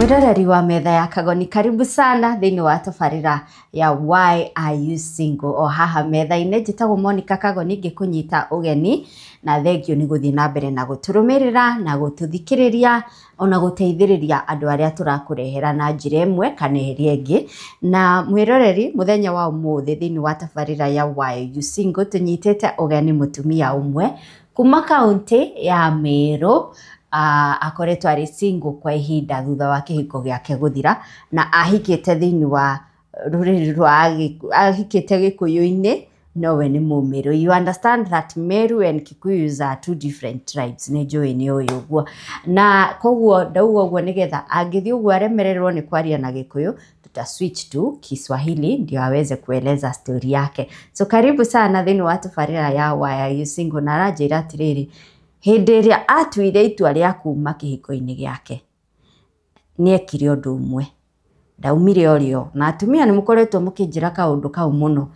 Mwiroreri wa metha ya Kagoni, karibu sana thini wa tabarira ya Why Are You Single? O haha metha-inĩ njĩtagwo Monica Kagoni ngĩkũnyita ũgeni, na thengio nĩ gũthiĩ na mbere na gũtũrũmĩrĩra na gũtũthikĩrĩria ona gũteithĩrĩria andũ arĩa tũrakũrehera na njĩra ĩmwe kana ĩrĩa ĩngĩ. Na mwĩroreri, mũthenya wa ũmũthĩ thĩinĩ wa tabarĩra ya Why Are You Single tũnyitĩte ũgeni mũtumia ũmwe kuma kaunti ya Meru. Akoretwo arĩ single kwa ihinda thutha wa kĩhiko gĩake gũthira, na ahikĩte thĩinĩ wa rũrĩrĩ rwa ahikĩte Gĩkũyũ-inĩ, nowe nĩ Mũmeru. You understand that Meru and Kikuyus are two different tribes. Nĩ njũĩ nĩ ũyũ ũguo, na koguo ndauga ũguo nĩgetha angĩthiĩ ũguo aremererwo nĩ kwaria na Gĩkũyũ, tuta switch to Kiswahili ndio aweze kueleza story yake. So karibu sana thĩinĩ wa tabarĩra ya Why Are You Single, na aranjĩra atĩrĩrĩ, hĩndĩ ĩrĩa atuire itua rĩa kuma kĩhiko-inĩ gĩake nĩekire ũndũ ũmwe, ndaumire orĩo. Na atumia nĩ mũkoretwo mũkĩnjĩra kaũndũ kau mũno,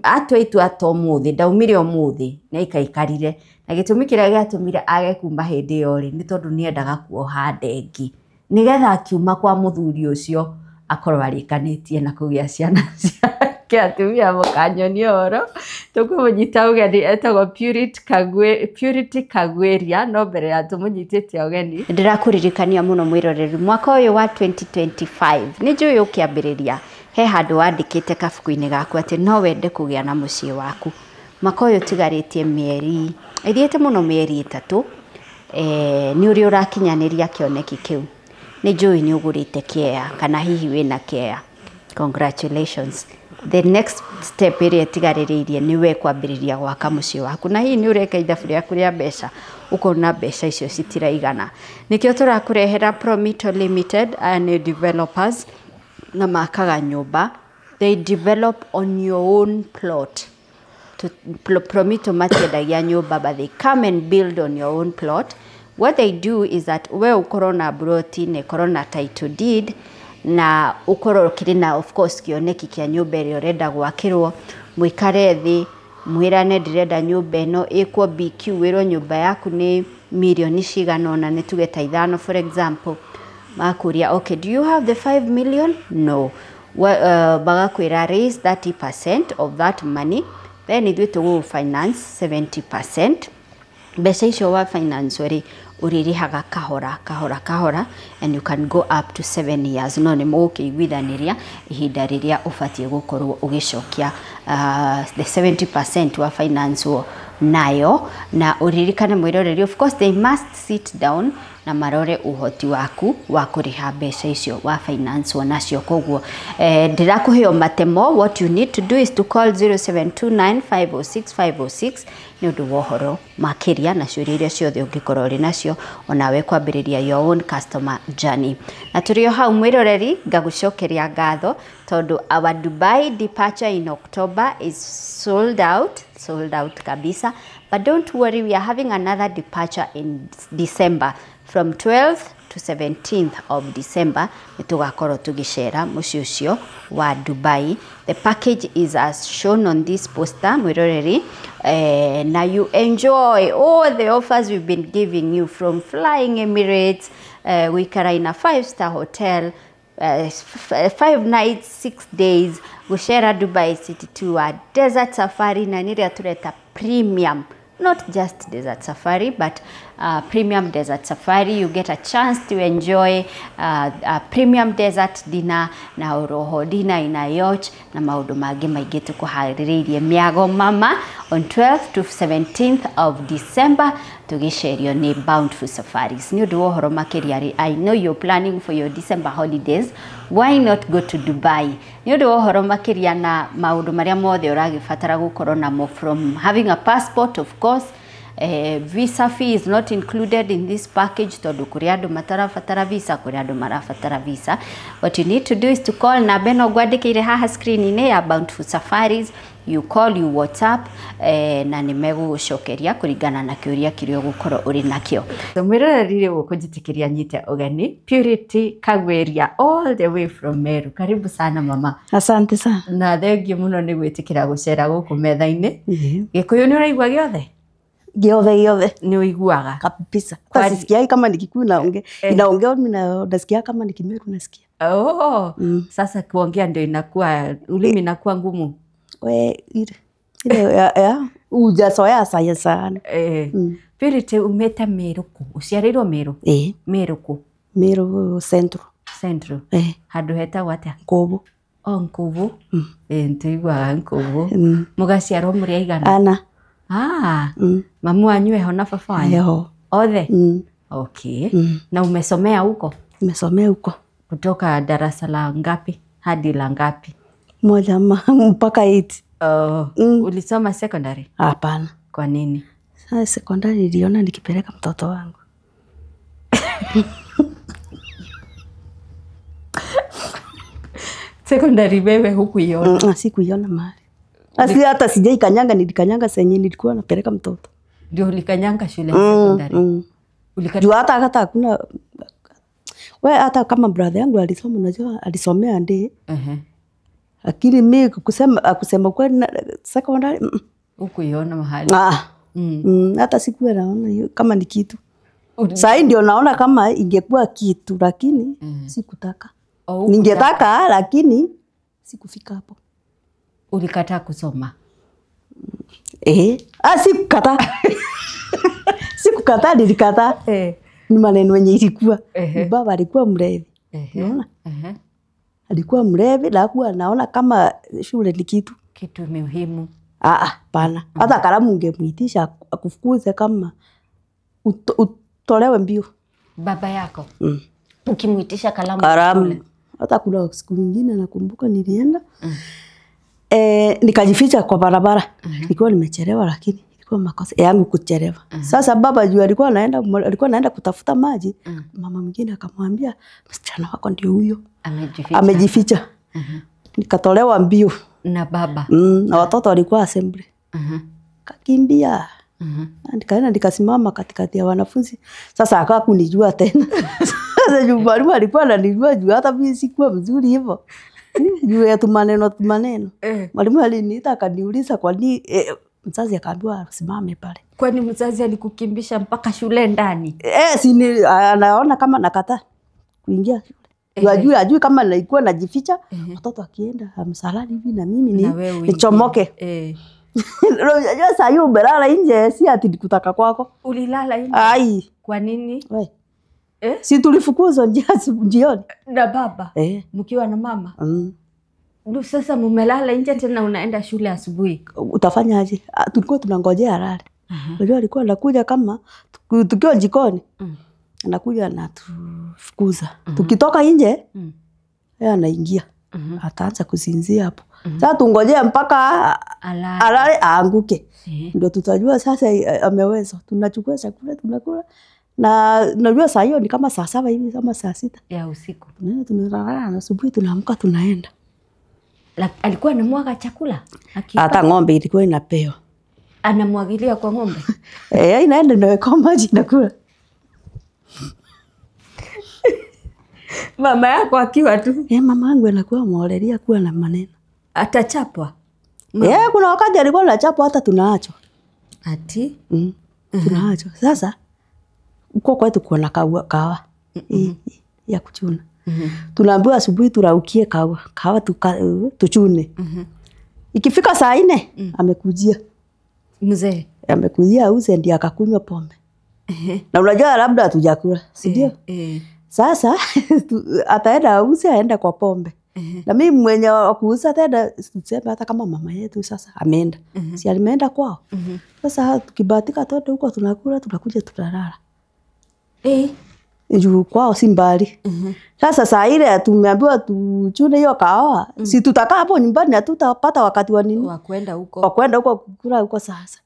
atua itua ta ũmũthĩ, ndaumire ũmũthĩ, na ikaikarire. Na gĩtũmi kĩrĩa gĩatũmire age kuma hĩndĩ ĩyo rĩ, nĩ tondũ nĩendaga kuoha ndengi, nĩgetha akiuma kwa mũthuri ũcio akorwo arĩkanĩtie na kũgĩa ciana ciake. Atumia mũkanyonia ũhoro, tũkũmũnyita ũgeni etagwo Purity Kagweria, no mbere ya tũmũnyitĩte ũgeni ndĩrakũririkania mũno mwĩroreri, mwaka ũyũ wa 2025 nĩ njũĩ ũkĩambĩrĩria he handũ wandĩkĩte kabuku-inĩ gaku atĩ no wende kũgĩa na mũciĩ waku. Mwaka ũyũ ũtigarĩtie mĩeri, ĩthiĩte mũno mĩeri ĩtatũ, nĩ ũrĩ ũrakinyanĩria kĩoneki kĩu. Nĩ njũĩ nĩ ũgũrĩte kĩea kana hihi wĩna kĩea. Congratulations. The next step ĩrĩa ĩtigarĩrĩirie nĩ we kwambĩrĩria gwaka mũciĩ waku, na hihi nĩ ũreka ithabu rĩaku rĩa mbeca ũkona mbeca icio citiraigana. Nĩkĩo tũrakũrehera Promito Limited, nĩ developers na makaga nyũmba. They develop on your own plot. Promito matiendagia nyũmba, but they come and build on your own plot. What they do is that we ukorwo na broti, na ukorwo na title deed, na ukorwo kĩrĩ na of course kĩoneki kĩa nyũmba ĩrĩa ũrenda gwakĩrwo, mũikare thĩ mwĩrane ndĩrenda nyũmba ĩno ĩkwo BQ, wĩrwo nyũmba yaku nĩ mirioni cigana ũna, nĩ tuge ta 5 for example. Makuria, okay, do you have the 5 million? No. Bagakwĩra raise 30% of that money, then ithuĩ tũgũ finance 70%. Mbeca icio wa finance ũrĩrĩhaga kahora, and you can go up to 7 years. No nĩ mũgũkĩiguithanĩria ihinda rĩrĩa ũbatiĩ gũkorwo ũgĩcokia the 70% wa finance nayo. Na ũririkane mwĩroreri, of course they must sit down na marore ũhoti waku wa kũrĩha mbeca icio wa finance nacio. Koguo ndĩrakũhe matemo. What you need to do is to call 0729506506 nĩ ũndũ wa ũhoro makĩria na ciũria iria ciothe ũngĩkorwo ũrĩ nacio, onawe kwambĩrĩria your own customer journey. Na tũrĩ o hau mwĩroreri, ngagũcokeria ngatho tondũ our Dubai departure in October is sold out kabisa. But don't worry, we are having another departure in December from 12th to 17th of December. Nĩtũgakorwo tũgĩcera mũciĩ ũcio wa Dubai. The package is as shown on this poster mwĩroreri. Now you enjoy all the offers we've been giving you, from flying Emirates, gũikara in a 5-star hotel, 5 nights 6 days, gũcera Dubai City tour, desert safari, na nĩrĩa tũreta premium. Not just desert safari, but premium desert safari. You get a chance to enjoy a premium desert dinner, na oroho dinner in a yacht, na maũndũ mangĩ maingĩ tũkũharĩrĩirie mĩago mama on 12th to 17th of December. Tũgĩcerio nĩ Bountiful Safaris. Nĩ ũndũ wa ũhoro makĩria, I know you're planning for your December holidays. Why not go to Dubai? Nĩ ũndũ wa ũhoro makĩria na maũndũ marĩa mothe ũragĩbatara gũkorwo namo, from having a passport, of course. Visa fee is not included in this package tondũ kũrĩ andũ matarabatara visa, kũrĩ andũ marabatara visa. What you need to do is to call na beno ngwandĩkĩire haha screen-inĩ ya Bountiful Safaris. You call, you WhatsApp, na nĩ megũgũcokeria kũringana na kĩũria kĩrĩa ũgũkorwo ũrĩ nakĩo. Mwĩroreri rĩu ũkũnjĩtĩkĩria nyite ũgeni Purity Kagweria all the way from Meru. Karibu sana mama. Asante sana. Na thengiũ mũno nĩ gwĩtĩkĩra gũcera gũkũ metha-inĩ. Gĩkũyũ nĩ ũraigua gĩothe? Giove. Ni uiguaga. Kabisa. Kwa sisikia kama nikikuwa naongea. Inaongea mimi nasikia kama nikimeru nasikia. Oh. Sasa kuongea ndio inakuwa ulimi inakuwa ngumu. We ile ujazoea sana. Pirite umeta Meruku. Uciarirwo Meru? Meruku. Meru Central. Handu hetagwo atia? Nkuvu. Nkuvu. Ntuiguaga Nkuvu. Mugaciarwo muri aigana? Ana. Mamu wanyu eho na baba wanyu? Eho. Othe? Okay. Na umesomea huko? Nimesomea huko. Kutoka darasa la ngapi hadi la ngapi? Moja mpaka 8. Ulisoma secondary? Hapana. Kwa nini? Sasa secondary niliona nikipeleka mtoto wangu. Secondary wewe hukuiona? Sikuiona mahali. Asi hata sijaikanyanga, nilikanyanga senye nilikuwa napeleka mtoto. Ndio ulikanyanga shule secondary? Juu hata hakuna. Wewe hata kama brother yangu alisoma, unajua alisomea ndee. Lakini mimi kusema kwa secondary hukuiona mahali. Hata sikuwa naona kama ni kitu. Sasa ndio naona kama ingekuwa kitu, lakini sikutaka. Ningetaka lakini sikufika hapo. Ulikataa kusoma? Sikukataa. Sikukataa, nilikataa. Ni maneno yenye ilikuwa. Baba alikuwa mlevi. Unaona? Alikuwa mlevi, na kuwa naona kama shule ni kitu muhimu. Pana. Hata kalamu ungemwitisha akufukuze kama utolewe mbio. Baba yako? Ukimwitisha kalamu? Hata kuna siku nyingine nakumbuka nilienda. Nikajificha kwa barabara. Nilikuwa nimechelewa, lakini ilikuwa makosa yangu kuchelewa. Sasa baba juu alikuwa anaenda kutafuta maji. Mama mwingine akamwambia, msichana wako ndio huyo. Amejificha. Nikatolewa mbio. Na baba? Na watoto walikuwa assembly. Kakimbia. Nikaenda nikasimama katikati ya wanafunzi. Sasa akawa kunijua tena. Sasa juu mwalimu alikuwa ananijua juu hata mimi sikuwa mzuri hivyo. Juu ya tumaneno. Mwalimu aliniita akaniuliza kwa nini mzazi akaambiwa simame pale. Kwani mzazi alikukimbisha mpaka shule ndani? Anaona kama nakataa kuingia shule. Ajui kama nilikuwa najificha. Watoto akienda msalani hivi na mimi nichomoke. Unajua saa hiyo umelala nje, si ati nikutaka kwako. Ulilala nje? Kwa nini? Si tulifukuzwa jioni na baba? Mkiwa na mama? Ndio sasa mumelala nje tena unaenda shule asubuhi. Utafanya aje? Tulikuwa tunangojea alale. Unajua alikuwa anakuja kama tukiwa jikoni. Anakuja na tufukuza. Tukitoka nje, yeye anaingia. Ataanza kusinzia hapo. Sasa tungojea mpaka alale aanguke. Ndio tutajua sasa ameweza. Tunachukua chakula tunakula. Na najua saa hiyo ni kama saa 7 hivi kama saa 6 ya usiku. Tunalala na asubuhi tunaamka tunaenda. Alikuwa anamwaga chakula? Hata ng'ombe ilikuwa inapewa. Anamwagilia kwa ng'ombe? Inaenda naweka maji nakula. Mama yako akiwa tu? Mama yangu anakuwa mwolelia kuwa na maneno. Atachapwa? Kuna wakati alikuwa anachapwa hata tunaachwa. Ati? Tunaachwa. Sasa uko kwetu kuna kawa ya kuchuna. Tunaambiwa asubuhi turaukie kawa tuchune. Ikifika saa 4 amekujia. Mzee amekujia auze ndiye akakunywa pombe. Na unajua labda hatujakula, si ndio? Sasa ataenda auze aenda kwa pombe. Na mimi mwenye kuuza tena tuseme hata kama mama yetu sasa ameenda. Si alimeenda kwao. Sasa tukibahatika tote huko tunakula tunakuja tunalala. Juu kwao si mbali. Sasa saa ile tumeambiwa tuchune hiyo kahawa. Si tutakaa hapo nyumbani hatutapata wakati wa nini? Wa kwenda huko. Wa kwenda huko kula huko sasa.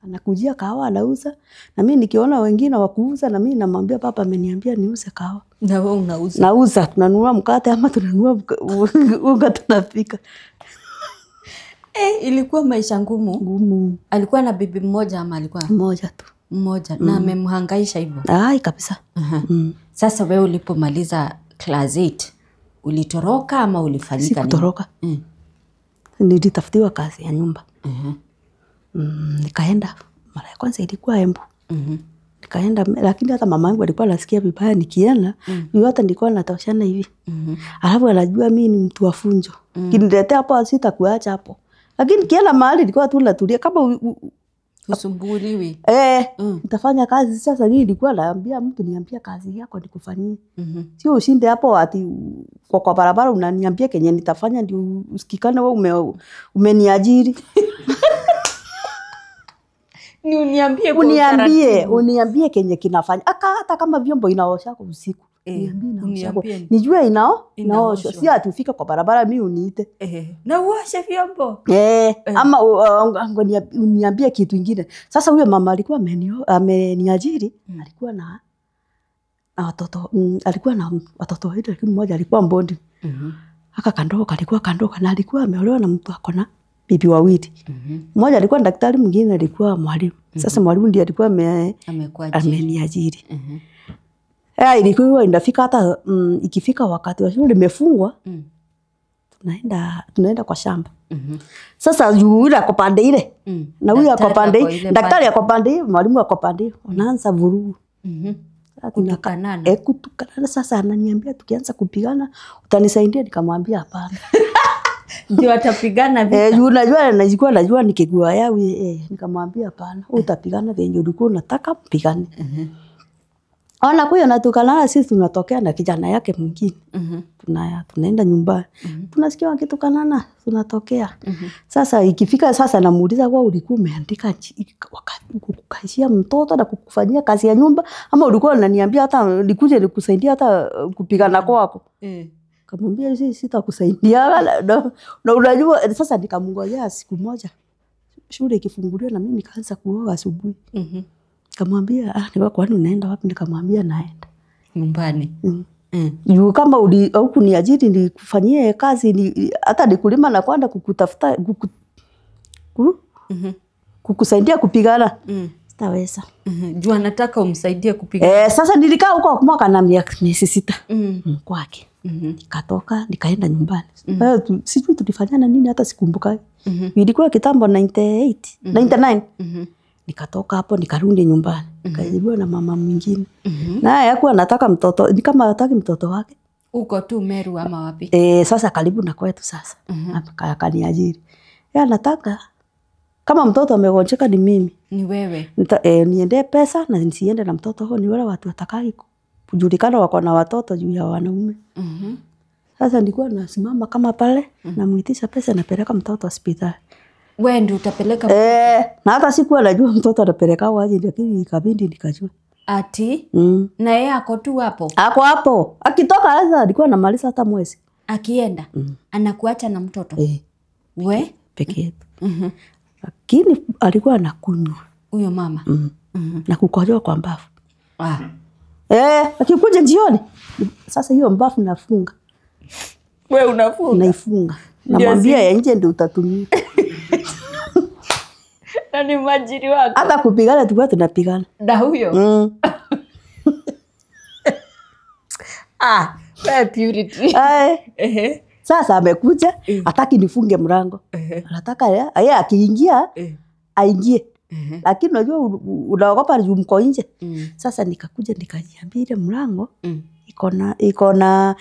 Anakujia kahawa anauza. Na mimi nikiona wengine wakuuza na mimi namwambia papa ameniambia niuze kahawa. Na wewe unauza? Nauza, tunanunua mkate ama tunanunua unga tunapika. Ilikuwa maisha ngumu. Alikuwa na bibi mmoja ama alikuwa? Mmoja tu. Mmoja. Na amemhangaisha hivyo? Kabisa. Sasa wewe ulipomaliza class 8 ulitoroka ama ulifanyika nini? Sikutoroka. Nilitafutiwa kazi ya nyumba. Nikaenda Mara ya kwanza ilikuwa Embu. Nikaenda, lakini hata mama yangu alikuwa anasikia vibaya nikienda. Yote nilikuwa natoshana hivi. Alafu anajua mimi ni mtu wa funjo. Kiniletea hapo sitakuacha hapo. Lakini kienda mahali nilikuwa tu natulia kama usumbuliwi. Nitafanya kazi sasa. Mimi nilikuwa naambia mtu niambia kazi yako nikufanyie. Sio ushinde hapo ati kwa barabara unaniambia kenye nitafanya ndio usikikane wewe umeniajiri. Ni uniambie kenye kinafanya. Hata kama vyombo inaosha kwa usiku. Niambie. Nijue inaoshwa. Si ati ufike kwa barabara mimi uniite. Na uoshe vyombo. Ama uniambie kitu kingine. Sasa huyo mama alikuwa ameniajiri, alikuwa na watoto, alikuwa na watoto wawili, lakini mmoja alikuwa mbondi. Haka kandoka na alikuwa ameolewa na mtu akona bibi wawili. Mmoja alikuwa daktari, mwingine alikuwa mwalimu. Sasa mwalimu ndiye alikuwa ameniajiri. Ilikuwa inafika hata ikifika wakati wa shule imefungwa, tunaenda kwa shamba. Sasa yule ako pande ile na huyu ako pande ile, daktari ako pande ile, mwalimu ako pande ile, wanaanza vurugu. Kutukanana. Sasa ananiambia tukianza kupigana utanisaidia, nikamwambia hapana. Ndio atapigana vita. Najua nikigua yao nikamwambia hapana. Utapigana venye ulikuwa unataka mpigane. Ona kuyo natukanana, sisi tunatokea na kijana yake mwingine. Tunaenda nyumbani. Tunasikia wakitukanana, tunatokea. Sasa ikifika sasa namuuliza wewe ulikuwa umeandika kukaishia mtoto na kukufanyia kazi ya nyumba ama ulikuwa unaniambia hata nikuje nikusaidia hata kupigana kwako? Kamwambia sitakusaidia. Na unajua sasa nikamngojea siku moja shule ikifunguliwa na mimi nikaanza kuoga asubuhi. Kamwambia ni kwani unaenda wapi? Nikamwambia naenda nyumbani. Juu kama huku niajiri nikufanyie kazi hata nikulima na kwenda kukutafuta kukusaidia kupigana sitaweza. Juu anataka umsaidie kupigana. Sasa nilikaa huko mwaka na miezi 6 kwake. Nikatoka nikaenda nyumbani. Sijui tulifanyana nini hata sikumbuka. Ilikuwa kitambo 99. Nikatoka hapo nikarudi nyumbani. Nikajibiwa na mama mwingine. Naye hakuwa anataka mtoto, ni kama hataki mtoto wake. Uko tu Meru ama wapi? Sasa karibu na kwetu sasa. Akaniajiri. Anataka kama mtoto amegonjeka ni mimi. Ni wewe. Niende pesa na nisiende na mtoto huo, ni wale watu watakaki kujulikana wako na watoto juu ya wanaume. Sasa nilikuwa nasimama kama pale namuitisha pesa napeleka mtoto hospitali. Wewe ndio utapeleka na hata sikuwa najua mtoto anapeleka waje, lakini ikabidi nikajua. Ati? Na yeye ako tu hapo? Ako hapo. Akitoka sasa alikuwa anamaliza hata mwezi. Akienda anakuacha na mtoto? We peke yetu. Lakini alikuwa anakunywa huyo mama. Na kukojoa kwa mbavu. Akikuja jioni sasa hiyo mbavu nafunga. Wewe unafunga? Naifunga. Namwambia ya nje ndio utatumia. Na ni majiri wako. Hata kupigana tulikuwa tunapigana. Na huyo? Wewe purity. Sasa amekuja, hataki nifunge mlango. Anataka yeye akiingia aingie. Lakini unajua unaogopa mko nje. Sasa nikakuja nikajiambia ile mlango iko na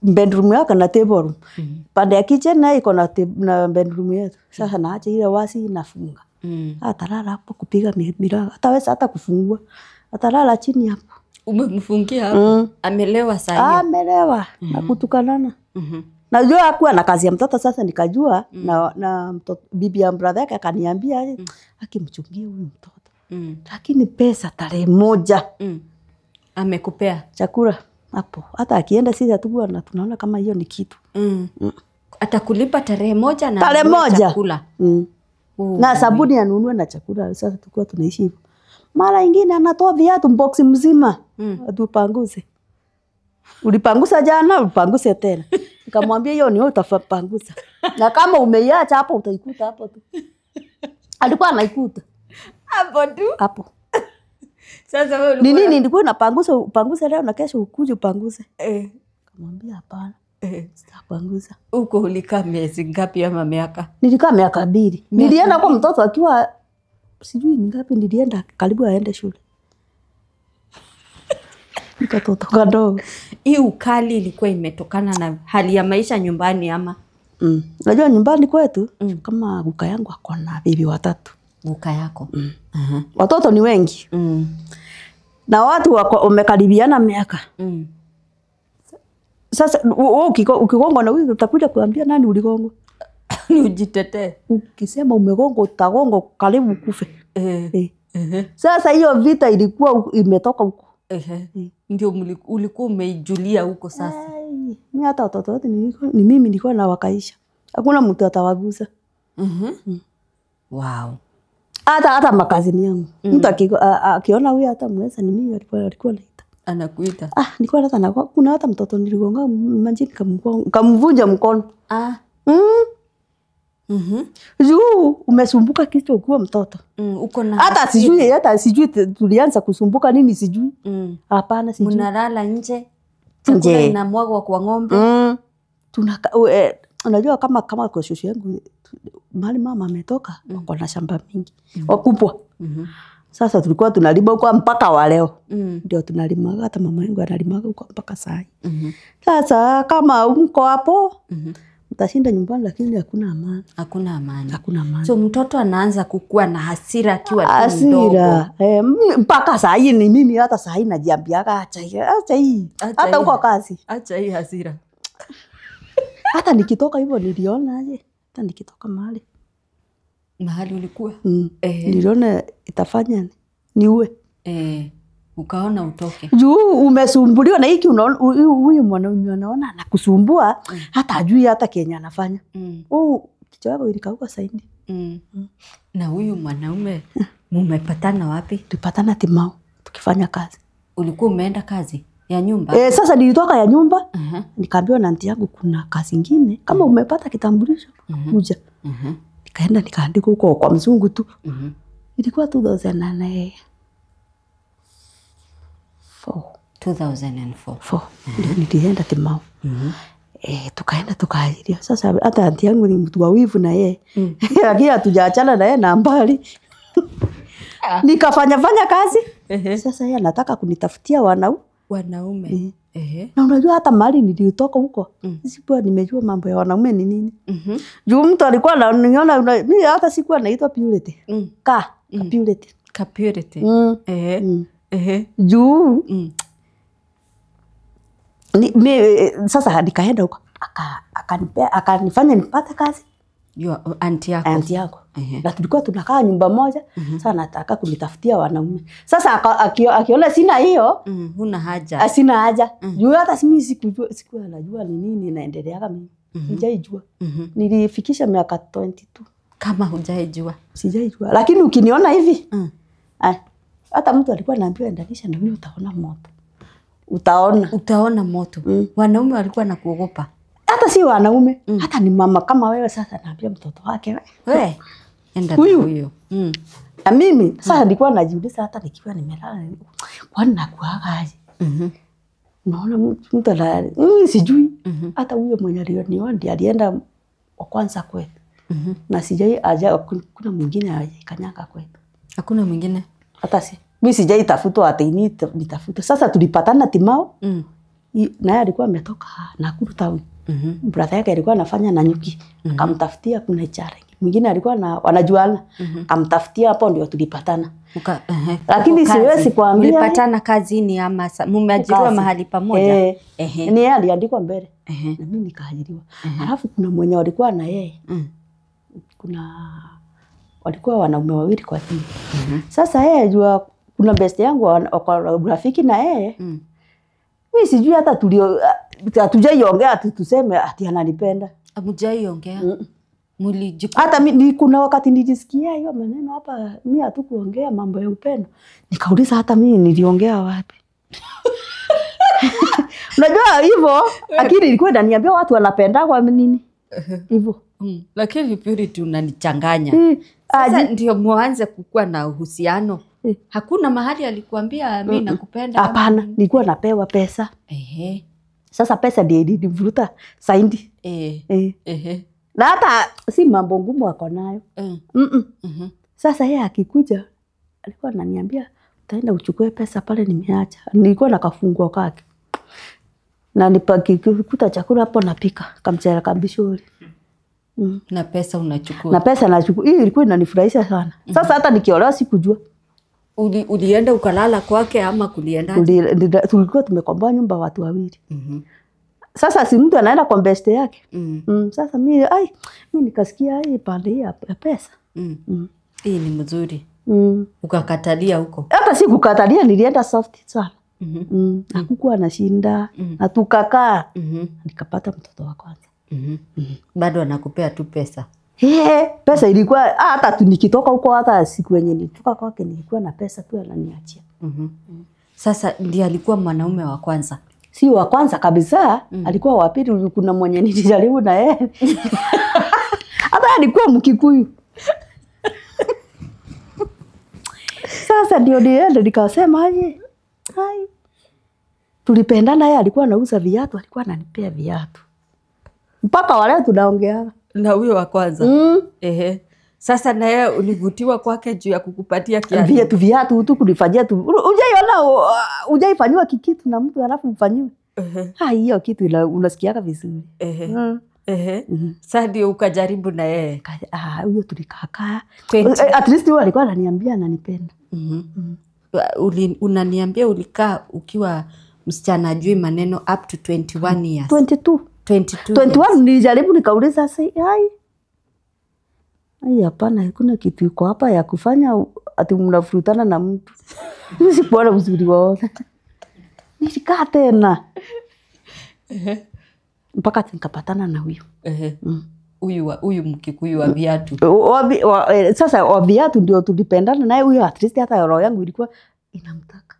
bedroom yake na table room. Pande ya kitchen na iko na bedroom yetu. Sasa naacha ile wasi nafunga. Atalala hapo kupiga milango. Hataweza hata kufungua. Atalala chini hapo. Umemfungia hapo? Amelewa sana. Amelewa na kutukanana. Najua hakuwa na kazi ya mtoto. Sasa nikajua na mtoto, bibi ya brother yake akaniambia akimchungia huyu mtoto. Lakini pesa tarehe 1 amekupea chakula hapo. Hata akienda sisi hatukuwa na tunaona kama hiyo ni kitu. Atakulipa tarehe 1 na tarehe 1 chakula. Na sabuni anunue na chakula. Sasa tulikuwa tunaishi hivyo. Mara nyingine anatoa viatu box mzima. Atupanguze. Ulipangusa jana, upanguze tena. Nikamwambia hiyo ni wewe utapanguza. Na kama umeiacha hapo utaikuta hapo tu. Alikuwa anaikuta. Hapo tu? Hapo. Sasa wewe ulikuwa nini nilikuwa napanguza, upanguze leo na kesho ukuje upanguze. Nikamwambia hapana. Sitapanguza. Uko ulikaa miezi ngapi ama miaka? Nilikaa miaka 2. Nilienda kwa mtoto akiwa sijui ni ngapi nilienda karibu aende shule. Nikatoto kadogo. Hii ukali ilikuwa imetokana na hali ya maisha nyumbani ama? Unajua nyumbani kwetu kama guka yangu ako na bibi watatu. Guka yako? Watoto ni wengi. Na watu wamekaribiana miaka. Sasa ukigongwa na huyu utakuja kuambia nani uligongwa? Ni ujitetee. Ukisema umegongwa utagonga karibu kufe. Sasa hiyo vita ilikuwa imetoka huko. Ndio ulikuwa umeijulia huko sasa. Mimi hata watoto wote ni mimi nilikuwa na wakaisha. Hakuna mtu atawagusa. Wow. Hata makazini yangu. Mtu akiona huyu hata mweza ni mimi alikuwa naita. Anakuita. Nilikuwa hata na kuna hata mtoto niligonga manjini kamvunja mkono. Juu umesumbuka kichwa ukiwa mtoto. Uko na hata sijui tulianza kusumbuka nini sijui. Hapana sijui. Mnalala nje. Chakula inamwagwa kwa ng'ombe. Unajua kama kwa shosho yangu mahali mama ametoka wako na shamba mingi. Wakubwa. Sasa tulikuwa tunalima huko mpaka wa leo. Ndio tunalima hata mama yangu analima huko mpaka saa hii. Sasa kama mko hapo mtashinda nyumbani lakini hakuna amani. Hakuna amani. Hakuna amani. So mtoto anaanza kukua na hasira akiwa mdogo. Mpaka saa hii ni mimi hata saa hii najiambiaga acha hii. Hata huko kazi. Acha hii hasira. Hata nikitoka hivyo niliona aje. Hata nikitoka mahali ulikuwa? Niliona itafanya niue. Ukaona utoke. Juu umesumbuliwa na hiki huyu mwanaume anaona anakusumbua hata ajui hata Kenya anafanya. Kichwa yako ilikauka saidi. Na huyu mwanaume mmepatana wapi? Tulipatana Timau tukifanya kazi. Ulikuwa umeenda kazi ya nyumba? Sasa nilitoka ya nyumba. Nikaambiwa na aunti yangu kuna kazi nyingine kama umepata kitambulisho kuja. Nikaenda nikaandika huko kwa mzungu tu. Ilikuwa 2004. 2004. Nilienda Timau. Tukaenda tukaajiriwa. Sasa hata aunti yangu ni mtu wa wivu na yeye. Lakini hatujaachana na yeye na mbali. Nikafanya kazi. Sasa yeye anataka kunitafutia wanaume. Na unajua hata mahali nilitoka huko. Sikuwa nimejua mambo ya wanaume ni nini. Juu mtu alikuwa ananiona mimi hata sikuwa naitwa Purity. Purity. Purity. Juu sasa nikaenda huko akanifanya nipate kazi. Aunti yako. Na tulikuwa tunakaa nyumba moja. Sasa nataka kunitafutia wanaume. Sasa akiona sina hiyo, huna haja. Sina haja. Juu hata mimi sikuwa najua ni nini inaendeleaga mimi. Sijaijua. Nilifikisha miaka 22. Kama hujaijua. Sijaijua. Lakini ukiniona hivi, hata mtu alikuwa anaambiwa endanisha na mimi utaona moto. Utaona moto. Wanaume walikuwa nakuogopa. Hata si wanaume, hata ni mama kama wewe sasa naambia mtoto wake wewe enda huyo. Na mimi sasa nilikuwa najiuliza hata nikiwa nimelala kwani nakuaga aje. Naona mtu sijui hata huyo mwenye alioniona ndiye alienda wa kwanza kwetu. Na sijai aja kuna mwingine ajakanyanga kwetu. Hakuna mwingine. Hata mimi sijai tafutwa hata nitafuta. Sasa tulipatana Timau. Naye alikuwa ametoka Nakuru town. Brother yake alikuwa anafanya na nyuki. Akamtafutia kuna chare. Mwingine alikuwa wanajuana. Akamtafutia hapo ndio tulipatana. Lakini siwezi kuambia mlipatana kazini ama mmeajiriwa mahali pamoja. Ni yeye aliandikwa mbele. Na mimi nikaajiriwa. Alafu kuna mwenye walikuwa na yeye. Walikuwa wanaume wawili kwa timu. Sasa yeye jua kuna best yangu kwa rafiki na yeye. Mimi sijui hata hatujaiongea tuseme ati ananipenda. Hamjaiongea? Hata mimi kuna wakati nijisikia hiyo maneno hapa mimi hatukuongea mambo ya upendo. Nikauliza hata mimi niliongea wapi? Unajua hivyo lakini ilikuwa inaniambia watu wanapenda kwa nini? Hivyo. Lakini Purity unanichanganya. Sasa ndio muanze kukua na uhusiano. Hakuna mahali alikuambia mimi nakupenda? Hapana, nilikuwa napewa pesa. Sasa pesa ndio ilinivuta saindi. Na hata si mambo ngumu wako nayo. Sasa yeye akikuja alikuwa ananiambia utaenda uchukue pesa pale nimeacha. Nilikuwa na kafunguo kake. Na nipakikuta chakula hapo napika kamchela kambishori. Na pesa unachukua. Na pesa nachukua. Hii ilikuwa inanifurahisha sana. Sasa hata nikiolewa sikujua. Ulienda ukalala kwake ama kulienda? Tulikuwa tumekomboa nyumba watu wawili. Sasa si mtu anaenda kwa beste yake. Sasa mimi nikasikia hii pande hii ya pesa. Hii ni mzuri. Ukakatalia huko? Hata si kukatalia, nilienda soft sana. Hakukuwa na shinda, na tukakaa. Nikapata mtoto wa kwanza. Bado anakupea tu pesa? Pesa ilikuwa hata nikitoka huko, hata siku yenye nilitoka kwake nilikuwa na pesa tu ananiachia. Sasa ndiye alikuwa mwanaume wa kwanza? Si wa kwanza kabisa, alikuwa wa pili. Kuna mwenye nilijaribu na yeye. Hata alikuwa Mkikuyu. Sasa ndio niende nikasema aje. Tulipendana, yeye alikuwa anauza viatu, alikuwa ananipea viatu. Mpaka wale tunaongea. Na huyo wa kwanza? Sasa na yeye ulivutiwa kwake juu ya kukupatia kiatu? Viatu tu kunifanyia tu. Hujaifanywa kitu na mtu alafu ufanyiwe. Hiyo kitu unasikiaga vizuri. Sasa ndio ukajaribu na yeye? Huyo tulikaka. At least huyo alikuwa ananiambia ananipenda. Unaniambia ulikaa ukiwa msichana ajui maneno up to 21 years? 21 nilijaribu nikauliza sasa hapana, hakuna kitu iko hapa ya kufanya ati mnafurutana na mtu. Sikuona uzuri wao. Nilikaa tena. Mpaka nikapatana na huyo. Huyu Mkikuyu wa viatu. Sasa wa viatu ndio tulipendana naye huyo, at least hata roho yangu ilikuwa inamtaka.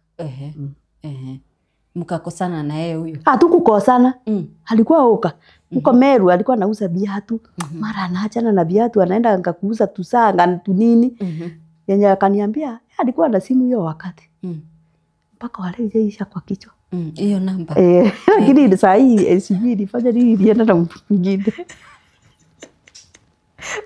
Mkakosana na yeye huyo? Hatukukosana. Alikuwa huko Meru, alikuwa anauza viatu. Mara anaachana na viatu anaenda ngakuuza tusanga tunini. Yenye akaniambia alikuwa na simu hiyo wakati. Mpaka wale ijaisha kwa kichwa. Hiyo namba. Lakini saa hii sijui ilifanya nini ilienda na mtu mwingine.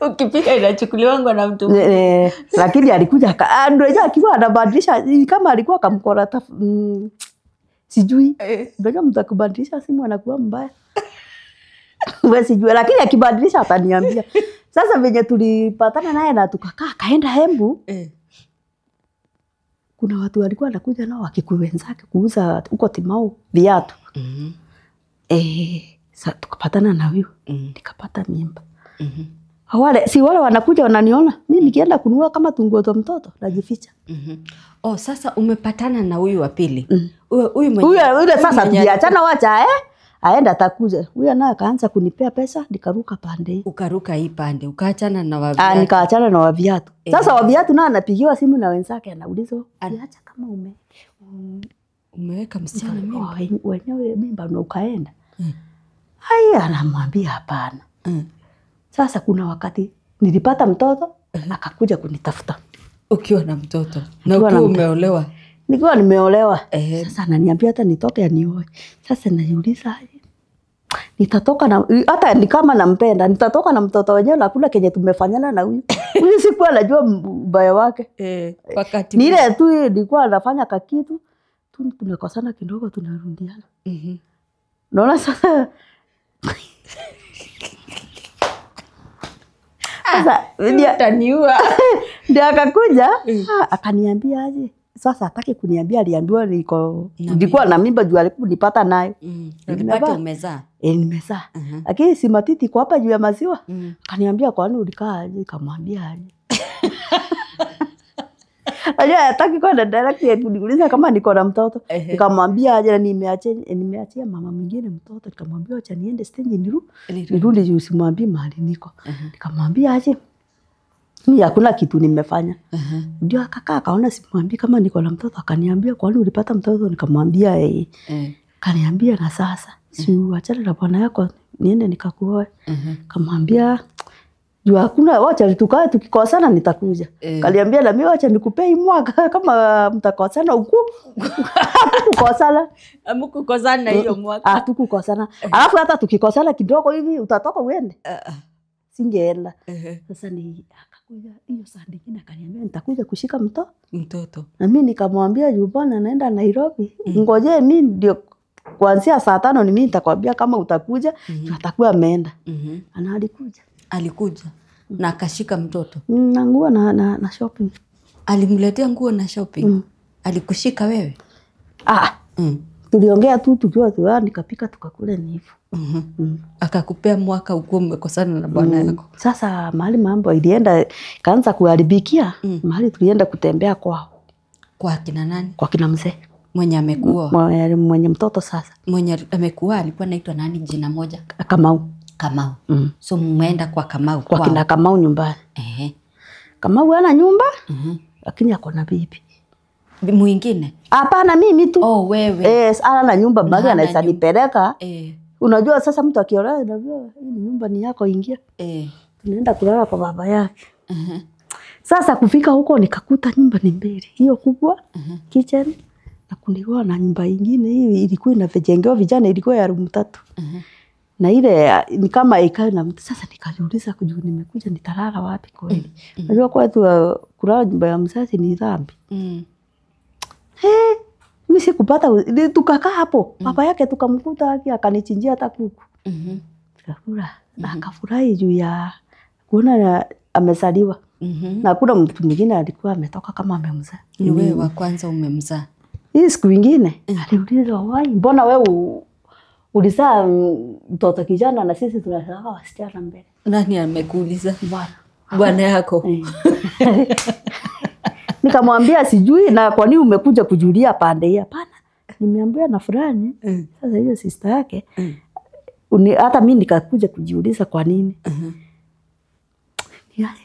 Ukipika inachukuliwa na mtu mwingine. Lakini alikuja ndio akiwa anabadilisha kama alikuwa kamkora sijui. Ndio mtu akibadilisha simu anakuwa mbaya. Wewe sijui, lakini akibadilisha ataniambia. Sasa venye tulipatana naye na tukakaa kaenda Embu. Kuna watu walikuwa wanakuja nao Wakikuyu wenzake kuuza huko Timau viatu. Sasa tukapatana na huyo. Nikapata mimba. Wale wanakuja wananiona. Mimi nikienda kununua kama tunguo za mtoto najificha. Sasa umepatana na huyu wa pili. Huyu sasa tuliachana, wacha aenda atakuja. Huyu naye akaanza kunipea pesa, nikaruka pande. Ukaruka hii pande, ukaachana na wa viatu? Nikaachana na wa viatu. Sasa wa viatu naye anapigiwa simu na wenzake, anaulizwa, "Acha kama umeweka msichana mimba?" Wenyewe mimba na ukaenda. Anamwambia hapana. Sasa kuna wakati nilipata mtoto, akakuja kunitafuta. Ukiwa na mtoto? Na ukiwa umeolewa? Nikiwa nimeolewa. Sasa ananiambia hata nitoke anioe. Sasa najiuliza nitatoka na hata ni kama nampenda, nitatoka na mtoto wenyewe na kula kenye tumefanyana na huyu. Huyu sikuwa najua ubaya wake. Wakati ni ile tu nilikuwa anafanya kakitu tu, tunakosana kidogo tunarudiana. Naona sasa sasa utaniua. Ndio akakuja akaniambia aje. Sasa hataki kuniambia, aliambiwa nilikuwa na mimba juu alipata nayo. Ulipata umezaa? Nimezaa. Lakini si matiti kwa hapa juu ya maziwa. Akaniambia kwa nini ulikaa aje? Nikamwambia aje. Ajua hataki kwa direct kuniuliza kama niko na mtoto. Nikamwambia aje na nimeachia mama mwingine mtoto. Nikamwambia acha niende stage nirudi juu simwambii mahali niko. Nikamwambia aje mimi hakuna kitu nimefanya. Ndio akakaa akaona simwambii kama niko na mtoto, akaniambia kwa nini ulipata mtoto? Nikamwambia kaniambia na sasa si achana na bwana yako niende nikakuoe. Kamwambia juu hakuna, wacha tukae tukikosana nitakuja. Kaniambia na mimi wacha nikupei mwaka kama mtakosana huku. Kukosana. Hamkukosana hiyo mwaka? Tukukosana. Alafu hata tukikosana kidogo hivi utatoka uende. Singeenda. Sasa ni Akakuja hiyo saa nyingine akaniambia nitakuja kushika mtoto. Na mimi nikamwambia juu bwana naenda Nairobi. Ngoje mimi ndio kuanzia saa 5 ni mimi nitakwambia kama utakuja, atakuwa ameenda. Ana alikuja. Na akashika mtoto. Na nguo na shopping. Alimletea nguo na shopping. Alikushika wewe? Tuliongea tu tukiwa nikapika tukakule ni hivyo. Akakupea mwaka uko umekosana na bwana yako. Sasa mahali mambo ilienda kaanza kuharibikia, mahali tulienda kutembea kwao. Kwa kina nani? Kwa kina mzee. Mwenye amekuwa. Mwenye mtoto sasa. Mwenye amekuwa alikuwa anaitwa nani jina moja? Kamau. So mmeenda kwa Kamau kwa kina Kamau nyumbani. Kamau ana nyumba, lakini ako na bibi. Mwingine? Hapana mimi tu. Oh wewe. Ana na nyumba bagi anaweza nipeleka. Unajua sasa mtu akiolewa unajua hii nyumba ni yako ingia. Tunaenda kulala kwa baba yake. Sasa kufika huko nikakuta nyumba ni mbili. Hiyo kubwa, kitchen na kulikuwa na nyumba nyingine hii ilikuwa inajengewa vijana ilikuwa ya room 3. Na ile ni kama ikae na mtu. Sasa nikajiuliza kujua nimekuja nitalala wapi kweli. Unajua kwetu kulala nyumba ya mzazi ni dhambi. Mimi sikupata tukakaa hapo. Baba yake tukamkuta akanichinjia hata kuku. Tukakula na akafurahi juu ya kuona amezaliwa. Na kuna mtu mwingine alikuwa ametoka kama amemzaa. Ni wewe wa kwanza umemzaa. Hii siku nyingine aliuliza wai mbona wewe ulizaa mtoto kijana na sisi tunazaa wasichana mbele. Nani amekuuliza? Bwana yako. Nikamwambia sijui na kwa nini umekuja kujulia pande hii? Hapana. Nimeambiwa na fulani. Sasa hiyo sister yake. Hata mimi nikakuja kujiuliza kwa nini.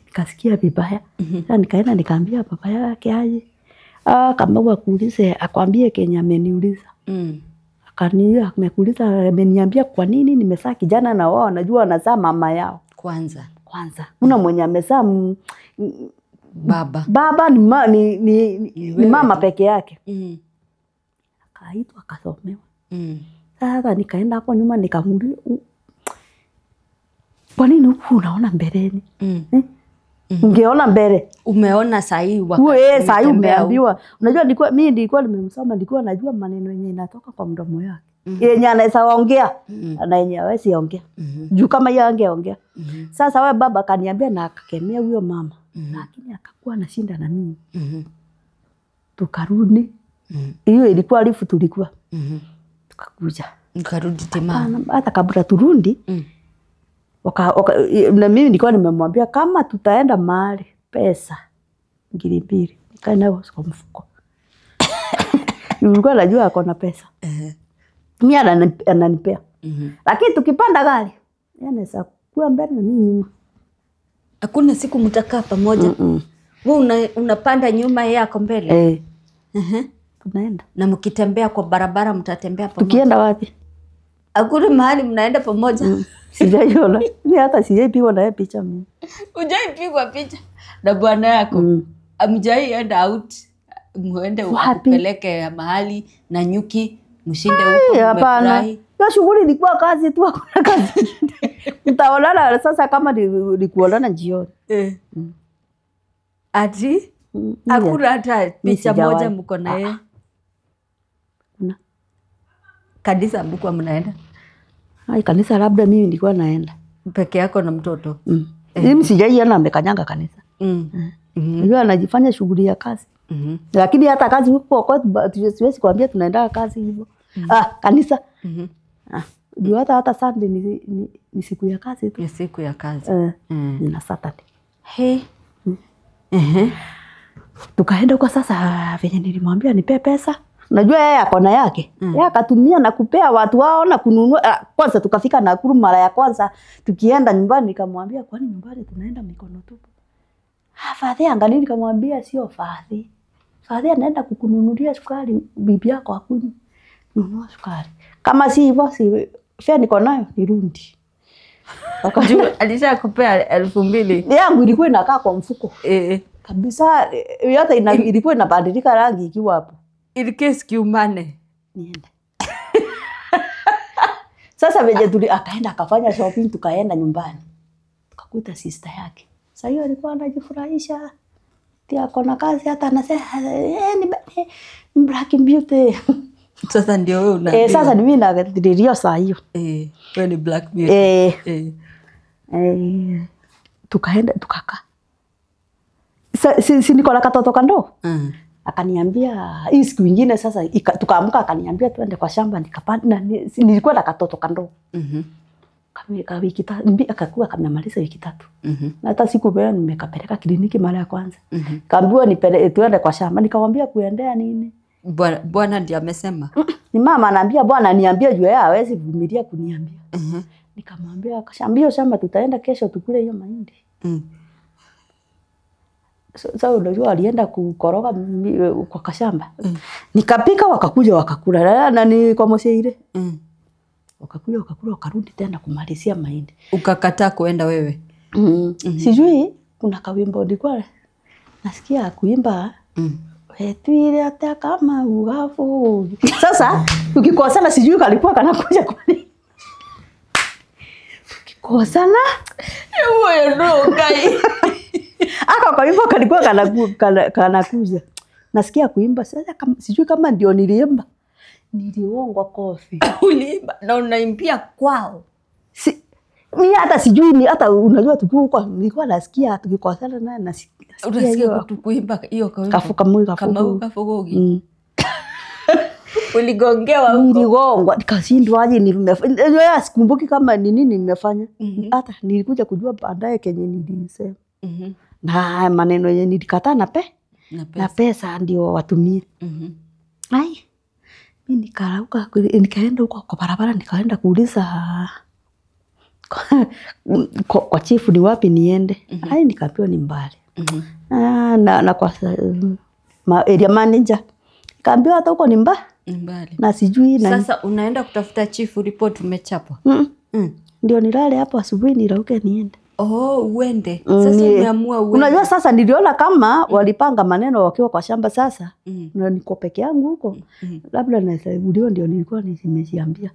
Nikasikia vibaya. Sasa nikaenda nikaambia baba yake aje. Kama akuulize akwambie Kenya ameniuliza. Akaniambia amekuuliza ameniambia kwa nini nimezaa kijana na wao wanajua wanazaa mama yao. Kwanza. Kuna mwenye amezaa baba ni mama peke yake. Akaitwa akasomewa. Sasa nikaenda hapo nyuma nikamuuliza kwa nini huku unaona mbeleni? Ungeona mbele. Umeona sahi wakati. Sahi umeambiwa. Unajua mimi nilikuwa nimemsoma nilikuwa najua maneno yenye inatoka kwa mdomo yake. Yenye anaweza ongea na yenye hawezi ongea. Juu kama yeye angeongea. Sasa wewe baba akaniambia na akakemea huyo mama. Lakini akakuwa na shinda na mimi. Tukarudi. Hiyo ilikuwa alifu tulikuwa. Tukakuja. Tukarudi tena. Hata kabla turudi. Na mimi nilikuwa nimemwambia kama tutaenda mahali pesa 200 nikaenda kwa mfuko. Nilikuwa najua ako na pesa. Mimi ananipea. Lakini tukipanda gari anaweza kuwa mbele na mimi nyuma. Hakuna siku mtakaa pamoja. Wewe unapanda nyuma yeye ako mbele. Tunaenda. Na mkitembea kwa barabara mtatembea pamoja. Tukienda wapi? Hakuna mahali mnaenda pamoja. Sijaiona. Mimi hata sijaipigwa na yeye picha mimi. Hujaipigwa picha na bwana yako? Amjaienda out muende upeleke mahali na nyuki mshinde huko mmefurahi? Hiyo shughuli ilikuwa kazi tu, hakuna kazi. Mtaonana sasa kama ni kuonana jioni. Ati hakuna hata picha moja mko na yeye? Kanisa mko mnaenda? Kanisa labda mimi nilikuwa naenda. Peke yako na mtoto? Mimi sijaiona amekanyanga kanisa. Yeye anajifanya shughuli ya kazi. Lakini hata kazi huko kwa siwezi kuambia tunaenda kazi hivyo. Kanisa. Juu hata Sunday ni siku ya kazi tu. Ni siku ya kazi. Na Saturday. Tukaenda kwa sasa venye nilimwambia nipe pesa. Unajua yeye ako na yake. Yeye akatumia na kupea watu wao na kununua. Kwanza tukafika Nakuru mara ya kwanza tukienda nyumbani nikamwambia kwani nyumbani tunaenda mikono tupu. Fadhi angalia nikamwambia sio Fadhi. Fadhi anaenda kukununulia sukari bibi yako akunywe. Nunua sukari. Kama si hivyo si fare niko nayo nirundi. Wakajua alishakupea 2,000. Yangu ilikuwa inakaa kwa mfuko. Kabisa yote ilikuwa inabadilika rangi ikiwa hapo. In case kiumane. Nienda. Sasa veje akaenda akafanya shopping tukaenda nyumbani. Tukakuta sister yake. Sasa hiyo alikuwa anajifurahisha. Tia kona kazi hata anasema ni Black Beauty. Sasa ndio wewe una. Sasa ni mimi ndio saa hiyo. Wewe ni Black Beauty. Tukaenda tukakaa. Si niko na katoto kando. Akaniambia hii siku nyingine sasa tukaamka akaniambia tuende kwa shamba nikapanda nilikuwa na katoto kando. Kama wiki 3 akakuwa kamemaliza wiki 3. Na hata siku bado nimekapeleka kliniki mara ya kwanza. Kaambiwa tuende kwa shamba nikamwambia kuendea nini? Bwana ndiye amesema. Ni mama anaambia bwana niambie juu yeye hawezi kuvumilia kuniambia. Nikamwambia kashambio shamba tutaenda kesho tukule hiyo mahindi. Sasa unajua alienda kukoroga kwa kashamba. Nikapika wakakuja wakakula na ni kwa Mosheire. Wakakuja wakakula wakarudi tena kumalizia mahindi. Ukakataa kuenda wewe? Sijui kuna kawimbo ndiko nasikia kuimba. Tuile hata kama ugafu. Sasa tukikosana sijui kalikuwa kanakuja kwa nini. Tukikosana wewe ndo kai. Aka kwa hivyo kalikuwa kanakuja. Nasikia kuimba sasa sijui kama ndio niliimba. Niliongwa kofi. Uliimba na unaimbia kwao. Mimi hata sijui ni hata unajua tukiwa huko nilikuwa nasikia tukikosana naye nasikia. Unasikia kuimba hiyo kafugogi. Uligongewa huko. Niligongwa nikashindwa aje nimefanya. Sikumbuki kama ni nini nimefanya. Hata nilikuja kujua baadaye kenye nilisema. Na maneno yenye nilikataa na pesa ndio watumie. Ai. Mimi nikarauka nikaenda huko kwa barabara nikaenda kuuliza kwa chifu ni wapi niende. Ai nikapewa ni mbali. Na kwa area manager kaambiwa hata huko ni mbali. Na sijui na sasa unaenda kutafuta chifu report umechapwa. Ndio nilale hapo asubuhi nirauke niende. Uende. Sasa umeamua uende. Unajua sasa niliona kama walipanga maneno wakiwa kwa shamba sasa. Na niko peke yangu huko. Labda nasaidiwa ndio nilikuwa nimejiambia.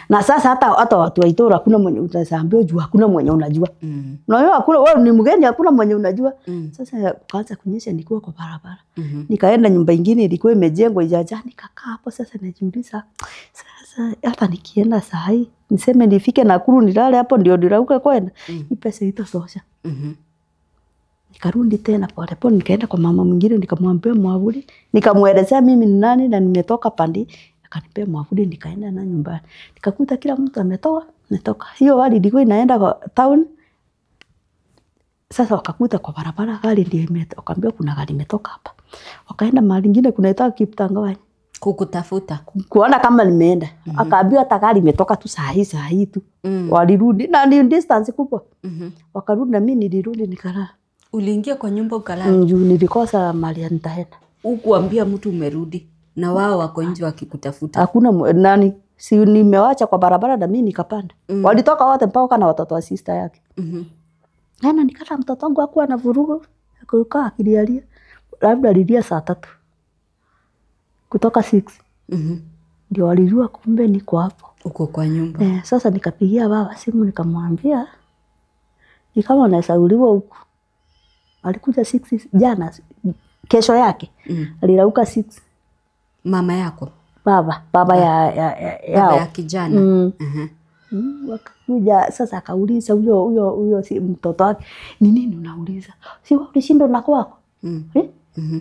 Na sasa hata watu wa Itoro hakuna mwenye utaambia juu hakuna mwenye unajua. Unajua hakuna wewe ni mgeni hakuna mwenye unajua. Sasa kaanza kunyesha nilikuwa kwa barabara. Nikaenda nyumba nyingine ilikuwa imejengwa ijaja nikakaa hapo sasa najiuliza. Sasa hata nikienda saa hii niseme nifike Nakuru nilale hapo ndio nirauke kwenda. Hii pesa itatosha. Nikarudi tena pole nikaenda kwa mama mwingine nikamwambia mwavuli, nikamuelezea mimi ni nani na nimetoka pandi, akanipea mwavuli nikaenda na nyumbani. Nikakuta kila mtu ametoka. Hiyo gari ilikuwa inaenda kwa town. Sasa wakakuta kwa barabara gari ndio imetoka. Akaambia kuna gari imetoka hapa. Wakaenda mahali nyingine kunaitwa Kiptangawani. Kukutafuta. Kuona kama nimeenda. Akaambia hata gari imetoka tu saa hii tu. Walirudi na ni distance kubwa. Wakarudi na mimi nilirudi nikalala. Uliingia kwa nyumba ukalala? Nilikosa mahali nitaenda. Ukuambia mtu umerudi na wao wako nje wakikutafuta? Hakuna nani. Si nimewacha kwa barabara na mimi nikapanda. Walitoka wote mpaka na watoto wa sister yake. Ana nikata mtoto wangu hakuwa na vurugu. Akakaa akilialia. Labda alilia saa 3. Kutoka 6. Ndio walijua kumbe niko hapo. Uko kwa nyumba. Sasa nikapigia baba simu nikamwambia ni kama nasauliwa huko. Alikuja 6 jana kesho yake. Alirauka 6. Mama yako? Baba ya kijana. Wakakuja sasa akauliza huyo si mtoto wake. Ni nini unauliza? Si wewe ulishinda na kwako?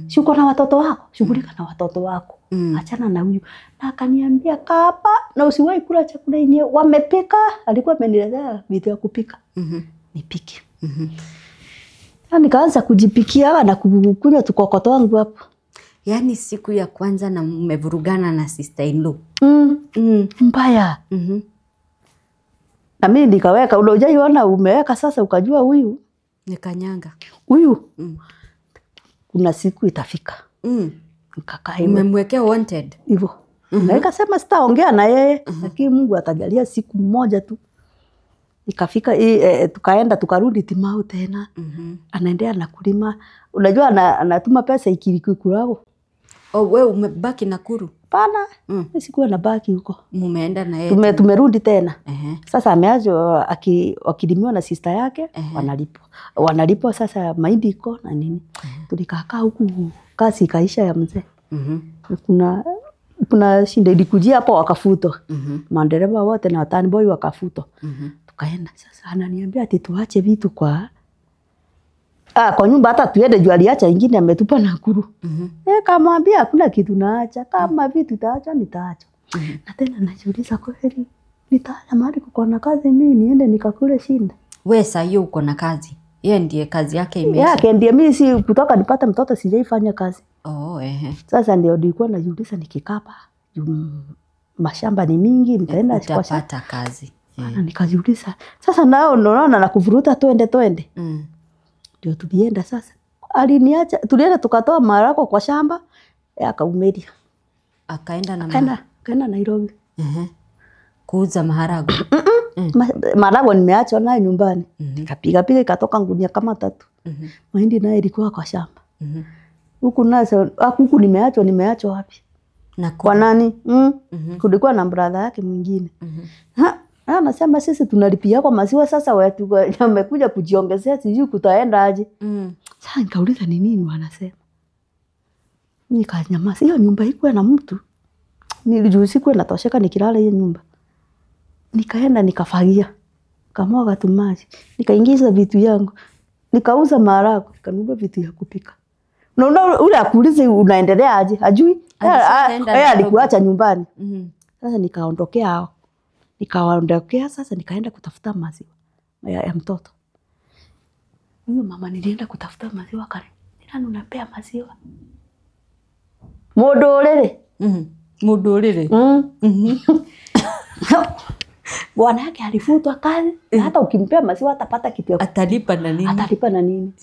Si uko na watoto wako? Shughulika na watoto wako. Achana na huyo. Na akaniambia kapa na usiwahi kula chakula yenyewe wamepika. Alikuwa ameniletea vitu ya kupika. Nipike. Na nikaanza kujipikia na kukunywa tukokoto wangu hapo. Yaani siku ya kwanza na mmevurugana na sister in law. Mbaya. Na mimi nikaweka unajaiona umeweka sasa ukajua huyu nikanyanga. Huyu kuna siku itafika. Nikakaa hivyo. Umemwekea wanted. Hivyo. Na nikasema sitaongea na yeye, lakini Mungu atajalia siku moja tu. Ikafika tukaenda tukarudi Timau tena. Anaendelea na kulima. Unajua anatuma pesa ikilikulao. Oh, wewe umebaki Nakuru? Pana. Sikuwa na baki huko. Mumeenda na yeye. Tumerudi tena. Sasa ameacho wakilimiwa na sister yake, wanalipwa sasa mahindi iko na nini. Tulikaa huku kazi ikaisha ya mzee. Kuna shinda ilikujia hapo wakafutwa. Madereva wote na watani boy wakafutwa. Tukaenda sasa ananiambia ati tuache vitu kwa nyumba hata tuende juu aliacha ingine ametupa Nakuru. Kamwambia hakuna kitu naacha, kama vitu taacha nitaacha. Na tena najiuliza kweli nitaacha mahali kuko na kazi mimi niende nikakule shinda. Wewe sasa hiyo uko na kazi. Yeye ndiye kazi yake imeisha. Yake ndiye mimi si kutoka nipata mtoto sijaifanya kazi. Sasa ndio nilikuwa najiuliza nikikapa. Mashamba ni mingi nitaenda kupata kazi. Nikajiuliza sasa nao naona nakuvuruta twende. Ndio tulienda sasa. Aliniacha tulienda tukatoa marako kwa shamba akaumeria. Akaenda Nairobi. Kuuza maharagwe. Maharagwe nimeacha nayo nyumbani. Nikapiga ikatoka ngunia kama 3. Mahindi nayo ilikuwa kwa shamba. Huku nazo huku nimeachwa wapi? Kwa nani? Kulikuwa na brother yake mwingine. Anasema sisi tunalipia kwa maziwa sasa wetu wamekuja kujiongezea sijui kutaenda aje. Sasa nikauliza ni nini wanasema. Nikanyamaza hiyo nyumba iko na mtu. Nilijuzi kwa natosheka nikilala hiyo nyumba. Nikaenda nikafagia. Kamwaga tu maji. Nikaingiza vitu yangu. Nikauza maharagwe, nikanunua vitu ya kupika. Unaona ule akuulize unaendelea aje? Hajui. Yeye alikuacha nyumbani. Sasa nikaondokea hao. Nikawaondokea sasa nikaenda kutafuta maziwa ya mtoto. Huyo mama nilienda kutafuta maziwa kare. Nani unapea maziwa? Modolele. Modolele. Bwana yake alifutwa kazi. Hata ukimpea maziwa atapata kitu ya atalipa na nini?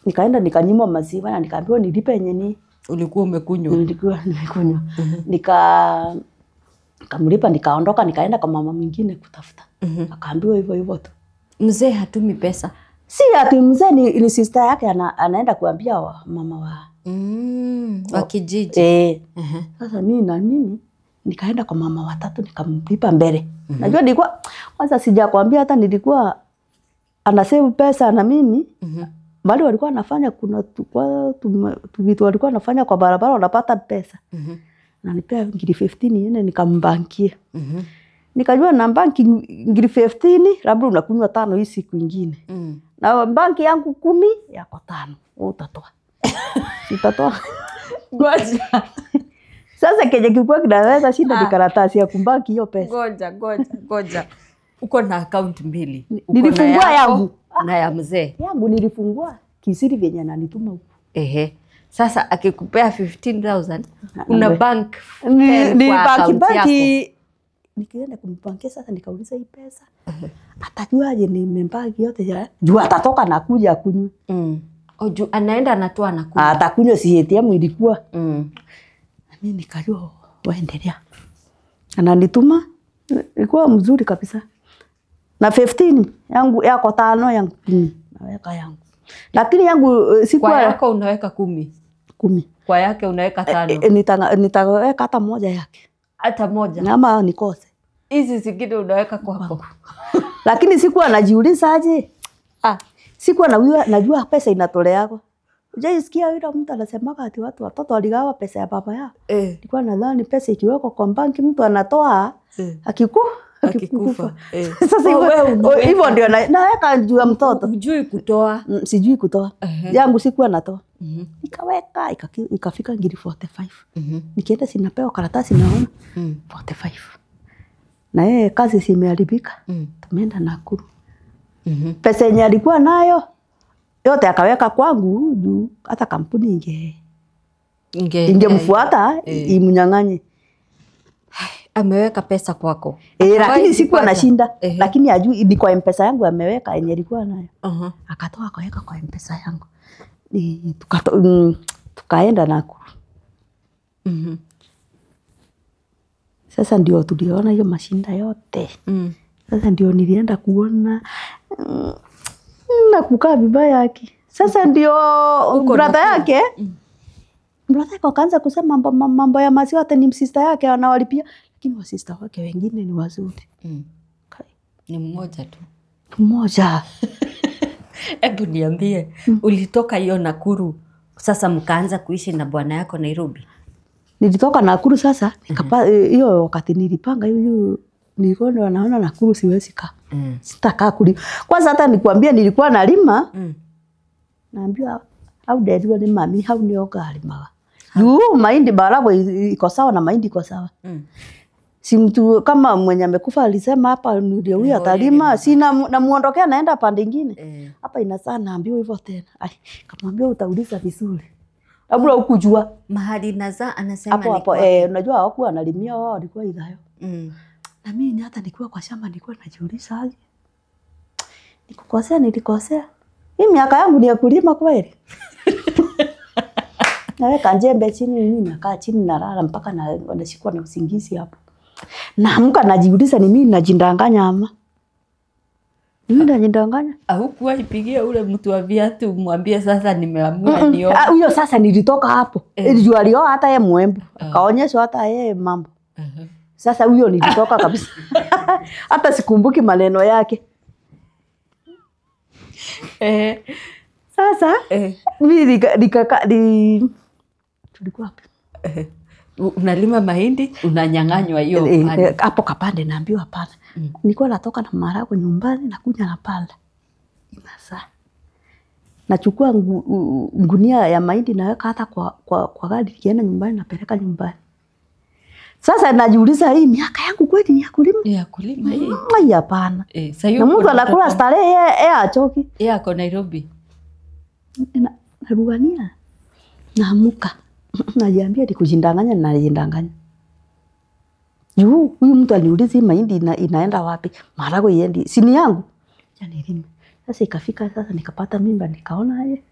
Nikaenda nikanyimwa maziwa na nikaambiwa nilipe yenye ni. Ulikuwa umekunywa? Nilikuwa nimekunywa. Nikamlipa nikaondoka nikaenda kwa mama mwingine kutafuta. Akaambiwa hivyo tu. Mzee hatumi pesa. Si ati mzee ni sister yake anaenda kuambia mama wa kijiji. Sasa mimi nikaenda kwa mama watatu nikamlipa mbele. Najua nilikuwa kwanza sijakwambia hata nilikuwa anasave pesa na mimi. Bali walikuwa wanafanya kuna vitu walikuwa wanafanya kwa barabara wanapata pesa. Na nipea ngiri 15 yene nikambankia. Nikajua na banki ngiri 15 labda unakunywa 5 hii siku nyingine. Na banki yangu 10 yako 5. Utatoa. Utatoa. Ngoja. Sasa kenye kilikuwa kinaweza shinda ni karatasi ya kumbaki hiyo pesa. Ngoja. Uko na account 2. Nilifungua yangu na ya mzee. Yangu nilifungua kisiri vyenye ananituma huko. Sasa akikupea 15,000 una bank ni banki nikienda kumbankia sasa nikauliza hii pesa atajuaje nimembaki yote ya juu atatoka na kuja kunywa. Juu anaenda anatoa na kunywa. Atakunywa si ATM ilikuwa. Mimi nikajua waendelea. Ananituma ilikuwa mzuri kabisa. Na 15 yangu yako 5 yangu 10 naweka yangu. Lakini yangu sikuwa kwa yako unaweka 10. Kwa yake unaweka 5. Nitaweka hata moja yake. Hata moja. Ama nikose. Hizi zingine unaweka kwako. Lakini sikuwa najiuliza aje. Sikuwa najua pesa inatolewa. Ujaisikia yule mtu anasema ati watoto waligawa pesa ya baba yao. Nilikuwa nadhani pesa ikiwekwa kwa banki mtu anatoa akikufa. Sasa hivyo ndio naweka juu ya mtoto. Hujui kutoa? Sijui kutoa. Yangu sikuwa natoa. Nikaweka ikafika ngiri 45. Nikienda sinapewa karatasi naona 45. Na yeye kazi simeharibika. Tumeenda Nakuru. Pesa yenye alikuwa nayo yote akaweka kwangu juu hata kampuni ingemfuata imnyang'anye. Ameweka pesa kwako. Lakini sikuwa nashinda. Lakini ajui ni kwa M-Pesa yangu ameweka yenye alikuwa nayo. Akatoa akaweka kwa M-Pesa yangu. Tukaenda Nakuru. Sasa ndio tuliona hiyo mashinda yote. Sasa ndio nilienda kuona na kukaa vibaya yake. Sasa ndio brother yake brother akaanza kusema mambo ya maziwa hata ni sister yake anawalipia, lakini wa sister wake wengine ni wazuri. Ni mmoja tu. Mmoja. Hebu niambie, ulitoka hiyo Nakuru sasa mkaanza kuishi na bwana yako Nairobi? Nilitoka Nakuru sasa, hiyo wakati nilipanga hiyo nilikuwa naona Nakuru siwezi kaa. Sitakaa kuli. Kwanza hata nikwambia nilikuwa nalima. Naambiwa au ndio ni mami au ni ogalima. Mahindi barabo iko sawa na mahindi iko sawa. Si mtu kama mwenye amekufa alisema hapa ndio huyu atalima, sina namuondokea naenda pande nyingine. Hapa inazaa naambiwa hivyo tena. Kamwambia utauliza vizuri. Labda ukujua mahali nazaa anasema hapo unajua hawakuwa analimia wao walikuwa idhayo. Na mimi hata nikiwa kwa shamba nilikuwa najiuliza aje. Nilikosea. Hii miaka yangu ni ya kulima kweli. Naweka njembe chini mimi nakaa chini nalala mpaka nashikwa na usingizi hapo. Naamka najiuliza ni mimi najindanganya ama. Mimi najindanganya. Au kuwa ipigia ule mtu wa viatu mwambie sasa nimeamua nio. Huyo sasa nilitoka hapo. Jua leo hata yeye mwembu. Kaonyesha hata yeye mambo. Sasa huyo nilitoka kabisa. Hata sikumbuki maneno yake. Sasa mimi tulikuwa hapo. Unalima mahindi unanyang'anywa hiyo hapo kapande naambiwa hapana. Nilikuwa natoka na maharagwe nyumbani nakuja na panda. Sasa nachukua ngunia ya mahindi naweka hata kwa gari kienda nyumbani napeleka nyumbani. Sasa najiuliza hii miaka yangu kweli ni ya kulima? Ya kulima hii. Hapana. Na mtu anakula starehe yeye achoki. Yeye ako Nairobi. Narugania. Naamuka. Najiambia ni kujindanganya na najindanganya. Huyu mtu aliuliza hii mahindi inaenda wapi? Maharagwe iendi. Si ni yangu. Nilime. Sasa ikafika sasa nikapata mimba nikaona aje.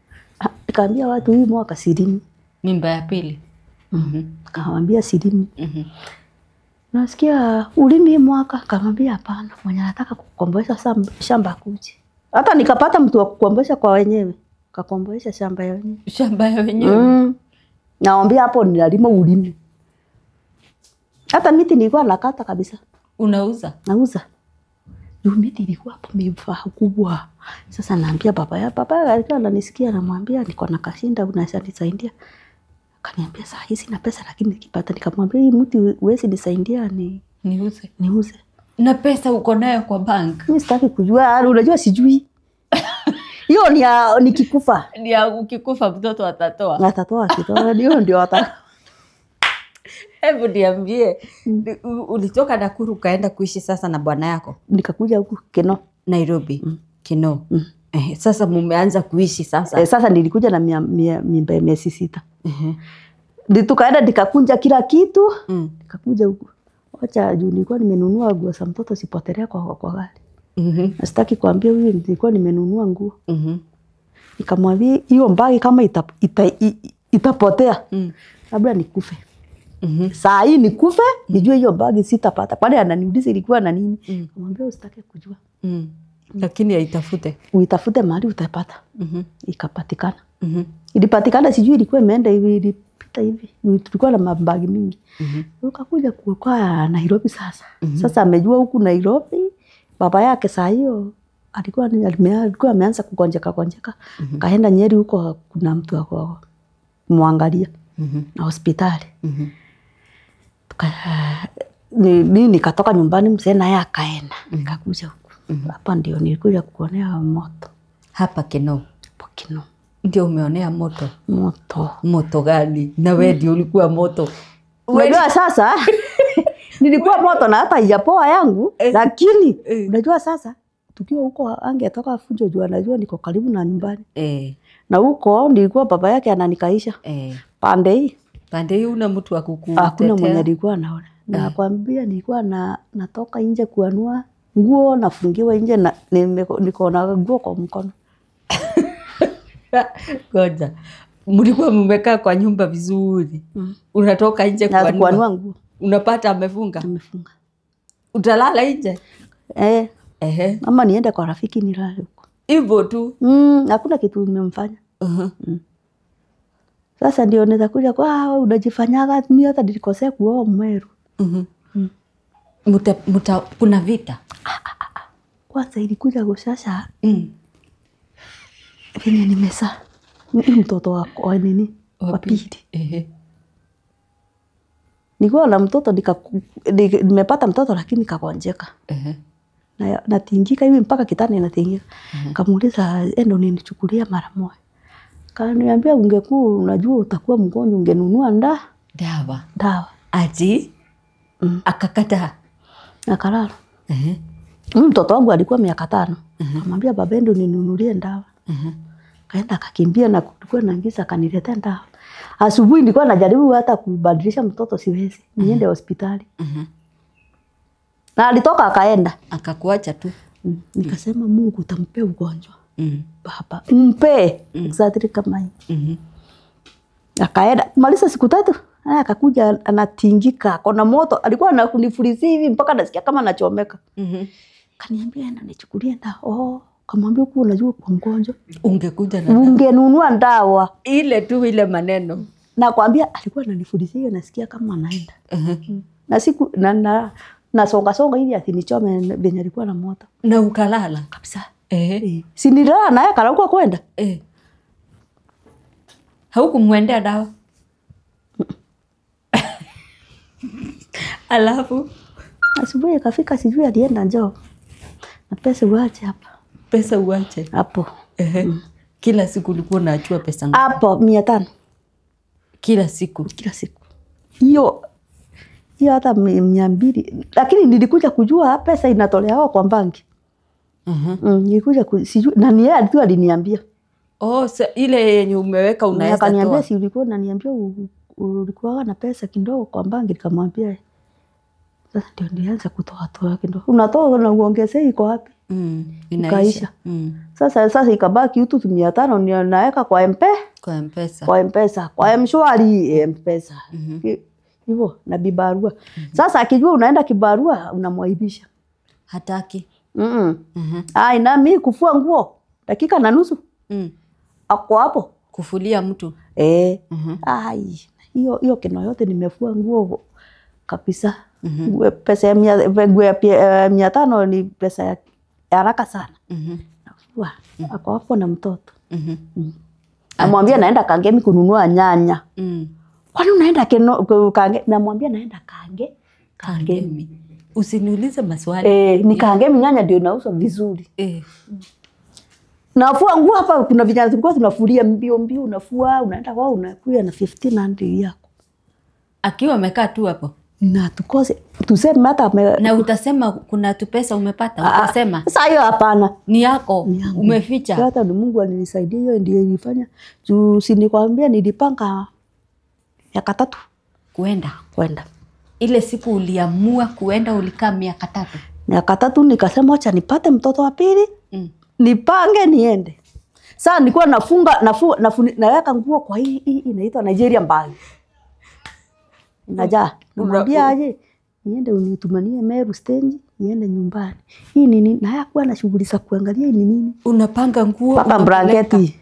Nikaambia watu hii mwaka silimi. Mimba ya pili. Kaambia silimi. Nasikia ulimi mwaka kamwambia hapana. Mwenye anataka kukomboesha shamba kuji. Hata nikapata mtu wa kukomboesha kwa wenyewe. Kakomboesha shamba ya wenyewe. Shamba ya wenyewe. Naambia hapo nilalima ulimi. Hata miti nilikuwa nakata kabisa. Unauza? Nauza. Miti ilikuwa hapo mivaa kubwa. Sasa naambia baba alikuwa ananisikia namwambia niko na kashinda unaweza nisaidia. Akaniambia saa hizi sina pesa lakini nikipata nikamwambia hii mti uwezi nisaidia niuze. Na pesa uko nayo kwa bank? Mimi sitaki kujua, unajua sijui. Hiyo ni nikikufa. Ukikufa mtoto atatoa. Atatoa kidogo ndio atatoa. Hebu niambie, ulitoka Nakuru kaenda kuishi sasa na bwana yako? Nikakuja huku Keno, Nairobi. Keno. Sasa mumeanza kuishi sasa? Sasa nilikuja na mimba ya miezi 6. Tukaenda nikakunja kila kitu, nikakuja huku. Wacha juu nilikuwa nimenunua nguo za mtoto sipotelea kwa gari. Sitaki kuambia huyu nilikuwa nimenunua nguo. Nikamwambia hiyo mbagi kama itapotea, labda nikufe. Saa hii nikufe, nijue hiyo mbagi sitapata. Pale ananiuliza ilikuwa na nini? Nikamwambia usitake kujua. Lakini aitafute. Uitafute mahali utapata. Ikapatikana. Ilipatikana sijui ilikuwa imeenda hivi ilipita hivi. Tulikuwa na mabagi mingi. Ukakuja kuokoa Nairobi sasa. Sasa amejua huku Nairobi. Baba yake saa hiyo alikuwa ameanza kugonjeka. Kaenda Nyeri huko kuna mtu ako muangalia na hospitali. Mimi nikatoka nyumbani mzee naye akaenda. Nikakuja huku. Hapa ndio nilikuja kuonea moto. Hapa Keno? Hapa Keno. Ndio umeonea moto? Moto gani? Na wewe ndio ulikuwa moto? Unajua sasa nilikuwa moto na hata haijapoa yangu, lakini unajua sasa tukiwa huko angetoka fujo juu anajua niko karibu na nyumbani. Na huko nilikuwa baba yake ananikaisha. Pande hii una mtu wa kukutetea? Hakuna mwenye alikuwa anaona. Na kwambia nilikuwa natoka nje kuanua nguo nafungiwa nje na niko na nguo kwa mkono. Ngoja. Mlikuwa mmekaa kwa nyumba vizuri. Unatoka nje kuanua nguo. Unapata amefunga? Amefunga. Utalala nje? Ama niende kwa rafiki nilale huko. Hivyo tu? Hakuna kitu nimemfanya. Sasa ndio naweza kuja kwa unajifanyaga mimi hata nilikosea kuoa Mmeru. Kuna vita? Kwanza ilikuja kushasha. Venye nimesa. Mtoto wako wa nini? Wa pili. Nilikuwa na mtoto nimepata mtoto lakini nikagonjeka. Na tingika hivi mpaka kitani natingika. Kamuuliza endo ninichukulia mara moja. Kaniambia ungekuwa unajua utakuwa mgonjwa ungenunua dawa. Aji? Akakataa. Akalala. Mtoto wangu alikuwa miaka 5. Akamwambia baba endo ninunulie dawa. Kaenda akakimbia na kulikuwa na giza akaniletea dawa. Asubuhi nilikuwa najaribu hata kubadilisha mtoto siwezi. Niende hospitali. Na alitoka akaenda. Akakuacha tu. Nikasema Mungu utampea ugonjwa. Baba, mpe. Exactly kama hii. Akaenda. Malisa siku 3. Akakuja anatingika. Kuna moto. Alikuwa anakunifurizi hivi mpaka nasikia kama nachomeka. Kaniambia enda nichukulie dawa. Kamwambia kuwa unajua kwa mgonjwa. Ungekuja na dawa. Ungenunua dawa. Ile tu ile maneno. Na kuambia alikuwa ananifurisia nasikia kama anaenda. Na siku na songa hivi atinichome venye alikuwa na moto. Na ukalala kabisa. Si nilala naye kalauka kwenda. Haukumwendea dawa? Alafu asubuhi ikafika sijui alienda njoo. Na pesa uache hapa. Pesa uache hapo. Kila siku ulikuwa unachua pesa ngapi? Hapo 500. Kila siku. Hiyo hata 200 lakini nilikuja kujua pesa inatolewa kwa banki. Nilikuja sijui na ni yeye tu aliniambia. Ile yenye umeweka unaweza toa. Akaniambia si ulikuwa unaniambia ulikuwa na pesa kidogo kwa banki nikamwambia. Sasa ndio nianza kutoa kidogo. Unatoa na uongezea iko wapi? Inaisha. Sasa ikabaki utu 500 ndio naweka kwa M-Pesa. Kwa M-Shwari M-Pesa. Hivyo na bibarua. Sasa akijua unaenda kibarua unamwaibisha. Hataki. Na mimi kufua nguo dakika na nusu. Ako hapo kufulia mtu. Hiyo kino yote nimefua nguo kabisa. Pesa ya 500 ni pesa ya haraka sana. Nafua. Ako hapo na mtoto. Namwambia naenda Kangemi kununua nyanya. Kwani unaenda Kangemi? Namwambia naenda Kangemi. Usiniulize maswali. Ni Kangemi nyanya ndio inauzwa vizuri. Nafua nguo hapa kuna vijana tulikuwa tunafulia mbio unafua unaenda kwao unakuja na 1500 yako. Akiwa amekaa tu hapo. Na tukose tuseme hata na utasema kuna tu pesa umepata utasema. Sasa hiyo hapana. Ni yako umeficha. Hata ni Mungu alinisaidia hiyo ndio ilifanya. Juu si nikwambia nilipanga miaka 3 kwenda. Ile siku uliamua kuenda ulikaa miaka 3. Miaka 3 nikasema acha nipate mtoto wa pili. Nipange niende. Sasa nilikuwa naweka nguo kwa hii inaitwa Nigeria bag. Najaa. Namwambia aje niende unitumanie Meru stage niende nyumbani. Hii nini na hakuwa na shughuli za kuangalia ni nini. Unapanga nguo paka blanketi.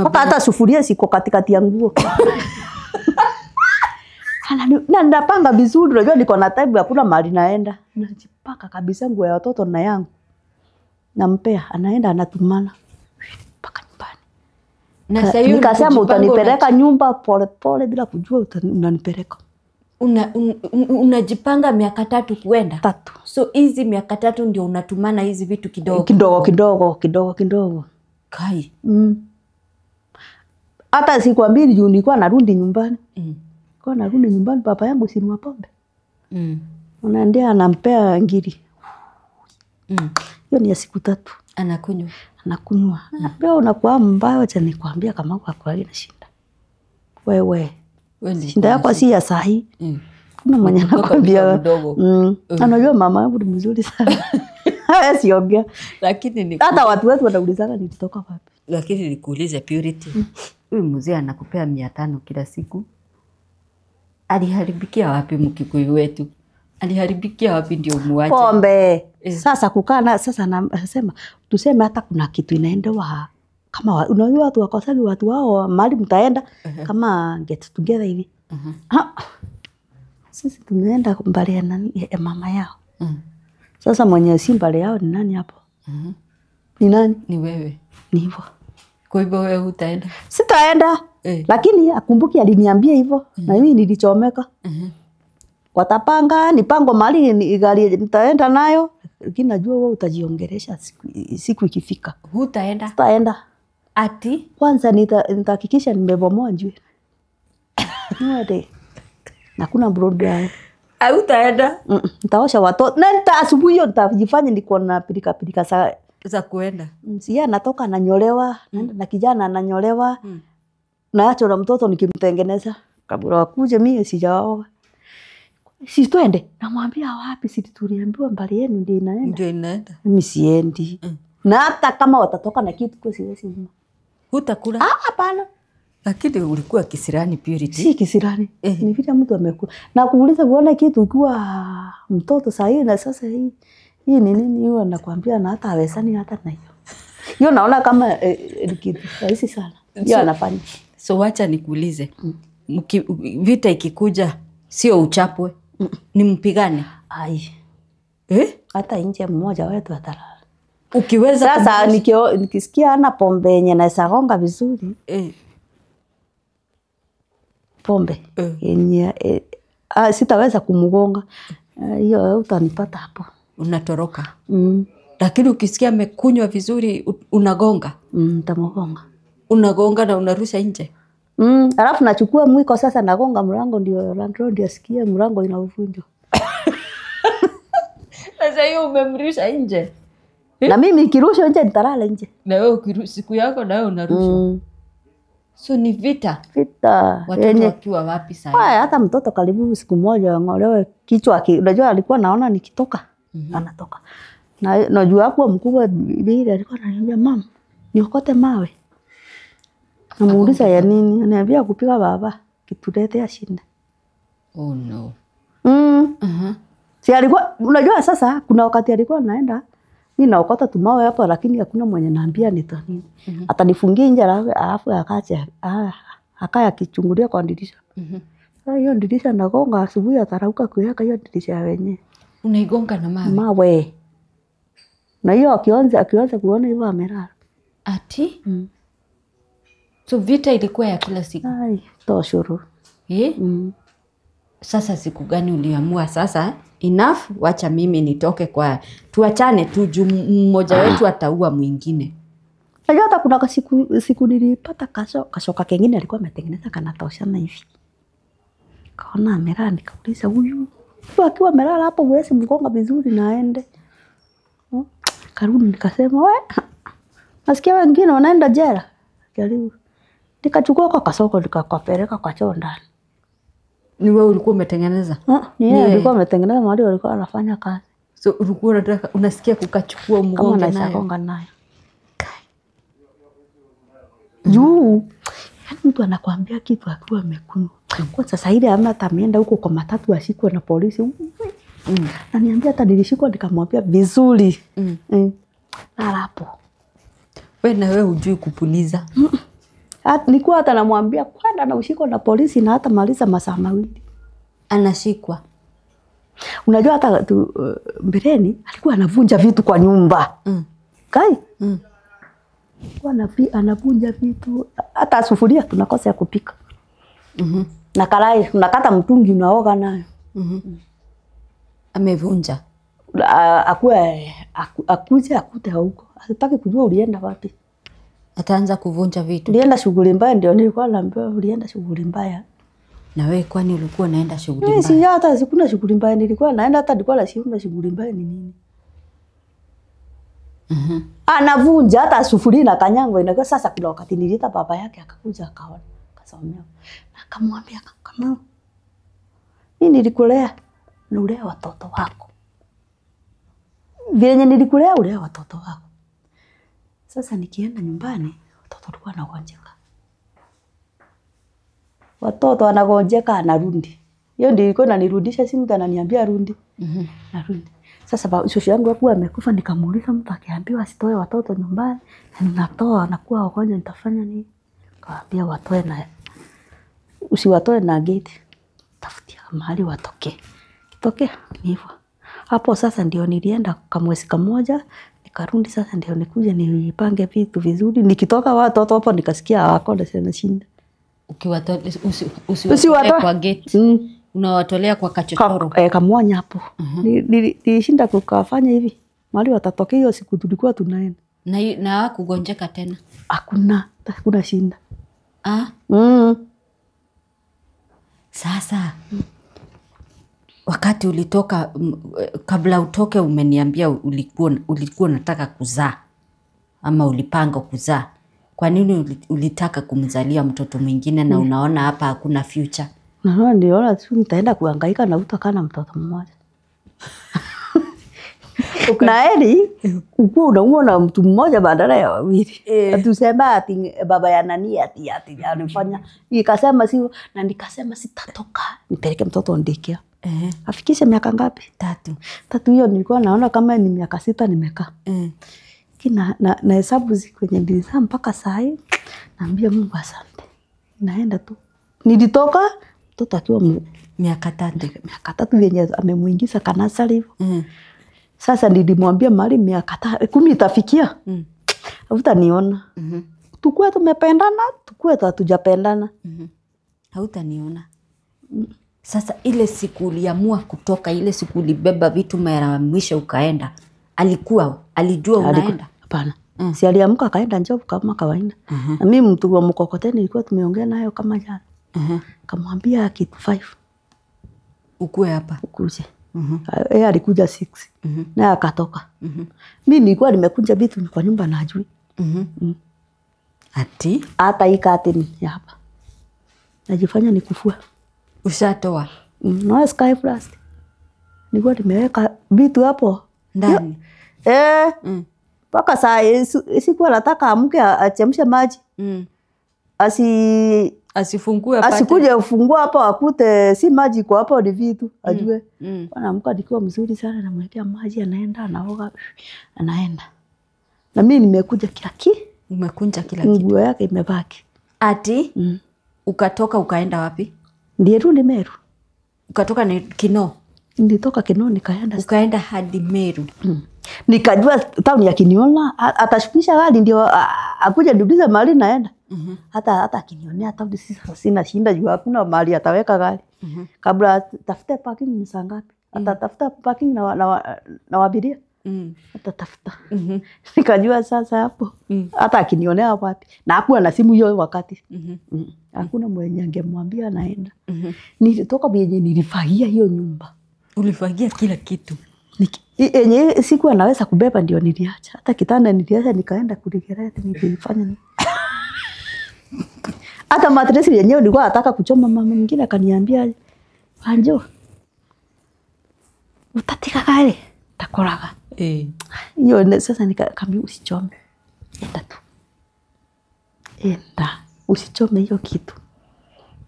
Paka hata sufuria siko katikati ya nguo. Na ndapanga vizuri unajua niko na time hakuna mahali naenda. Najipaka kabisa nguo ya watoto na yangu. Nampea anaenda anatumana mpaka nyumbani. Na sasa hiyo nikasema utanipeleka nyumba pole bila kujua unanipeleka. Unajipanga miaka 3 kuenda? 3. So hizi miaka 3 ndio unatumana hizi vitu kidogo kidogo. Kai. Hata siku 2 juu nilikuwa narudi nyumbani. Kwa narudi nyumbani baba yangu si ni pombe. Unaendea anampea ngiri. Hiyo ni ya siku 3. Anakunywa. Na pia unakuwa mbaya acha nikwambia kama kwa kweli na shinda. Wewe. Shinda yako si ya sahi. Kuna mwenye anakwambia. Anajua mama yangu ni mzuri sana. Siongea. Lakini hata watu wetu wanaulizana nilitoka wapi. Lakini nikuulize Purity. Huyu mzee anakupea 500 kila siku. Aliharibikia wapi Mkikuyu wetu? Aliharibikia wapi ndio muache? Pombe. Sasa kukaa na sasa nasema tuseme hata kuna kitu inaendewa kama unajua watu wakosagi watu wao mahali mtaenda kama get together hivi. Sisi tumeenda mbali ya nani ya mama yao. Sasa mwenye si mbali yao ni nani hapo? Ni nani? Ni wewe. Ni hivyo. Kwa hivyo wewe hutaenda? Sitaenda. Lakini akumbuki aliniambia hivyo na mimi nilichomeka. Watapanga nipango mali ni gari nitaenda nayo, lakini najua wewe utajiongelesha siku ikifika. Hutaenda? Sitaenda. Ati Kwanza nitahakikisha nimebomoa njwe. Niwede. Na kuna broda. Hutaenda? Nitaosha watoto. Na asubuhi hiyo nitajifanya niko na pilika za kuenda. Si anatoka ananyolewa, na kijana ananyolewa. Naacho na mtoto nikimtengeneza. Kabla wakuje mimi sijaoga. Si twende. Namwambia wapi, si tuliambiwa mbali yenu ndio inaenda. Ndio inaenda. Mimi siendi. Na hata kama watatoka na kitu kwa siwezi. Hutakula? Hapana. Lakini ulikuwa kisirani Purity. Si kisirani. Ni vile mtu amekula. Na kuuliza kuona kitu ukiwa mtoto sahihi na sasa hii ni nini hiyo nakwambia, na hata hawezani hata na hiyo. Hiyo naona kama kitu rahisi sana. Hiyo anafanya. So wacha nikuulize. Vita ikikuja sio uchapwe. Ni mpigane. Ai. Hata nje mmoja wetu atalala. Ukiweza sasa nikisikia ana pombe yenye naweza gonga vizuri. Pombe yenye sitaweza kumgonga. Hiyo utanipata hapo. Unatoroka. Lakini ukisikia amekunywa vizuri unagonga. Nitamgonga. Unagonga na unarusha nje. Alafu nachukua mwiko sasa nagonga mlango ndio landlord asikie mlango inauvunjwa. Sasa hiyo umemrusha nje. Na mimi nikirusha nje nitalala nje. Na wewe ukirusha siku yako na wewe unarusha. So ni vita. Vita. Watoto wakiwa wapi sasa? Hata mtoto karibu siku moja ngolewe kichwa unajua alikuwa naona nikitoka. Anatoka. Na najua hapo mkubwa bila alikuwa ananiambia mama niokote mawe. Namuuliza ya nini? Ananiambia kupiga baba kituletea shida. Oh no. Si alikuwa unajua sasa kuna wakati alikuwa anaenda mimi naokota tumawe hapo lakini hakuna mwenye naambia ni nini. Atanifungia nje alafu akacha akaya kichungulia kwa dirisha. Sasa hiyo dirisha nagonga asubuhi atarauka kuweka hiyo dirisha wenyewe. Unaigonga na mawe? Mawe. Na hiyo akianza kuona hivyo amelala. Ati? So vita ilikuwa ya kila siku? Ai, toshuru. Sasa siku gani uliamua sasa enough, wacha mimi nitoke kwa tuachane tu mmoja wetu ataua mwingine? Najua hata kuna siku nilipata kashoka kengine alikuwa ametengeneza kanatoshana hivi. Kaona amelala nikauliza huyu akiwa amelala hapo huwezi mgonga vizuri na aende. Karudi nikasema we nasikia wengine wanaenda jela. Karibu. Nikachukua kwa kasoko nikakapeleka kwa choo ndani. Ni wewe ulikuwa umetengeneza? Ni yeye alikuwa ametengeneza mahali walikuwa wanafanya kazi. So ulikuwa unataka unasikia kukachukua mgonga nayo? Kama nagonga nayo. Juu mtu anakuambia kitu akiwa amekunywa. Kwa sasa ile ama ameenda huko kwa matatu ashikwe na polisi. Na niambia hata nilishikwa nikamwambia vizuri. Hapo. Wewe na wewe hujui kupuliza. Nilikuwa hata namwambia kwenda na ushikwa na polisi na hata maliza masaa mawili. Anashikwa. Unajua hata mbeleni alikuwa anavunja vitu kwa nyumba. Kai? Anavunja vitu hata sufuria tunakosa ya kupika. Na karai unakata mtungi unaoga nayo. Amevunja. Akuje akute huko. Hataki kujua ulienda wapi. Ataanza kuvunja vitu. Ulienda shughuli mbaya ndio nilikuwa naambiwa ulienda shughuli mbaya. Na wewe kwani ulikuwa unaenda shughuli mbaya? Mimi si hata sikuna shughuli mbaya nilikuwa naenda hata nilikuwa nasiona shughuli mbaya ni nini. Anavunja hata sufuria na kanyango inakuwa sasa kuna wakati nilita baba yake akakuja akaona. Akasomea. Akamwambia kama mimi nilikulea na ulea watoto wako. Vyenye nilikulea ulea watoto wako. Sasa nikienda nyumbani watoto walikuwa wanagonjeka. Watoto wanagonjeka anarudi. Hiyo ndio ilikuwa inanirudisha simu ananiambia rudi. Narudi. Sasa shosho yangu hapo amekufa, nikamuuliza mtu akiambiwa asitoe watoto nyumbani, ninatoa anakuwa wagonjwa nitafanya nini? Kaambia watoe na usiwatoe na gate. Tafutia mahali watoke. Kitokea ni hivyo. Hapo sasa ndio nilienda kwa mwezi kamoja, nikarudi sasa ndio nikuja nipange vitu vizuri. Nikitoka watoto hapo nikasikia hawako sana shinda. Ukiwatoa usiwatoe kwa gate. Unawatolea kwa kachochoro. Kamwanya hapo. Nilishinda kukafanya hivi. Mahali watatokea hiyo siku tulikuwa tunaenda. Na kugonjeka tena. Hakuna shinda. Sasa wakati ulitoka, kabla utoke umeniambia ulikuwa unataka kuzaa ama ulipanga kuzaa. Kwa nini ulitaka kumzalia mtoto mwingine na unaona hapa hakuna future? Niliona tu nitaenda kuhangaika na utakaa na mtoto mmoja. Na heri ukua unaumwa na mtu mmoja badala ya wawili. Tusema ati baba ya nani ati anifanya. Nikasema si na nikasema sitatoka. Nipeleke mtoto daycare. Afikishe miaka ngapi? 3 hiyo nilikuwa naona kama ni miaka 6 nimekaa. Na hesabu ziko kwenye ndiza mpaka saa hii. Naambia Mungu asante. Naenda tu. Nilitoka mtoto akiwa miaka 3. Miaka 3 yenye amemuingiza kanasari hivyo. Sasa nilimwambia mali miaka 10 itafikia. Hutaniona. Tukue tumependana, tukue hatujapendana. Hautaniona. Sasa ile siku uliamua kutoka, ile siku ulibeba vitu mara mwisho ukaenda, alijua unaenda? Hapana. Si aliamka akaenda job kama kawaida. Na mimi mtu wa mkokoteni nilikuwa tumeongea nayo kama jana. Kamwambia kitu 5. Ukue hapa. Ukuje. Yeye alikuja 6. Na akatoka. Mimi nilikuwa nimekuja vitu kwa nyumba na ajui. Ati hata hii curtain ya hapa. Najifanya nikufua. Ushatoa? No sky blast. Nilikuwa nimeweka vitu hapo ndani. Paka saa sikuwa nataka amke achemshe maji. Asifungue pate. Asikuje ufungua hapo akute si maji kwa hapo ni vitu ajue. Anaamka nikiwa mzuri sana namwekea maji anaenda anaoga anaenda. Na mimi nimekuja kila kitu. Umekunja kila kitu. Nguo yake imebaki. Ati ukatoka ukaenda wapi? Ndirudi Meru. Ukatoka ni Kinoo? Nilitoka Kinoo nikaenda. Ukaenda hadi Meru. Nikajua town ya Kiniona atashukisha gari ndio akuja niulize mahali naenda. Hata akinionea town sina shinda juu hakuna mahali ataweka gari. Kabla tafute parking ni saa ngapi? Atatafuta parking na wabiria. Atatafuta. Nikajua sasa hapo. Hata akinionea wapi. Na hakuwa na simu hiyo wakati. Hakuna mwenye angemwambia naenda. Nilitoka bienye nilifagia hiyo nyumba. Ulifagia kila kitu? Yenye siku anaweza kubeba ndio niliacha. Hata kitanda niliacha nikaenda kuligereta nilifanya nini. Hata matresi yenyewe nilikuwa nataka kuchoma, mama mwingine akaniambia Anjo utatika kale takoraga. Hiyo sasa nikamwambia usichome. Enda tu. Enda usichome hiyo kitu.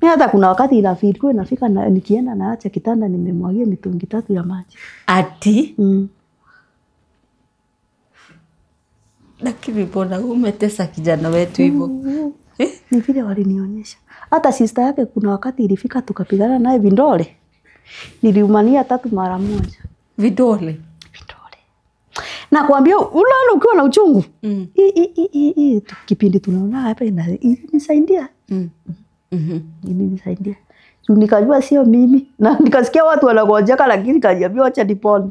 Mimi hata kuna wakati inafika na nikienda naacha kitanda nimemwagia mitungi 3 ya maji. Ati? Lakini mbona umetesa kijana wetu hivyo? Ni vile walinionyesha. Hata sister yake kuna wakati ilifika tukapigana naye vidole. Niliumania 3 mara moja. Vidole? Na kuambia unaona ukiwa na uchungu. Kipindi tunaona hapa inanisaidia. Nilisaidia. Nikajua sio mimi na nikasikia watu wanagojeka lakini kajiambia acha nipone.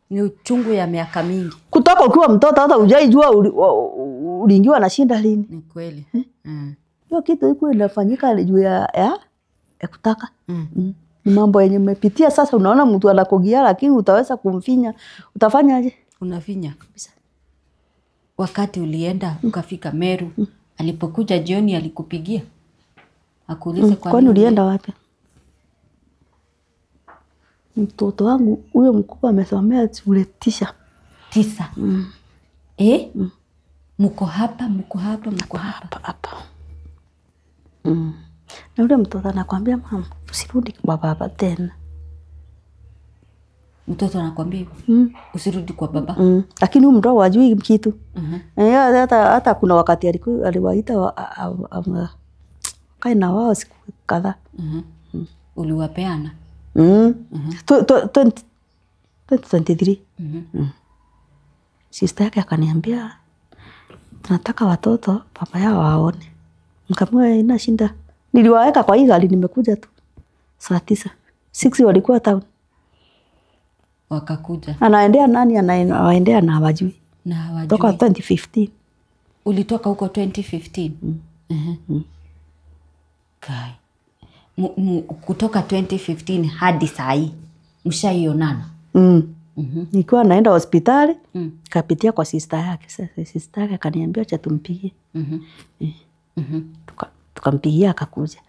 Ni uchungu ya miaka mingi. Kutoka ukiwa mtoto hata hujaijua uliingiwa na shinda lini. Ni kweli. Hiyo kitu iko inafanyika juu ya kutaka. Ni mambo yenye umepitia sasa unaona mtu anakogia lakini utaweza kumfinya. Utafanya aje? Unafinya kabisa. Wakati ulienda ukafika Meru, alipokuja jioni alikupigia? Akuulize kwani ulienda wapi? Mtoto wangu huyo mkubwa amesomea shule 9. Mko hapa. Na yule mtoto anakuambia mama usirudi kwa baba tena. Mtoto anakuambia hivyo. Usirudi kwa baba. Lakini huyu mdogo hajui kitu. Hata kuna wakati aliwaita kae na wao siku kadhaa. Uliwapeana? 2023. Sister yake akaniambia tunataka watoto baba yao waone. Nikamwambia ina shinda. Niliwaweka kwa hii gari nimekuja tu. Saa 9. 6 walikuwa town. Wakakuja. Anaendea nani anaendea na hawajui. Na hawajui. Toka 2015. Ulitoka huko 2015? Kai. Kutoka 2015 hadi saa hii mshaionana? Nilikuwa naenda hospitali, kapitia kwa sister yake. Sasa sister yake akaniambia acha tumpigie. Tukampigia akakuja.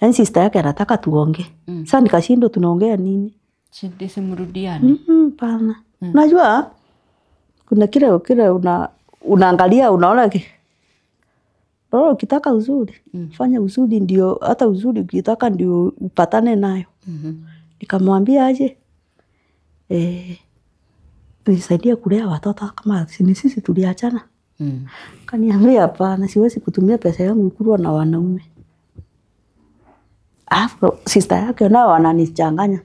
Yaani sister yake anataka tuongee. Sasa nikashindwa tunaongea nini? Simrudiane. Pana. Unajua kuna kile unaangalia unaona ukitaka uzuri, fanya uzuri ndio hata uzuri ukitaka ndio upatane nayo. Nikamwambia aje nisaidia kulea watoto kama sisi tuliachana. Kaniambia hapana, siwezi kutumia pesa yangu kulwa na wanaume. Alafu sister yake nao wananichanganya.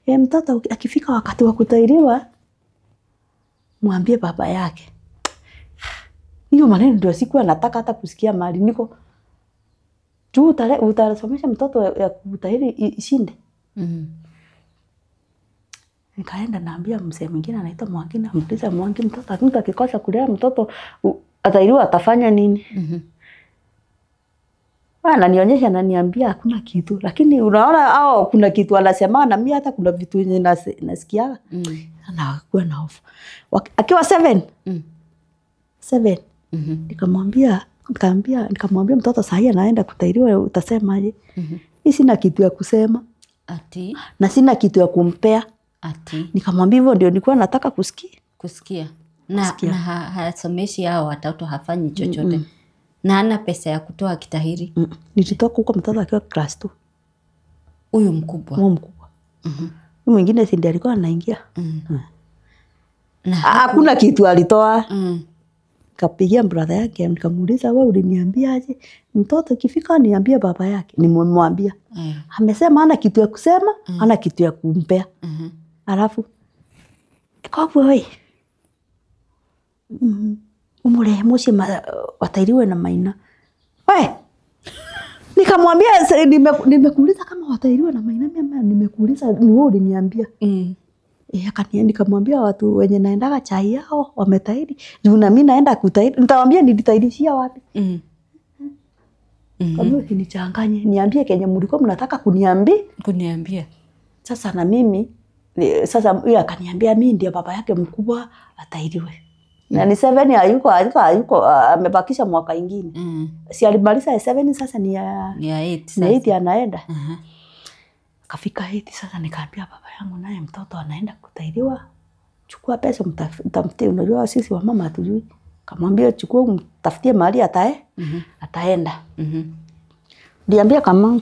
Mtoto akifika wakati wa kutahiriwa mwambie baba yake. Hiyo maneno ndio sikuwa nataka hata kusikia mali niko. Tu utasomesha mtoto ya kutahiri ishinde. Nikaenda naambia mzee mwingine anaitwa Mwangi, namuuliza Mwangi, mtoto akikosa kulea mtoto atahiriwa atafanya nini? Ananionyesha ananiambia hakuna kitu, lakini unaona kuna kitu anasema na mimi hata kuna vitu nasikia. Anakuwa na hofu. Akiwa 7. 7. Nikamwambia mtoto sahi anaenda kutahiriwa utasemaje? Mimi sina kitu ya kusema. Ati? Na sina kitu ya kumpea. Ati? Nikamwambia hivyo ndio nilikuwa nataka kusikia. Na hasomeshi hao watoto hafanyi chochote. Na hana pesa ya kutoa kitahiri. Nilitoka huko mtoto akiwa class 2. Huyu mkubwa. Huyu mkubwa. Huyu mwingine si ndiye alikuwa anaingia. Na hakuna kitu alitoa. Kapigia brother yake nikamuuliza wewe uliniambia aje mtoto ikifika niambie baba yake. Nimemwambia. Amesema hana kitu ya kusema, hana kitu ya kumpea. Alafu kwa wewe umule moshi watahiriwe na Maina. Nikamwambia nimekuuliza kama watahiriwe na Maina, mimi nimekuuliza ni wewe uliniambia. Nikamwambia watu wenye naendaga chai yao wametahiri. Juu na mimi naenda kutahiri. Nitamwambia nilitahirishia wapi? Kama usinichanganye, niambie kenye mlikuwa mnataka kuniambia. Sasa na mimi sasa yeye akaniambia mimi ndiye baba yake mkubwa atahiriwe. Na ni 7 hayuko amebakisha mwaka ingine. Si alimaliza 7 sasa ni ya 8 anaenda. Kafika 8 sasa nikaambia baba yangu naye mtoto anaenda kutahiriwa. Chukua pesa mtafutie, unajua sisi wa mama hatujui. Kamwambia chukua mtafutie mahali ataenda. Niambia kama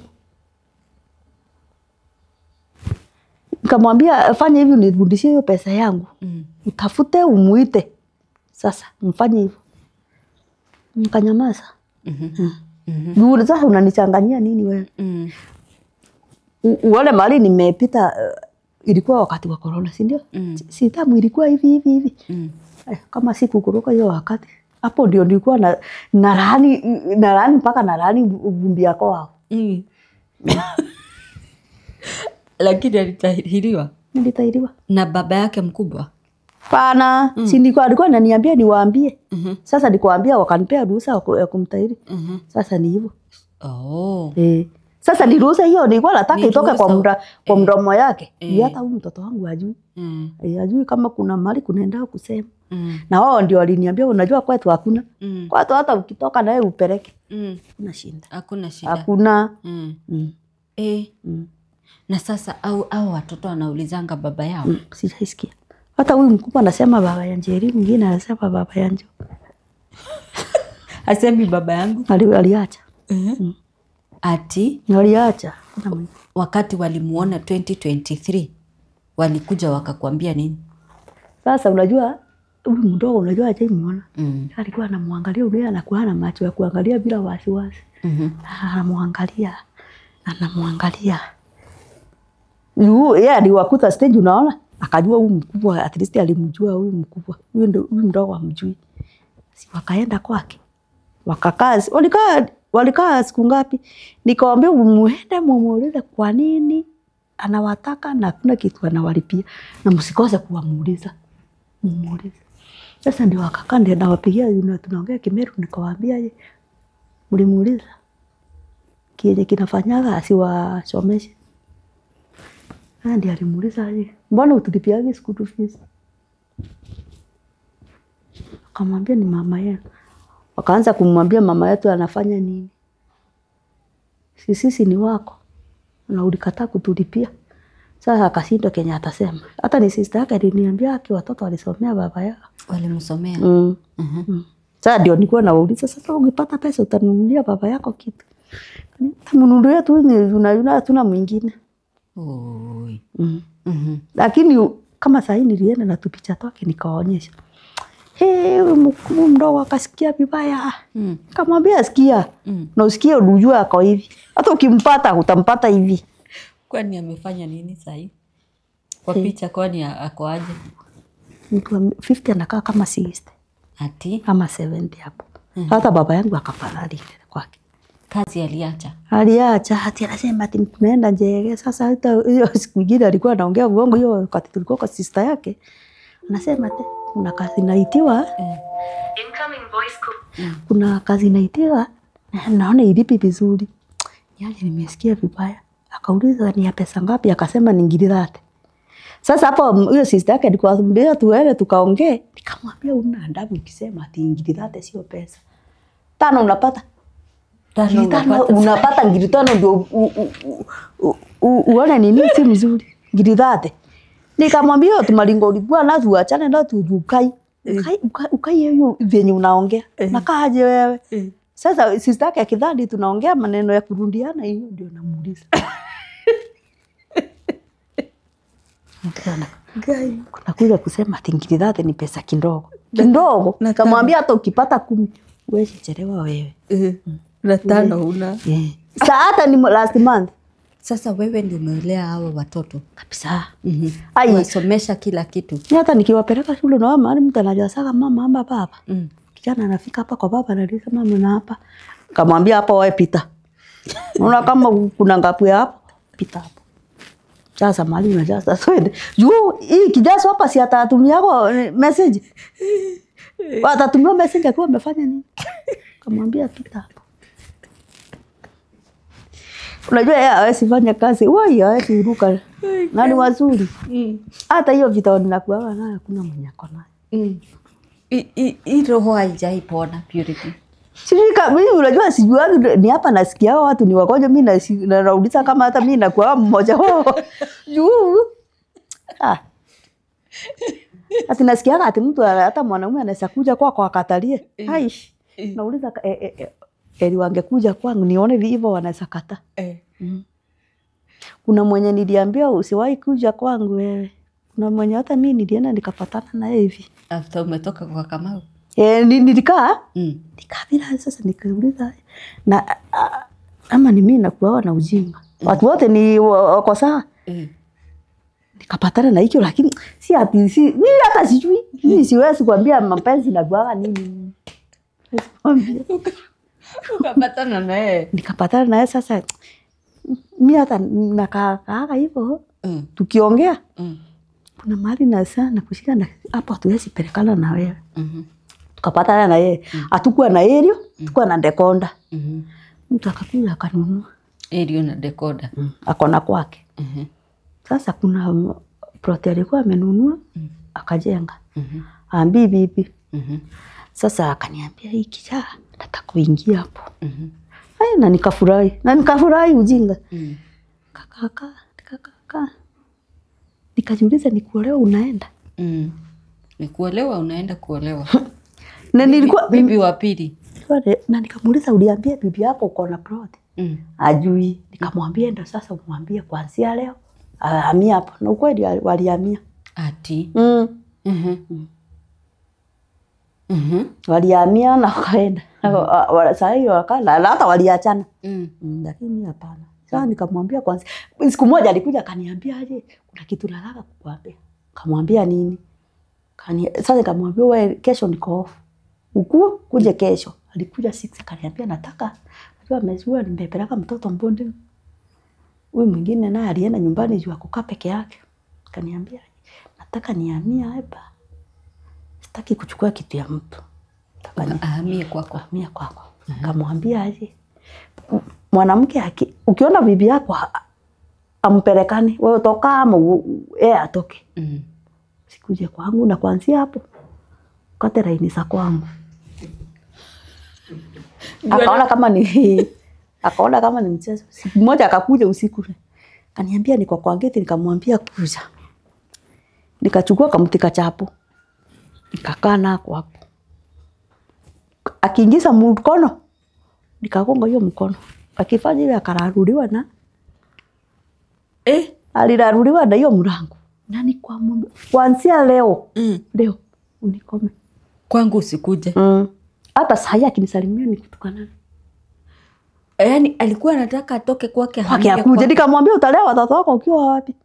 nikamwambia fanya hivi unirudishie hiyo pesa yangu. Utafute umuite. Sasa mfanye hivyo. Nikanyamaza. Sasa unanichanganyia nini wewe? Uone mali nimepita ilikuwa wakati wa corona, si ndio? Sitamu ilikuwa hivi. Kama siku kuruka hiyo wakati. Hapo ndio nilikuwa na laani mpaka na laani vumbi yako wao. Lakini alitahiriwa? Nilitahiriwa. Na baba yake mkubwa? Pana, si ndiko alikuwa ananiambia niwaambie. Sasa nikuambia wakanipea ruhusa ya kumtahiri. Sasa ni hivyo. Sasa ni ruhusa hiyo nilikuwa nataka itoke kwa mdomo yake. Ni hata huyu mtoto wangu hajui. Hajui kama kuna mali kunaenda kusema. Na wao ndio waliniambia unajua kwetu hakuna. Kwetu hata ukitoka na wewe upeleke. Hakuna shida. Hakuna shida. Hakuna. Na sasa au watoto wanaulizanga baba yao? Sijaisikia. Hata huyu mkubwa anasema baba ya Njeri, mwingine anasema baba ya Njo. Asemi baba yangu? Aliacha. Ati? Aliacha. Wakati walimuona 2023 Walikuja wakakwambia nini? Sasa unajua huyu mdogo unajua hajaimuona. Alikuwa anamwangalia yule anakuwa na macho ya kuangalia bila wasiwasi. Anamwangalia. Yeye aliwakuta stage unaona? Akajua huyu mkubwa, at least alimjua huyu mkubwa. Huyu mdogo amjui. Si wakaenda kwake. Walikaa siku ngapi? Nikamwambia muende mumuulize kwa nini anawataka na kuna kitu anawalipia na msikose kuwamuuliza. Mumuulize. Sasa ndio wakakaa ndio nawapigia tunaongea Kimeru nikawaambia mlimuuliza kile kinafanyaga asiwasomeshe. Ndio alimuuliza mbona utulipiagi school fees? Akamwambia ni mama yenu. Wakaanza kumwambia mama yetu anafanya nini. Sisi ni wako. Na ulikataa kutulipia. Sasa akashinda Kenya atasema. Hata ni sister yake aliniambia aki watoto walisomea baba yao. Walimsomea. Sasa ndio nilikuwa nauliza sasa ukipata pesa utanunulia baba yako kitu. Tamununulia tu ni tuna mwingine. Oi. Lakini kama sasa nilienda na tupicha twake nikawaonyesha. Mdogo akasikia vibaya. Kamwambia sikia. Na usikie unajua ako hivi. Hata ukimpata utampata hivi. Kwani amefanya nini sasa hivi? Kwa picha kwani ako aje? Mtu 50 anakaa kama 60. Ati kama 70 hapo. Hata baba yangu akafariki kwake. Kazi aliacha. Aliacha hati anasema ati tunaenda Njege. Sasa hata hiyo siku nyingine alikuwa anaongea uongo hiyo wakati tulikuwa kwa sister yake. Anasema ati kuna kazi naitiwa. Incoming voice call. Kuna kazi naitiwa. Naona ilipi vizuri. Yaani nimesikia vibaya. Akauliza ni ya pesa ngapi? Akasema ni 30. Sasa hapo hiyo sister yake alikuwa anambia tuende tukaongee. Nikamwambia una adabu ukisema ati 30 sio pesa. 5 unapata. 5 unapata 5 ndio uone nini si mzuri. 30. Nikamwambia tumalingo ulikuwa nazo uachane ndio tujukai. Ukai hiyo venye unaongea. Nakaaje wewe? Sasa sister yake akidhani tunaongea maneno ya kurundiana hiyo ndio namuuliza. Kuna kuja kusema ati 30 ni pesa kidogo. Kidogo. Nikamwambia hata ukipata 10 wewe chelewa wewe. Na 5 huna. Sasa hata ni last month. Sasa wewe ndio umelea hao watoto kabisa. Wasomesha kila kitu. Ni hata nikiwapeleka shule na mama mtu anajua mama amba baba. Kijana anafika hapa kwa baba anauliza mama na hapa. Kamwambia hapa wewe pita. Unaona kama kuna ngapi hapo? Pita hapo. Sasa mali na sasa twende. Juu hii kijazo hapa si atatumia yako message. Atatumia message akiwa amefanya nini? Kamwambia pita hapo. Unajua yeye hawezi fanya kazi. Wai hawezi ruka. Nani wazuri. Hata hiyo vita ninakuwa nayo hakuna mwenye akona. Hii roho haijaipona Purity. Shirika mimi unajua sijui ni hapa nasikia watu ni wagonjwa mimi narauliza kama hata mimi nakuwa mmoja wao. Juu. Ati nasikia ati mtu hata mwanamume anaweza kuja kwako akatalie. Hai. Nauliza eli wangekuja kwangu nione hivyo wanaweza kata. Kuna mwenye niliambia usiwahi kuja kwangu wewe. Kuna mwenye hata mimi nilienda nikapatana na yeye hivi. After umetoka kwa Kamau. Nilikaa. Nikabila sasa nikauliza na ama ni mimi nakuwa na ujinga. Watu wote ni wako sawa. Nikapatana na hicho lakini si ati mimi hata sijui. Mimi siwezi kuambia mapenzi na kuaga nini. Ukapatana na yeye. Nikapatana na yeye sasa mimi hata nakaa hivyo. Tukiongea. Kuna mahali na sana kushika na hapo hatuwezi pelekana na wewe. Tukapatana na yeye. Hatakuwa na Elio, tukua na dekonda. Mtu akakuja akanunua Elio na dekonda. Akona kwake. Sasa kuna ploti alikuwa amenunua akajenga. Ambi bibi. Sasa akaniambia hii kijana nataka kuingia hapo. Na nikafurahi. Na nikafurahi ujinga. Kaka. Nikajiuliza ni kuolewa unaenda? Ni kuolewa unaenda kuolewa. Na nilikuwa bibi wa pili. Na nikamuuliza uliambia bibi yako uko na plot? Ajui. Nikamwambia ndo sasa umwambie kuanzia leo Ahamia hapo. Na ukweli walihamia. Ati. Walihamia na wakaenda. Sasa hiyo wakala hata waliachana. Lakini hapana. Sasa nikamwambia kwanza. Siku moja alikuja akaniambia aje kuna kitu nataka kukuambia. Kamwambia nini? Sasa nikamwambia wewe kesho niko off. Kuje kesho. Alikuja 6 akaniambia nataka. Najua amezua nimepeleka mtoto mbonde. Huyu mwingine naye alienda nyumbani juu akukaa peke yake. Kaniambia nataka nihamia hapa. Sitaki kuchukua kitu ya mtu. Nataka ahamie kwako. Ahamia kwako. Nikamwambia aje mwanamke ukiona bibi yako ampelekani wewe toka ama yeye atoke. Sikuje kwangu na kuanzia hapo kate laini za kwangu. Akaona kama ni mchezo. Siku moja akakuja usiku. Kaniambia niko kwa geti nikamwambia kuja. Nikachukua kamti kachapo. Nikakaa nako hapo. Akiingiza mkono nikagonga hiyo mkono. Akifanya ile akararuliwa na aliraruliwa na hiyo mlango. Nani kwa mwambia kuanzia leo. Leo unikome. Kwangu usikuje. Hata saa akinisalimia nikutukana. Yaani alikuwa anataka atoke kwake akuje. Nikamwambia utalea watoto wako ukiwa wapi?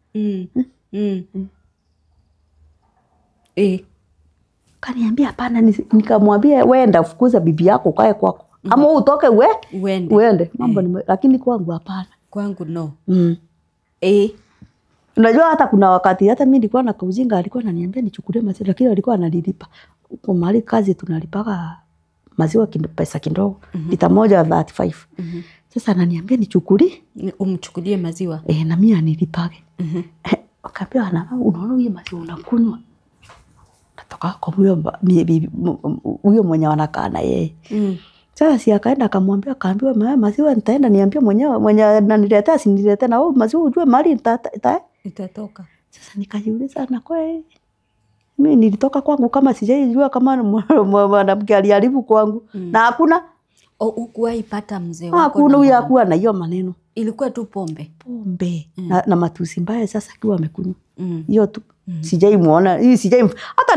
Kaniambia hapana. Nikamwambia wenda ufukuza bibi yako ukae kwako. Ama utoke uende. Mambo lakini kwangu hapana. Kwangu no. Unajua hata kuna wakati hata mimi nilikuwa na kaujinga alikuwa ananiambia nichukulie maziwa lakini alikuwa analilipa. Kwa mahali kazi tunalipaka maziwa pesa kidogo. Lita moja 35. Sasa ananiambia nichukulie. Umchukulie maziwa. Na mimi anilipage. Akaambia unaona huyo maziwa unakunywa. Natoka kwa huyo mwenye wanakaa na yeye. Sasa si akaenda akamwambia akaambiwa maziwa nitaenda niambie mwenye ananiletea siniletea na wewe maziwa ujue mali itatoka. Sasa nikajiuliza na kweli mimi nilitoka kwangu kama sijaijua kama mwanamke aliharibu kwangu na hakuna ukuwahi pata mzee wako. Hakuna huyo hakuwa na hiyo maneno. Ilikuwa tu pombe. Na matusi mbaya sasa akiwa amekunywa. Hiyo tu. Sijaimuona. Hata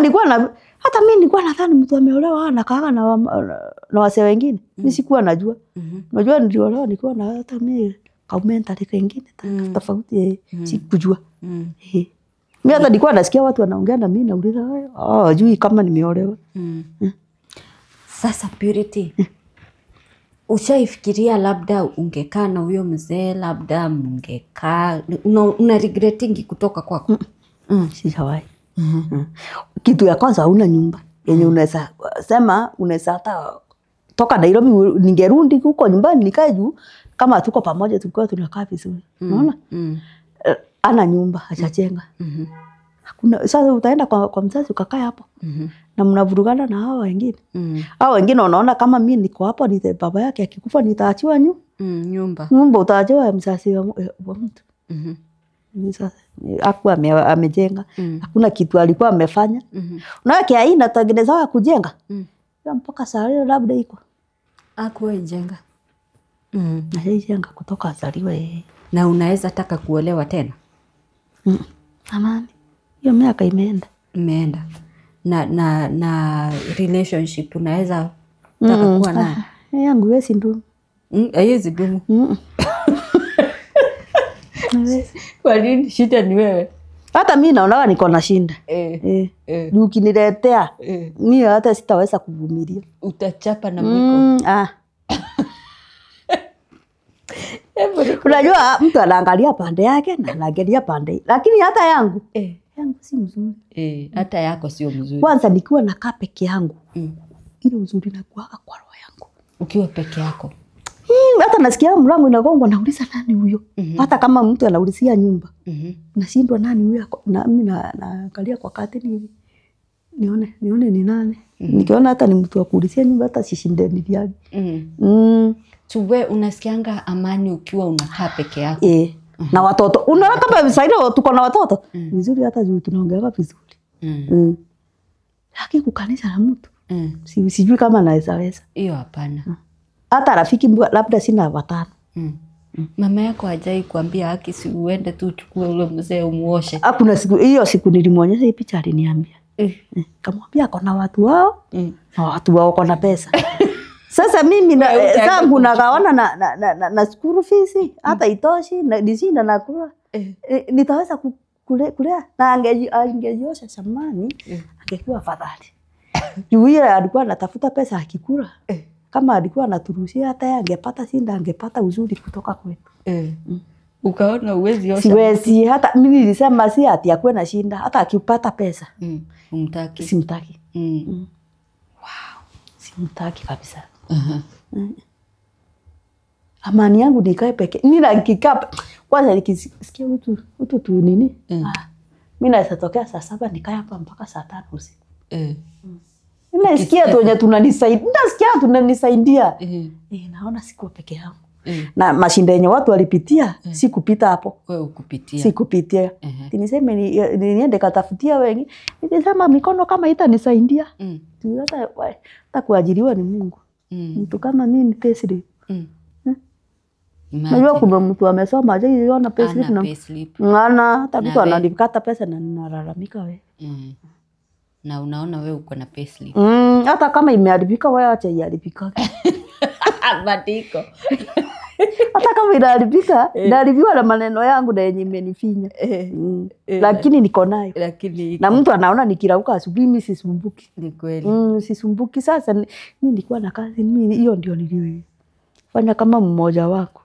mimi nilikuwa nadhani mtu ameolewa na kaaga na wase wengine. Mimi sikuwa najua. Unajua niliolewa nilikuwa na hata mimi kamentali kengine tofauti sikujua. Mimi hata nilikuwa nasikia watu wanaongea na mimi nauliza hajui kama nimeolewa. Sasa Purity. Ushaifikiria labda ungekaa na huyo mzee labda mungekaa una regretting kutoka kwako? Sijawahi. Kitu ya kwanza huna nyumba yenye unaweza sema unaweza hata toka Nairobi ningerudi huko nyumbani nikae juu kama tuko pamoja tulikuwa tunakaa vizuri. Unaona? Ana nyumba hajajenga. Hakuna. Sasa utaenda kwa mzazi ukakaa hapo. Na mnavurugana na hao wengine. Hao wengine wanaona kama mimi niko hapo ni baba yake akikufa nitaachiwa nyumba. Nyumba utaachiwa mzazi wa mtu. Sasa hakuwa amejenga. Hakuna kitu alikuwa amefanya. Unaona kia hii inatengenezwa kujenga. Mpaka saa hiyo labda iko. Hakuwa ijenga. Na yeye jenga kutoka azaliwe. Na unaweza taka kuolewa tena? Amani. Hiyo miaka imeenda. Na relationship unaweza taka kuwa na yangu yesi ndumu. Haiwezi dumu. Kwa nini shida ni wewe? Hata mimi naona niko na shinda. Ukiniletea mimi hata sitaweza kuvumilia. Utachapa na mwiko. Unajua mtu anaangalia pande yake na anaangalia pande. Lakini hata yangu si mzuri. Hata yako sio mzuri. Kwanza nikiwa nakaa peke yangu. Ile uzuri nakuaga kwa roho yangu. Ukiwa peke yako. Hata nasikia mlango inagongwa nauliza nani huyo? Hata kama mtu anaulizia nyumba. Nashindwa nani huyo? Na mimi naangalia kwa kateni hivi. Nione ni nani. Nikiona hata ni mtu wa kuulizia nyumba hata sishinde niliaje. Tuwe unasikianga amani ukiwa unakaa peke yako. Na watoto. Unaona kama sasa tuko na watoto. Vizuri hata juu tunaongea vizuri. Lakini kukanisha na mtu. Sijui kama naweza. Hiyo hapana. Hata rafiki labda sina watano. Mama yako hajai kuambia haki si uende tu uchukue ule mzee umuoshe? Hakuna siku hiyo, siku nilimwonyesha hii picha aliniambia. Kamwambia ako na watu wao, na watu wao wako na pesa. Sasa mimi na zangu nagawana na school fees hata itoshi na dishinda na kula. Nitaweza kulea na angejiosha samani angekuwa afadhali. Juu yeye alikuwa anatafuta pesa akikula. Kama alikuwa anaturushia hata yeye angepata shinda, angepata uzuri kutoka kwetu. Ukaona uwezi osha? Siwezi, hata mimi nilisema si ati akuwe na shinda, hata akipata pesa. Umtaki? Simtaki. Wow. Simtaki kabisa. Amani yangu nikae peke. Mimi nakikaa kwanza nikisikia utu tu nini? Mimi naweza tokea saa 7 nikae hapa mpaka saa 5 usiku. Mimi nasikia tu wenye tunanisaidia. Nasikia tunanisaidia. Naona siko peke yangu. Na mashinda yenye watu walipitia sikupita hapo. Wewe ukupitia? Sikupitia. Niseme niende katafutia wengi. Nilisema mikono kama itanisaidia. Hata kuajiriwa ni Mungu. Mtu kama mimi payslip. Najua kuna mtu amesoma aje yona payslip na ngana hata mtu analipata pesa na ninalalamika wewe. Na unaona wewe uko na payslip. Hata kama imeharibika wewe acha iharibika. Badiko. Hata kama inaharibika, inaharibiwa na maneno yangu na yenye imenifinya. Lakini niko nayo. Lakini na mtu anaona nikirauka asubuhi mimi sisumbuki. Ni kweli. Sisumbuki. Sasa mimi nilikuwa na kazi, mimi hiyo ndio nilifanya kama mmoja wako.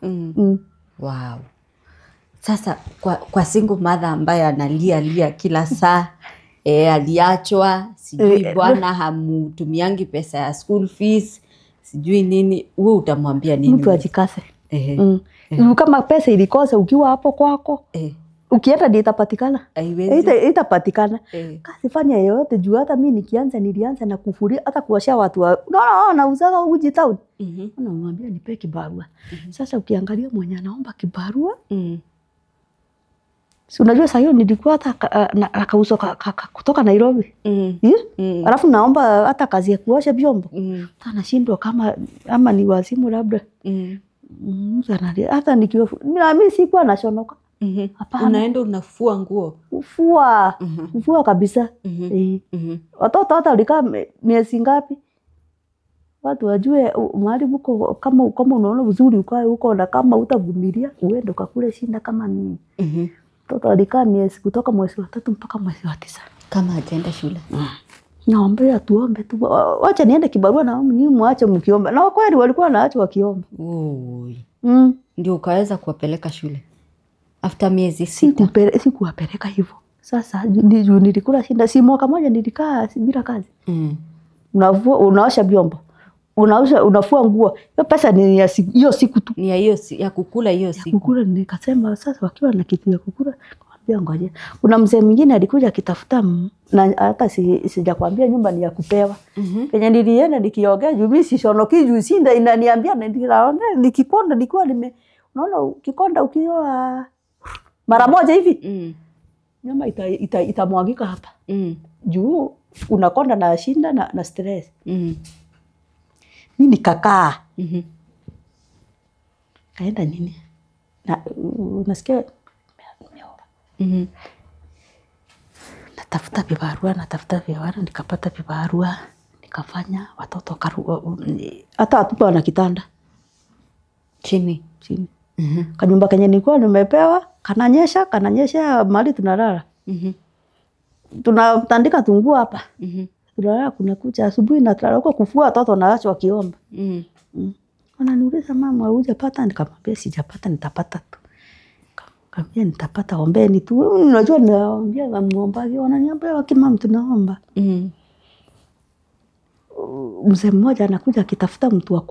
Wow. Sasa kwa single mother ambaye analia kila saa, aliachwa, sijui bwana hamutumiangi pesa ya school fees, sijui nini, wewe utamwambia nini? Mtu ajikase. Kama pesa ilikosa ukiwa hapo kwako, ukienda ndio itapatikana. Itapatikana. Kasi fanya yote juu hata mimi nilianza na kufuria hata kuwashia watu. Unaona nauzaga uji town. Unamwambia nipe kibarua. Sasa ukiangalia mwenye anaomba kibarua, si unajua sasa hiyo nilikuwa hata akauso kutoka Nairobi. Alafu naomba hata kazi ya kuosha vyombo. Anashindwa kama ama ni wazimu labda. Hata nikiwa mimi sikuwa nashonoka. Unaenda unafua nguo? Ufua kabisa. Watoto hata walikaa miezi ngapi? Watu wajue mahali huko kama unaona vizuri ukae huko, na kama utavumilia uende ukakule shinda kama nini. Watoto walikaa miezi kutoka mwezi wa 3 mpaka mwezi wa 9 kama hajaenda shule. Naomba tuombe tu. Wacha niende kibarua na mimi muache mkiomba. Na kweli walikuwa naacha wakiomba. Ndio ukaweza kuwapeleka shule. After miezi 6. Sikuwapeleka hivyo. Sasa nilikula shinda, si mwaka moja nilikaa bila kazi. Unaosha vyombo. Unafua nguo. Hiyo pesa ni hiyo siku tu. Ni hiyo ya kukula hiyo siku. Kukula nikasema sasa wakiwa na kitu ya kukula ngoja. Kuna mzee mwingine alikuja akitafuta na hata sijakwambia nyumba ni ya kupewa. Penye nilienda nikiongea juu mimi sishonoki juu shinda inaniambia ndio nikikonda nilikuwa unaona ukikonda ukioa mara moja hivi. Nyama itamwagika hapa. Juu unakonda na shinda na stress. Mimi nikakaa. Kaenda nini? Na unasikia natafuta vibarua, nikapata vibarua, nikafanya watoto hata watoto wana kitanda chini. Kanyumba kenye nilikuwa nimepewa kananyesha mahali tunalala. Tunatandika tunguo hapa. Tunalala kuna kucha asubuhi na tulala huko kufua watoto na wacho wakiomba. Ananiuliza mama hujapata? Nikamwambia sijapata, nitapata tu. Kambia nitapata, ombeni tu. Unajua naambia muombaji wananiambia wakimam tunaomba. Mzee mmoja anakuja akitafuta mtu wa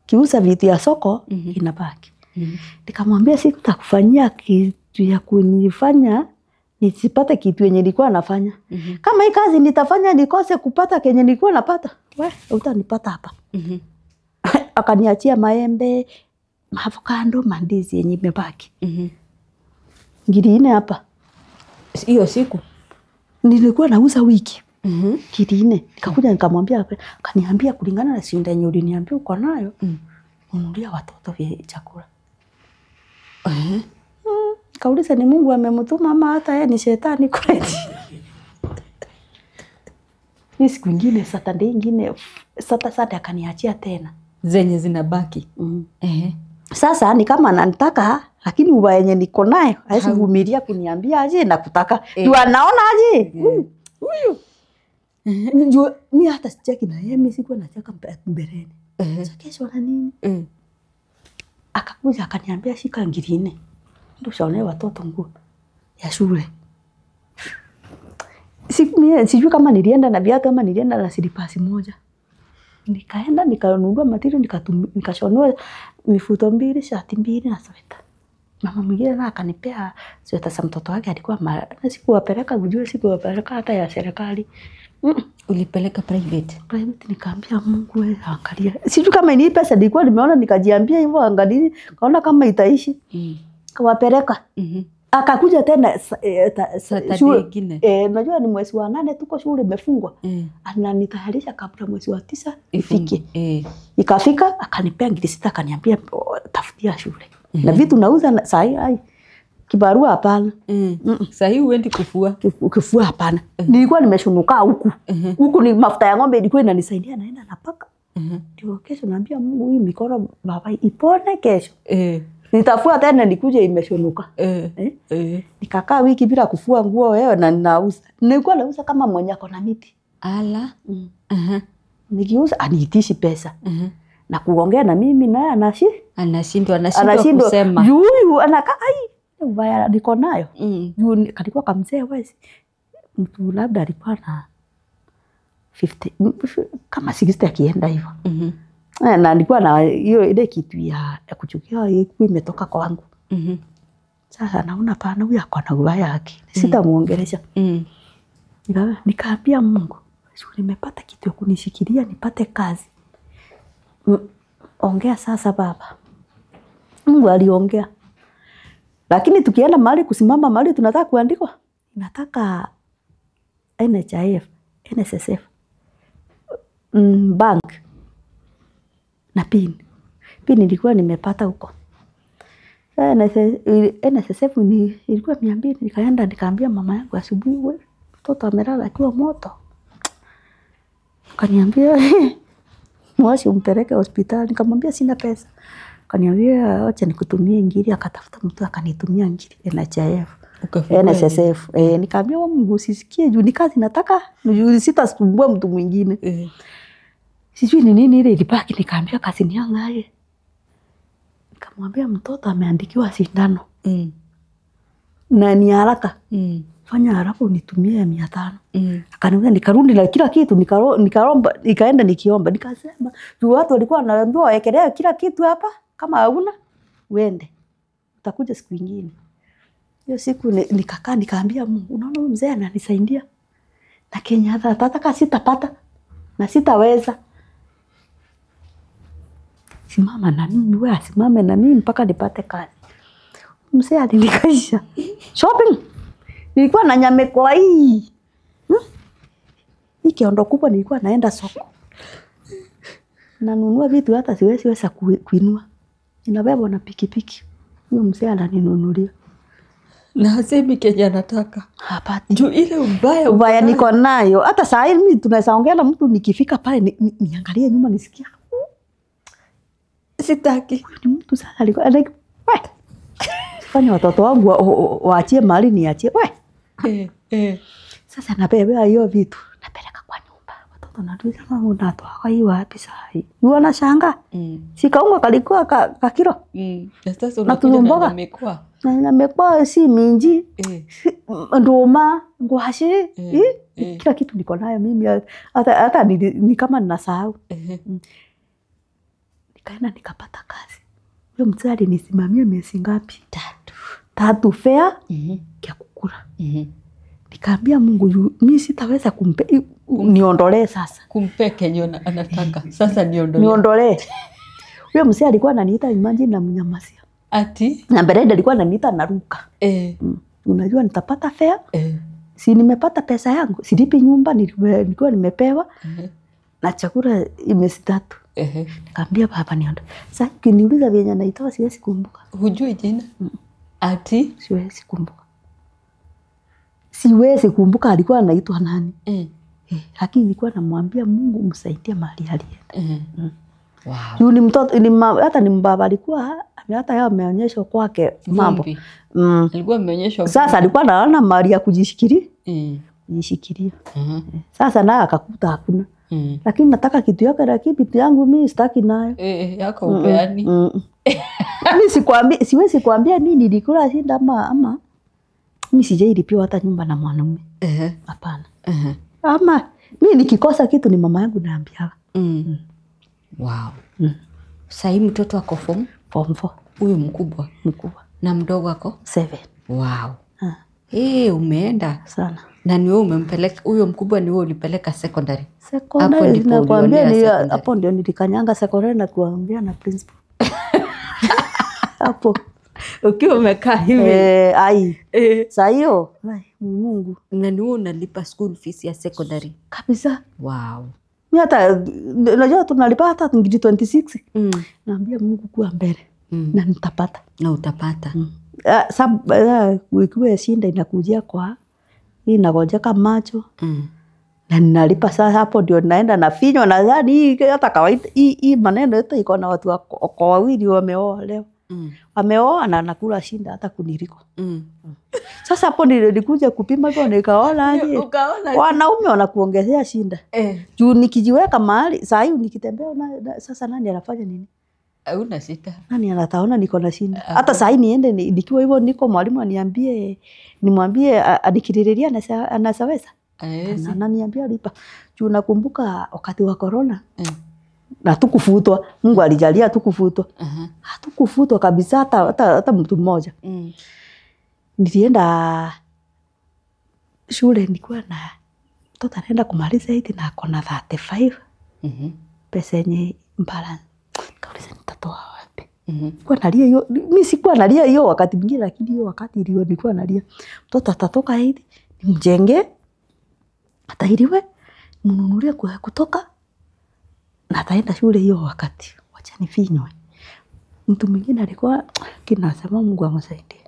akiuza vitu ya soko inabaki. Nikamwambia sitakufanyia kitu ya kunifanya nisipate kitu yenye nilikuwa nafanya. Kama hii kazi nitafanya nikose kupata kenye nilikuwa napata, wewe utanipata hapa. Akaniachia maembe, avocado, mandizi yenye imebaki. Ngiri 4 hapa. Hiyo siku nilikuwa nauza wiki. Kirine. Nikakuja nikamwambia, kaniambia kulingana na shinda yenye uliniambia uko nayo, ununulia watoto vya chakula. Kauliza ni Mungu amemtuma ama hata yeye ni shetani kweli? Ni siku nyingine Saturday nyingine Saturday akaniachia tena zenye zinabaki. Sasa ni kama ananitaka lakini ubaya yenye niko nayo hawezi kuvumilia kuniambia aje na kutaka. Ndio anaona aje? Huyu. Ndio mimi hata sicheki na yeye, mimi sikuwa nacheka mbeleni. Kesho na nini? Akakuja akaniambia shika 4,000. Ndio shaone watoto nguo ya shule. Sijui kama nilienda na viatu ama nilienda na silipasi moja. Nikaenda nikanunua material nikashonua mifuto 2, shati 2 na sweta. Mama mwingine na akanipea sweta za mtoto wake alikuwa sikuwapeleka kujua, sikuwapeleka hata ya serikali. Ulipeleka private? Private nikaambia Mungu wewe angalia. Sijui kama ni pesa nilikuwa nimeona nikajiambia hivyo angalia kaona kama itaishi. Kawapeleka. Akakuja tena Saturday nyingine. Unajua ni mwezi wa 8 tuko shule imefungwa. Ananitayarisha kabla mwezi wa 9 ifike. Ikafika akanipea 6,000 akaniambia tafutia shule. Na vitu nauza saa hii kibarua hapana. Saa hii uendi kufua. Kufua hapana. Nilikuwa nimeshunuka huku. Huku ni mafuta ya ng'ombe ilikuwa inanisaidia naenda napaka. Ndio kesho naambia Mungu hii mikono baba ipone kesho. Nitafua tena nikuje imeshunuka. Nikakaa wiki bila kufua nguo wewe na ninauza. Nilikuwa nauza kama mwenye ako na miti. Ala. Nikiuza aniitishi pesa. Na kuongea na mimi naye anashindwa kusema. Huyu anakaa ubaya niko nayo. Juu kalikuwa kamzee wewe. Mtu labda alikuwa na 50 kama 60 akienda hivyo. Na nilikuwa na hiyo ile kitu ya kuchukia ilikuwa imetoka kwangu. Sasa naona pana huyu ako na ubaya yake. Sitamuongelesha. Nikaambia Mungu, nimepata kitu ya kunishikilia nipate kazi. Ongea sasa baba. Mungu aliongea. Lakini tukienda mahali kusimama mahali tunataka kuandikwa. Nataka NHIF, NSSF, bank na PIN. PIN nilikuwa nimepata huko. NSSF ilikuwa 200. Nikaenda nikaambia mama yangu asubuhi, wewe mtoto amelala akiwa moto. Kaniambia mwashi umpeleke hospitali. Nikamwambia sina pesa. Kaniambia acha nikutumie ngiri, akatafuta mtu akanitumia ngiri NHIF. NSSF. Nikaambia Mungu usisikie juu ni kazi nataka, juu sitasumbua mtu mwingine. Sijui ni nini ile ilibaki, nikaambia kazi ni yangu aje. Nikamwambia mtoto ameandikiwa sindano. Na ni haraka. Fanya haraka unitumie 500. Akaniambia nikarudi na kila kitu nikaomba nikaenda nikiomba nikasema juu watu walikuwa wanaambiwa waekelea kila kitu hapa kama hauna uende utakuja siku nyingine. Hiyo siku nikakaa nikaambia Mungu unaona huyu mzee ananisaidia na Kenya hata sitapata na sitaweza. Simama na mimi wewe simame na mimi mpaka nipate kazi. Mzee alinikaisha shopping. Nilikuwa na nyameko hii. Kiondo kubwa nilikuwa naenda soko. Nanunua vitu hata siwezi kuinua. Ninabeba na pikipiki. Huyo mzee ananinunulia. Na hasemi Kenya nataka. Hapati. Juu ile ubaya niko nayo. Hata saa hii mimi tunaweza ongea na mtu nikifika pale niangalie nyuma nisikia. Sitaki. Ni mtu sasa alikuwa like fanya watoto wangu waachie mali niachie. Sasa nabebea hiyo vitu. Napeleka kwa nyumba. Watoto natuiza mama unatoa hii wapi saa hii. Uona shanga. Sikaunga kalikuwa ka kilo. Sasa unakuja na nimekuwa. Na nimekuwa si minji. Ndoma, ngwashi. Kila kitu niko nayo mimi hata ni kama ninasahau. Nikaenda nikapata kazi. Huyo mzee alinisimamia miezi ngapi? 3 fair ya kukula. Nikaambia Mungu mimi sitaweza kumpe niondolee sasa. Kumpe Kenya anataka. Sasa niondolee. Huyo mzee alikuwa ananiita imagine na mnyamasia. Ati? Na mbele alikuwa ananiita naruka. Unajua nitapata fair? Si nimepata pesa yangu, silipi nyumba nilikuwa nimepewa. Na chakula imesi 3. Nikamwambia baba niondoe. Sasa ukiniuliza vyenye naitoa siwezi kumbuka. Hujui jina? Ati siwezi kumbuka. Siwezi kumbuka alikuwa anaitwa nani. Lakini nilikuwa namwambia Mungu msaidie mahali alienda. Wow. Juu ni mtoto hata ni mbaba alikuwa hata yeye ameonyesha kwake mambo. Alikuwa ameonyesha. Sasa alikuwa anaona mahali ya kujishikilia. Kujishikilia. Sasa naye akakuta hakuna. Lakini nataka kitu yake, lakini kitu yangu mimi sitaki nayo. Yako upeani. Mimi siwezi kuambia nini nilikula shinda ama mimi sijailipiwa hata nyumba na mwanamume. Hapana. Ama mimi nikikosa kitu ni mama yangu naambia. Wow. Sasa mtoto wako form 4. Huyo mkubwa. Na mdogo wako 7. Wow. Umeenda sana. Na ni wewe umempeleka huyo mkubwa, ni wewe ulipeleka secondary? Secondary nakwambia ni hapo ndio nilikanyanga secondary na kuambia na principal. Hapo ukiwa umekaa hivi. Sasa hiyo Mungu. Na ni wewe unalipa school fees ya secondary? Kabisa. Wow. Mimi hata unajua tunalipa hata 26. Naambia Mungu kuwa mbele. Na nitapata. Na utapata. Ikiwa shinda inakujia kwa hii nagojeka macho. Na ninalipa sasa, hapo ndio naenda na finyo, nadhani hii hata kawaida hii maneno yote iko na watu kwa wawili wameoa leo. Wameoa na nakula shinda hata kuniliko. Sasa hapo nilikuja kupima kwa nikaona aje. Wanaume wanakuongezea shinda. Juu nikijiweka mahali saa hii nikitembea sasa nani anafanya nini? Hauna shida. Nani anataona niko na shinda? Hata saa hii niende nikiwa hivyo niko mwalimu nimwambie anikiriria anasaweza. Ananiambia lipa. Juu nakumbuka wakati wa corona. Na tukufutwa. Mungu alijalia tukufutwa. Hatukufutwa kabisa hata mtu mmoja. Nilienda shule nilikuwa na mtoto anaenda kumaliza hivi na akona 35. Pesa yenye balance. Kauliza nitatoa wapi? Kwa nalia hiyo, mimi sikuwa nalia hiyo wakati mwingine, lakini hiyo wakati ilio nilikuwa nalia. Mtoto atatoka hivi, nimjenge. Atahiriwe, mnunulie kwa kutoka. Na ataenda shule hiyo wakati. Wacha nifinywe. Mtu mwingine alikuwa kinasema Mungu amsaidie.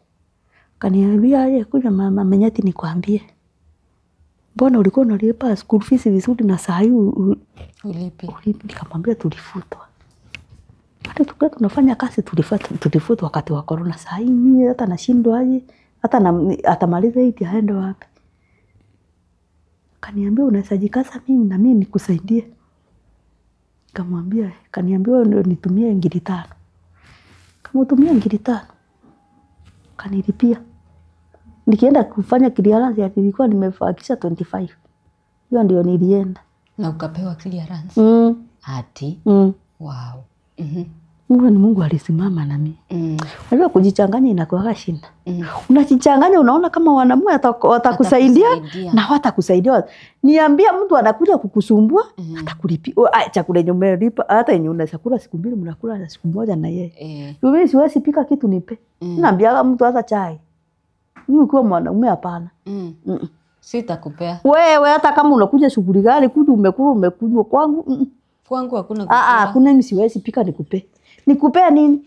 Kaniambia yeye kuja mama Menyati nikwambie. Mbona ulikuwa unalipa school fees vizuri na saa hii ulipi? Nikamwambia tulifutwa. Hata tukiwa tunafanya kazi tulifutwa wakati wa corona. Saa hii mimi hata nashindwa aje, hata atamaliza hivi aende wapi? Kaniambia unaweza jikaza mimi na mimi nikusaidie. Nikamwambia kaniambia ndio nitumie 5,000. Kama utumie 5,000 kanilipia. Nikienda kufanya clearance ya nilikuwa nimefakisha 25. Hiyo ndio nilienda. Na ukapewa clearance? Ati? Wow. Mungu alisimama na mimi. Unajua kujichanganya inakuwa shinda. Unajichanganya unaona kama wanaume watakusaidia na hawatakusaidia. Niambia mtu anakuja kukusumbua atakulipia. Chakula yenye umelipa hata yenye unachakula siku 2 mnakula na siku moja na yeye. Mimi siwezi pika kitu nipe. Naambia mtu hata chai. Mimi kwa mwanaume hapana. Sitakupea. Wewe hata kama unakuja shughuli gani kudu umekunywa kwangu. Kwangu hakuna kukula. Hakuna, mimi siwezi pika nikupe. Nikupea nini?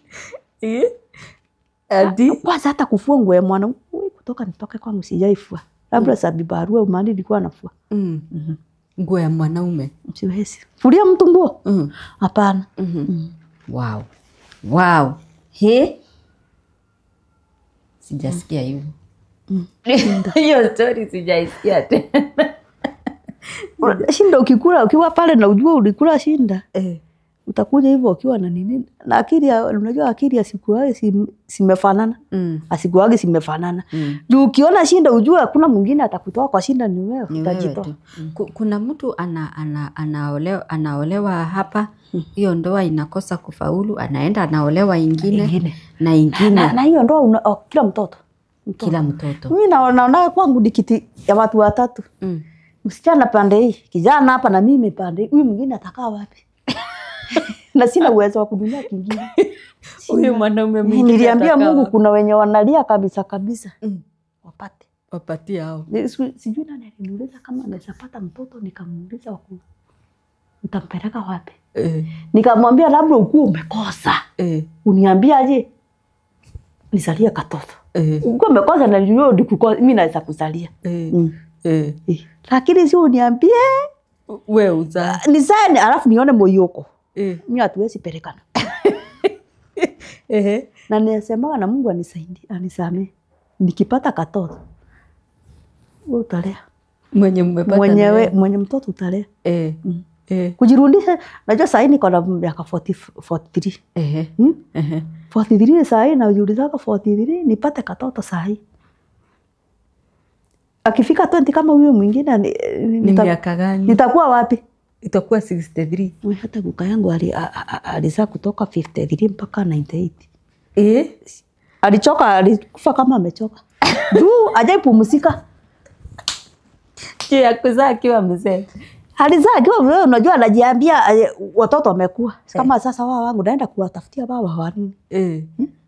Adi kwanza hata kufua nguo ya mwanaume kutoka nitoke kwangu sijaifua. Labda sababu barua umani nilikuwa nafua. Nguo ya mwanaume siwezi. Fulia mtu nguo? Hapana. Wow. Wow. He? Sijasikia hivyo. Hiyo story sijaisikia tena. Shinda ukikula ukiwa pale na ujua ulikula shinda. Utakuja hivyo ukiwa na nini? Na akili unajua akili ya siku yake simefanana. Siku yake simefanana. Juu ukiona shinda ujue hakuna mwingine atakutoa kwa shinda ni wewe utajitoa. Kuna mtu anaolewa hapa, hiyo ndoa inakosa kufaulu, anaenda anaolewa ingine na ingine. Na hiyo ndoa kila mtoto. Kila mtoto. Mimi naona kwangu dikiti ya watu 3. Msichana pande hii, kijana hapa na mimi pande. Huyu mwingine atakaa wapi? Na sina uwezo wa kudunia kingine. Huyu mwanaume mwingine niliambia Mungu kuna wenye wanalia kabisa kabisa. Wapate. wapatia hao. Sijui nani aliniuliza kama anaweza pata mtoto, nikamuuliza utampeleka wapi? Nikamwambia labda ukuwa umekosa. Uniambia aje nizalie katoto. Ukuwa umekosa na ndio mimi naweza kuzalia. Lakini sio uniambie wewe uzaa. Nizae alafu nione moyoko. Mimi hatuwezi pelekana. Na nasema na Mungu anisaidie, anisamee. Nikipata katoto wewe utalea. Mwenye mmepata mwenye mtoto utalea. Kujirudisha, najua sasa niko na miaka 43. 43 sasa najiuliza kwa 43 nipate katoto sasa. Akifika 20 kama huyo mwingine ni miaka gani? Nitakuwa wapi? Itakuwa 63. Hata kuka yangu alizaa kutoka 53 mpaka 98. Alichoka, alikufa kama amechoka. Juu hajaipumzika. Ya kuzaa akiwa mzee. Alizaa akiwa mzee, unajua anajiambia watoto wamekuwa. Kama sasa wao wangu naenda kuwatafutia baba wa nini?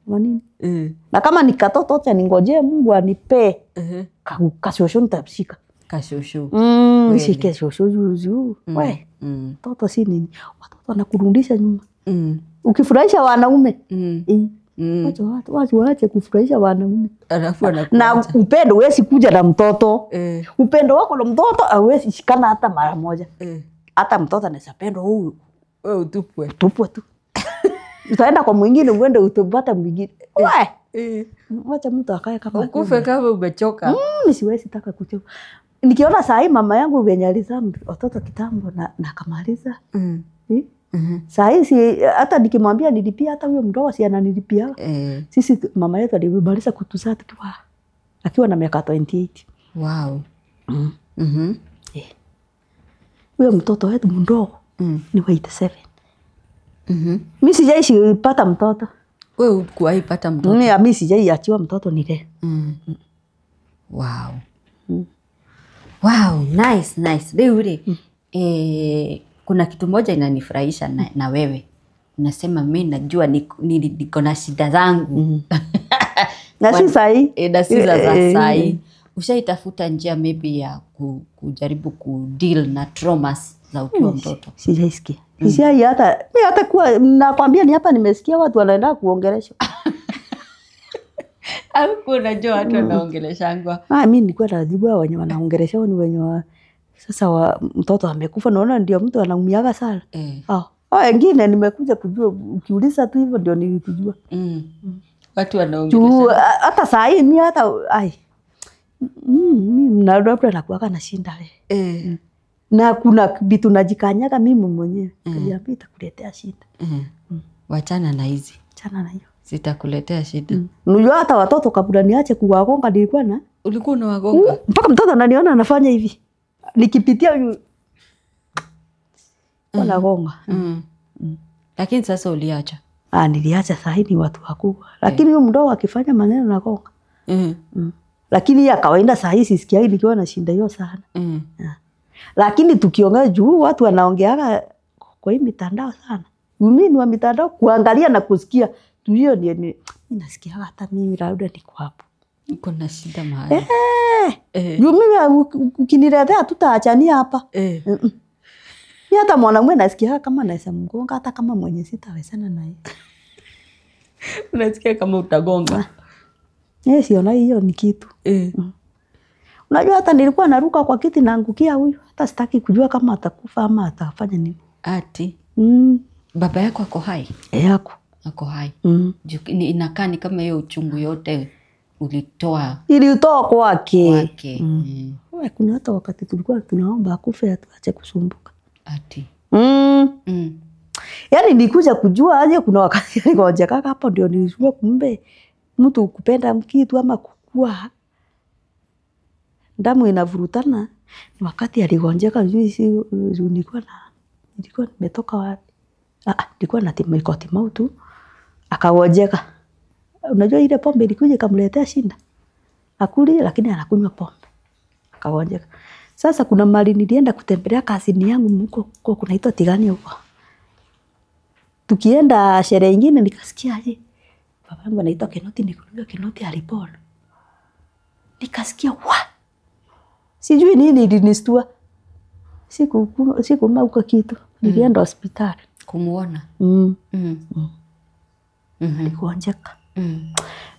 Wa nini? Na kama ni katoto acha ningoje Mungu anipe. Kashosho nitashika. Kashosho. Shike shosho juu. Wewe. Toto si nini? Watoto wanakurudisha nyuma. Ukifurahisha wanaume. Watu waache kufurahisha wanaume. Alafu na upendo wewe kuja na mtoto. Upendo wako na mtoto hauwezi shikana hata mara moja. Hata mtoto anasapenda huyu. Wewe utupwe. Tupwe tu. Utaenda kwa mwingine uende utapata mwingine. Wewe. Wacha mtu akae kama ukufe kama umechoka. Mimi siwezi taka kuchoka. Nikiona saa hii mama yangu venye alizaa watoto kitambo na akamaliza. Saa hii hata nikimwambia nilipia hata huyo mdogo si ananilipia. Sisi mama yetu alimaliza kutuzaa tukiwa akiwa na miaka 28. Wow. Huyo mtoto wetu mdogo ni wa 87. Mimi sijaishi pata mtoto. Wewe ukuwahi pata mtoto? Mimi sijaiachiwa mtoto nile. Wow. Wow, nice. Leo kuna kitu moja inanifurahisha na wewe. Unasema mimi najua niko na shida zangu. Na si sahi. Na si za sahi. Ushaitafuta njia maybe ya kujaribu kudeal na traumas za ukiwa mtoto? Sijaisikia. Hata kuwa nakwambia ni hapa nimesikia watu wanaenda kuongeleshwa. Au unajua watu wanaongeleshangwa? Mimi nilikuwa najua wenye wanaongeleshwa ni wenye sasa mtoto amekufa, naona ndio mtu anaumiaga sana. Wengine nimekuja kujua, ukiuliza tu hivyo ndio nilikujua. Watu wanaongeleshwa. Hata saa hii mimi hata mimi na labda nakuwa na shinda wewe. Na kuna vitu najikanyaga mimi mwenyewe. Kaniambia itakuletea shida. Wachana na hizi. Chana na hiyo. Sitakuletea shida. Unajua hata watoto kabla niache kuwagonga nilikuwa na. Ulikuwa unawagonga? Mpaka mtoto ananiona anafanya hivi. Nikipitia huyu wanagonga. Lakini sasa uliacha? Niliacha saa hii ni watu wakubwa. Lakini huyo mdogo akifanya maneno nagonga. Lakini ya kawaida saa hii sisikia nikiwa na shinda hiyo sana. Lakini tukiongea juu watu wanaongeaga kwa hii mitandao sana. Mimi ni wa mitandao kuangalia na kusikia. Hiyo ndio nasikia hata mimi labda niko hapo. Uko na shida mahali. Mimi ukiniletea tutaachania hapa. Mimi hata mwanamume nasikia kama naweza mgonga hata kama mwenye sitawezana naye. Unasikia kama utagonga. Siona hiyo ni kitu. Unajua hata nilikuwa naruka kwa kiti naangukia huyu. Hata sitaki kujua kama atakufa ama atafanya nini. Ati. Baba yako ako hai? Yako. Ako hai. Inakaa ni kama hiyo uchungu yote ulitoa. Ilitoa kwake. Kuna hata wakati tulikuwa tunaomba akufe atuache kusumbuka. Ati. Yaani nikuja kujua aje kuna wakati aligonja kaka hapo ndio nilijua kumbe mtu kupenda kitu ama kukua damu inavurutana ni wakati aligonjeka nilikuwa nimetoka wapi? Nilikuwa na timau tu akagonjeka. Unajua ile pombe ilikuja ikamletea shinda. Akuli lakini anakunywa pombe. Akagonjeka. Sasa kuna mali nilienda kutembelea kazini yangu huko kunaitwa Tigani huko. Tukienda sherehe nyingine nikasikia aje baba yangu anaitwa Kinoti, nikuliwa Kinoti alipona. Nikasikia wa. Sijui nini ilinistua. Sikumauka kitu. Nilienda hospitali. Kumuona. Niligonjeka.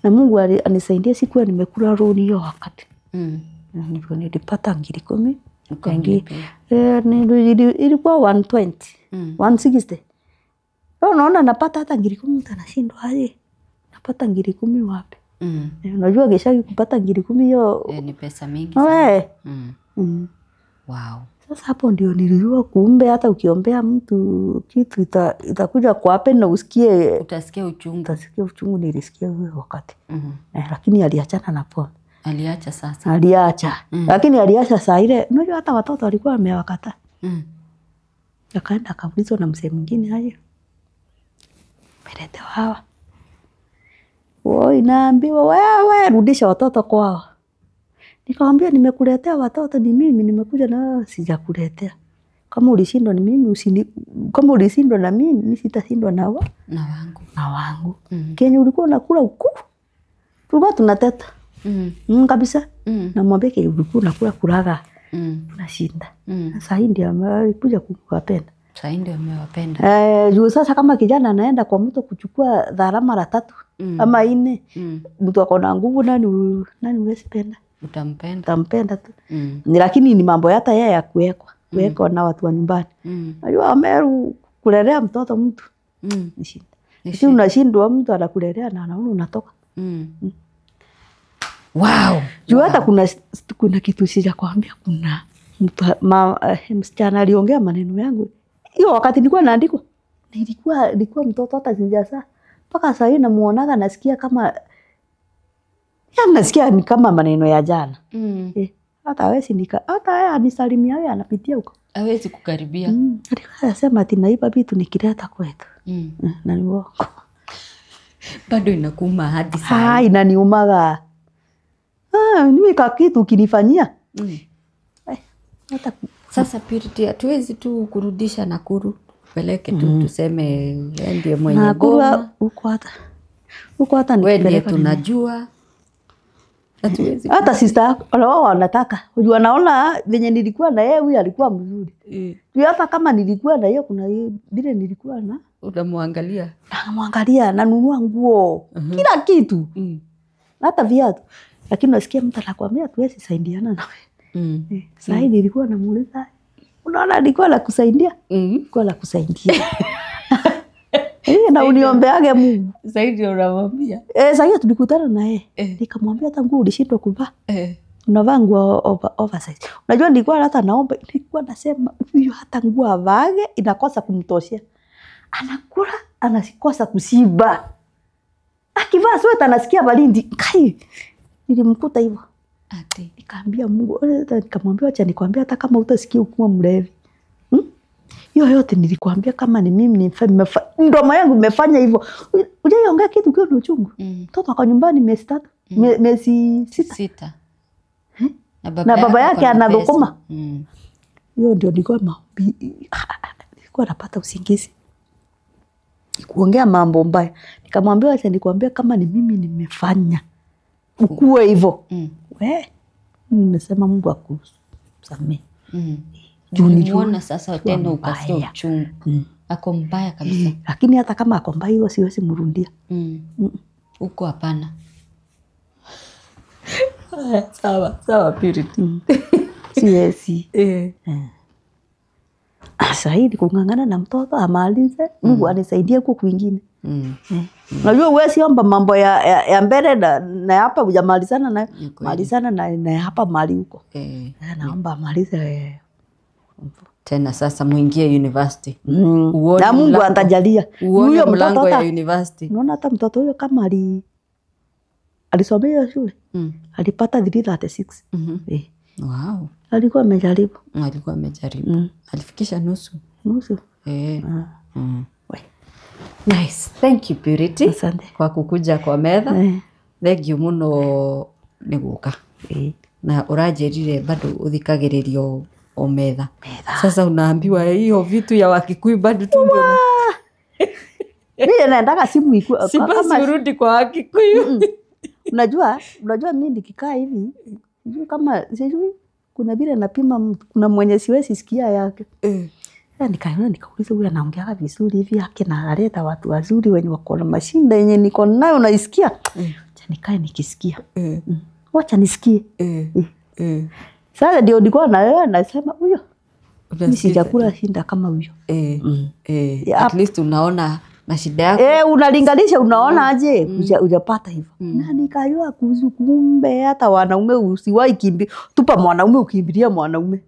Na Mungu anisaidia sikuwa nimekula roni hiyo wakati. Nilipata 10,000. Ilikuwa 120. 160. Unaona napata hata 10,000 utanashindwa aje? Napata 10,000 wapi? Unajua kesha kupata 10,000 hiyo ni pesa mingi sana. Wow. Sasa hapo ndio nilijua kumbe hata ukiombea mtu kitu itakuja kwa hapo na utasikia uchungu. Utasikia uchungu nilisikia huo wakati. Lakini aliachana na pombe. Aliacha sasa. Aliacha. Lakini aliacha saa ile. Unajua hata watoto walikuwa wamewakata. Akaenda akaulizwa na mzee mwingine aje. Meletewa hawa. Woi naambiwa wewe rudisha watoto kwao. Nikamwambia nimekuletea watoto ni mimi nimekuja na wewe sijakuletea. Kama ulishindwa ni mimi kama ulishindwa na mimi sitashindwa na wangu. Na wangu. Kenye ulikuwa unakula huko. Tulikuwa tunateta. Kabisa. Namwambia kenye ulikuwa unakula kulaga. Unashinda. Sasa hii ndio alikuja kuwapenda. Sasa ndio amewapenda. Juu sasa kama kijana anaenda kwa mtu kuchukua dharama la 3 ama 4 mtu ako na nguvu nani unasipenda? Utampenda tu. Lakini ni mambo hata yeye ya kuwekwa na watu wa nyumbani. Unajua Ameru kulelea mtoto mtu. Nishinda. Sisi unashindwa mtu anakulelea na anaona unatoka. Wow. Juu hata kuna kitu sijakwambia kuna mtu msichana aliongea maneno yangu. Hiyo wakati nilikuwa naandikwa. Nilikuwa mtoto hata sijazaa. Mpaka sasa hivi namuonaga nasikia kama nasikia ni kama maneno ya jana. Hata yeye anisalimia yeye anapitia huko. Hawezi kukaribia. Anasema ati naiba vitu nikileta kwetu. Na ni uongo. Bado inakuuma hadi sasa. Inaniumaga. Niwe kitu ukinifanyia. Sasa Purity hatuwezi tu kurudisha Nakuru. Peleke tu tuseme ndiye mwenye Goma. Huko hata nikipeleka tunajua. Hatuwezi. Hata sister wao wanataka. Unajua naona venye nilikuwa na yeye huyu alikuwa mzuri. Hata kama nilikuwa na yeye kuna vile nilikuwa na unamwangalia. Namwangalia nanunua nguo. Kila kitu. Hata viatu. Lakini nasikia mtu anakuambia tuwezi saidiana na wewe. Sasa hivi nilikuwa namuuliza unaona nilikuwa la kusaidia? Nilikuwa la kusaidia. Na uniombeage Mungu. Sasa hivi unamwambia. Sasa hiyo tulikutana na yeye. Nikamwambia hata nguo ulishindwa kuvaa. Unavaa nguo oversize. Unajua nilikuwa hata naomba nilikuwa nasema huyu hata nguo avage inakosa kumtoshea. Anakula anasikosa kushiba. Akivaa sweta anasikia baridi. Kai. Nilimkuta hivyo. Ati nikamwambia Mungu, nikamwambia acha nikwambia hata kama utasikia ukuwa mlevi. Hiyo yote nilikwambia kama ni mimi ndomo yangu nimefanya hivyo. Unaiongea kitu kwa uchungu. Mtoto kwa nyumbani miezi 3, miezi 6. Na baba yake anadhukuma. Hiyo ndio nilikuwa nilikuwa napata usingizi. Kuongea mambo mbaya. Nikamwambia acha nikwambia kama ni mimi nimefanya. Ukue hivyo. Nimesema Mungu akusamehe. Nimeona sasa tena ukasikia uchungu. Ako mbaya kabisa. Lakini hata kama ako mbaya hiyo siwezi mrundia. Uko hapana. Sawa Purity. Siwezi. Sasa hivi kung'ang'ana na mtoto amalize, Mungu anisaidie huko kwingine. Unajua huwezi omba mambo ya mbele na hapa hujamalizana na malizana na hapa mali huko. Naomba amalize tena sasa muingie university. Na Mungu atajalia. Huyo mlango ya university. Unaona hata mtoto huyo kama alisomea shule. Alipata 336. Wow. Alikuwa amejaribu. Alifikisha nusu. Nice. Thank you Purity. Asante. Kwa kukuja kwa metha. Thank you muno niguka. Na urajerire bado uthikagiririo o metha. Sasa unaambiwa hiyo vitu ya Wakikuyu bado tu ndio. Mimi naendaka simu ikuwa kama urudi kwa Wakikuyu. Unajua mimi nikikaa hivi, sijui kama kuna vile napima kuna mwenye siwezi sikia yake. Nikauliza huyu anaongea vizuri hivi yake na analeta watu wazuri wenye wako na mashinda yenye niko nayo naisikia. Acha nikae nikisikia. Wacha nisikie. Sasa ndio nilikuwa na yeye anasema huyo. Mimi sijakula shinda kama huyo. At least unaona na shida yako. Unalinganisha unaona aje hujapata hivyo. Na nikajua kumbe hata wanaume usiwahi tupa mwanaume ukimbilia mwanaume.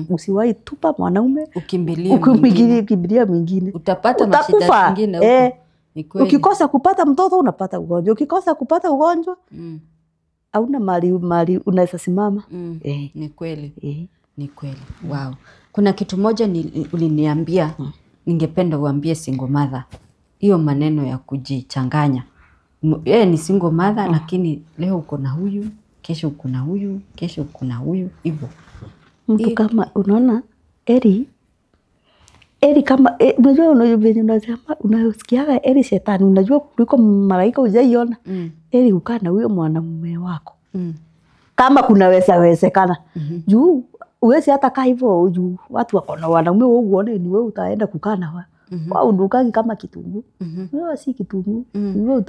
Usiwahi tupa mwanaume ukimbilia mwingine. Utapata mashida zingine huko. Ni kweli. Ukikosa kupata mtoto unapata ugonjwa. Ukikosa kupata ugonjwa hauna mali unaweza simama. Ni kweli. Ni kweli. Wow. Kuna kitu moja uliniambia ningependa uambie single mother. Hiyo maneno ya kujichanganya. Yeye ni single mother lakini leo uko na huyu, kesho uko na huyu, kesho uko na huyu, hivyo. Mtu kama unaona Eri kama unajua unasema unasikiaga Eri shetani unajua kuliko malaika hujaiona. Eri ukaa na huyo mwanamume wako. Kama kunawezekana. Juu uwezi hata kaa hivyo juu watu wako na wanaume wao uone ni wewe utaenda kukaa na wao. Wao ndukagi kama kitunguu. Wewe si kitunguu. Wewe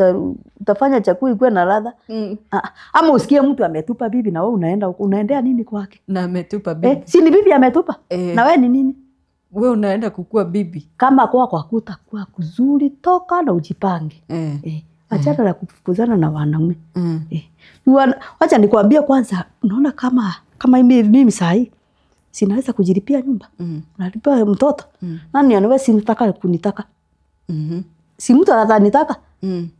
utafanya chakula ikuwe na ladha. Ama usikie mtu ametupa bibi na wewe unaendea nini kwake? Na ametupa bibi. Si ni bibi ametupa? Na wewe ni nini? Wewe unaenda kukua bibi. Kama kwako kutakuwa kuzuri toka na ujipange. Achana na kufukuzana na wanaume. Wacha nikwambie kwanza unaona kama mimi sahi sinaweza kujilipia nyumba. Nalipia mtoto. Nani anaweza nitaka kunitaka? Si mtu atanitaka.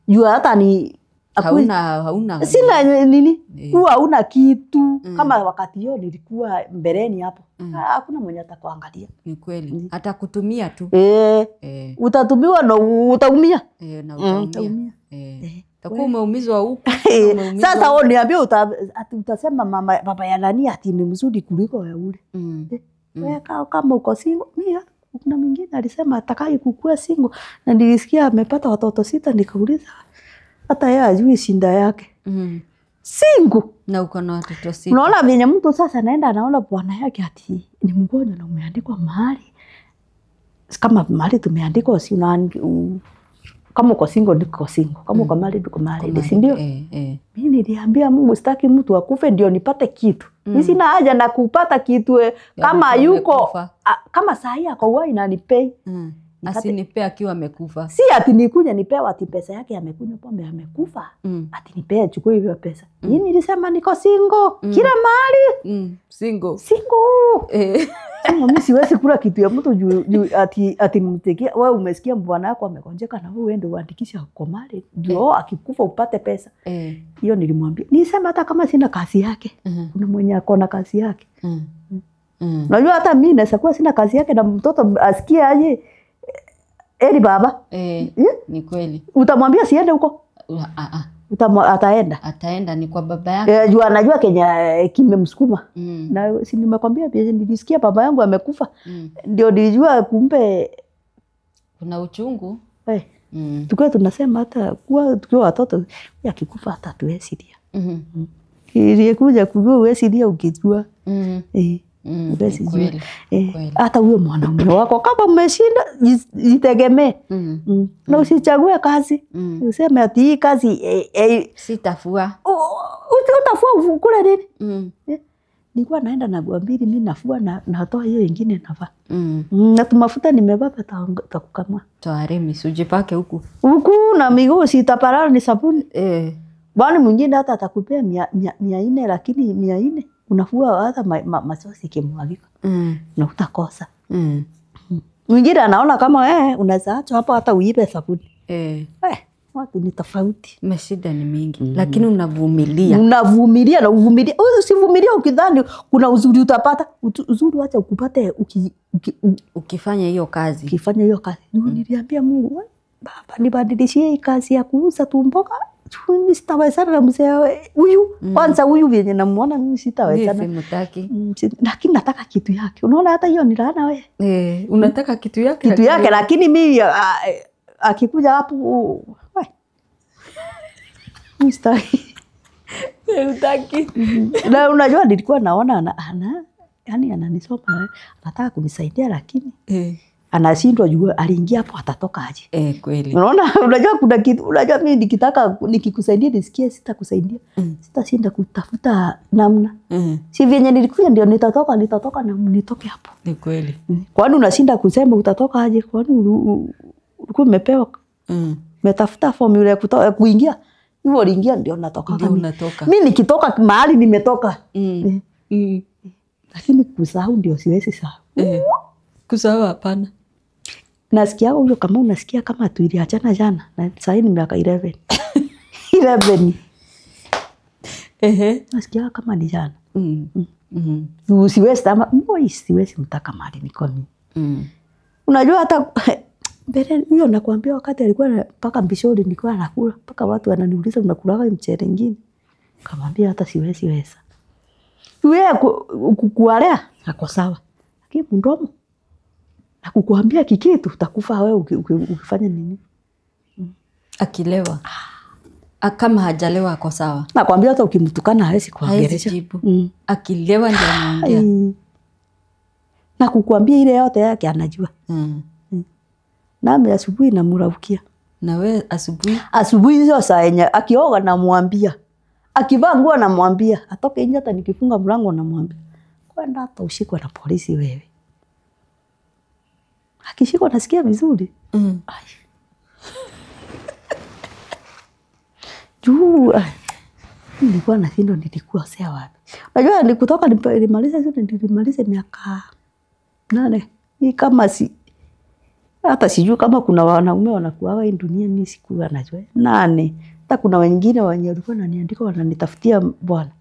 Jua hata ni hauna sina nini? Huwa hauna kitu. Kama wakati hiyo nilikuwa mbeleni hapo. Hakuna mwenye atakuangalia. Ni kweli. Atakutumia tu. Utatumiwa na utaumia. Na utaumia. Takuwa umeumizwa huko. Sasa wewe niambie utasema baba ya nani ati ni mzuri kuliko wewe. Wewe kama uko single, mimi kuna mwingine alisema atakaye kukua single na nilisikia amepata watoto 6 nikauliza hata yeye ajui shinda yake. Single na uko na watoto 6. Unaona venye mtu sasa anaenda anaona bwana yake ati ni mgonjwa na umeandikwa mahali. Kama mahali tumeandikwa si kama uko single niko single, kama uko married uko married, si ndio? Mimi niliambia Mungu sitaki mtu akufe ndio nipate kitu. Mimi sina haja na kupata kitu kama yuko kama saa hii ako wai na nipei. Asinipea akiwa amekufa. Si ati nikuja nipewa ati pesa yake amekunywa pombe amekufa. Ati nipea chukua hiyo pesa. Mimi nilisema niko single kila mahali. Single. Mimi siwezi kula kitu ya mtu juu ati mtekia wewe umesikia bwana yako amegonjeka na wewe uende uandikisha kwa mali ndio akikufa upate pesa. Hiyo nilimwambia. Nisema hata kama sina kazi yake. Kuna mwenye ako na kazi yake. Unajua hata mimi naweza kuwa sina kazi yake na mtoto asikie aje Eri baba. Ni kweli. Utamwambia siende huko? Ataenda ni kwa baba yake. Jua anajua Kenya kimemsukuma. Na si nimekwambia pia nilisikia baba yangu amekufa. Ndio nilijua kumbe kuna uchungu. Tukao tunasema hata tukiwa watoto yakikufa hata tuwezi dia. Ilikuja kujua uwezi dia ukijua. Hata huyo mwanaume wako kama umeshinda jitegemee. Na usichague kazi. Useme ati hii kazi sitafua. Utafua kule nini? Nilikuwa naenda na nguo mbili mimi nafua na natoa hiyo nyingine navaa. Na tumafuta nimebeba takukamua. Toaremi usijipake huku. Huku na miguu sitaparara ni sabuni. Bwana mwingine hata atakupea 400 lakini 400 unafua hata masosi kimwagika. Na utakosa. Mwingine anaona kama unaweza acha hapo hata uibe sabuni. Watu ni tofauti. Mashida ni mingi lakini unavumilia. Unavumilia na uvumilia. Usivumilie ukidhani kuna uzuri utapata. Uzuri acha ukupate ukifanya hiyo kazi. Ukifanya hiyo kazi. Niliambia Mungu, baba nibadilishie hii kazi ya kuuza tu mboga. Mimi sitawezana na mzee huyu. Kwanza huyu vyenye namuona mimi sitawezana. Mimi simtaki. Lakini nataka kitu yake. Unaona hata hiyo ni laana wewe. Unataka kitu yake. Kitu yake lakini mimi akikuja hapo Mstaki. Utaki. Na unajua nilikuwa naona yani ananisoma anataka kunisaidia lakini anashindwa juu aliingia hapo atatoka aje. Kweli. Unaona unajua kuna kitu unajua mimi nikitaka nikikusaidia nisikie sitakusaidia. Sitashinda kutafuta namna. Si vyenye nilikuja ndio nitatoka na nitoke hapo. Ni kweli. Kwani unashinda kusema utatoka aje? Kwani ulikuwa umepewa? Umetafuta formula ya kuingia. Hivyo uliingia ndio natoka. Ndio unatoka. Mimi nikitoka mahali nimetoka. Lakini kusahau ndio siwezi sahau. Kusahau hapana. Nasikia huyo kama unasikia kama tuliachana jana na sasa ni miaka 11. 11. Nasikia kama ni jana. Siwezi kama siwezi mtaka mahali niko mimi. Unajua hata mbele hiyo nakwambia wakati alikuwa mpaka mbishori nilikuwa nakula mpaka watu wananiuliza unakulaga mchele mwingine. Kamwambia hata siwezi weza. Wewe kukualea hako sawa. Lakini mdomo na kukuambia kikitu utakufa wewe ukifanya nini? Akilewa. Kama hajalewa ako sawa. Nakwambia hata ukimtukana hawezi kuongelesha. Akilewa ndio anaongea. Na kukuambia ile yote yake anajua. Nami asubuhi namuraukia. Na wewe asubuhi? Asubuhi hizo saa yenye akioga namwambia. Akivaa nguo namwambia. Atoke nje hata nikifunga mlango namwambia. Kwenda hata ushikwe na polisi wewe. Akishikwa nasikia vizuri. Juu nilikuwa na findo nilikuwa sea wapi. Unajua nilikutoka nilimaliza miaka 8. Hii kama hata sijui kama kuna wanaume wanakuaga hii dunia mimi sikuwa najua. 8. Hata kuna wengine wenye walikuwa wananiandika wananitafutia bwana.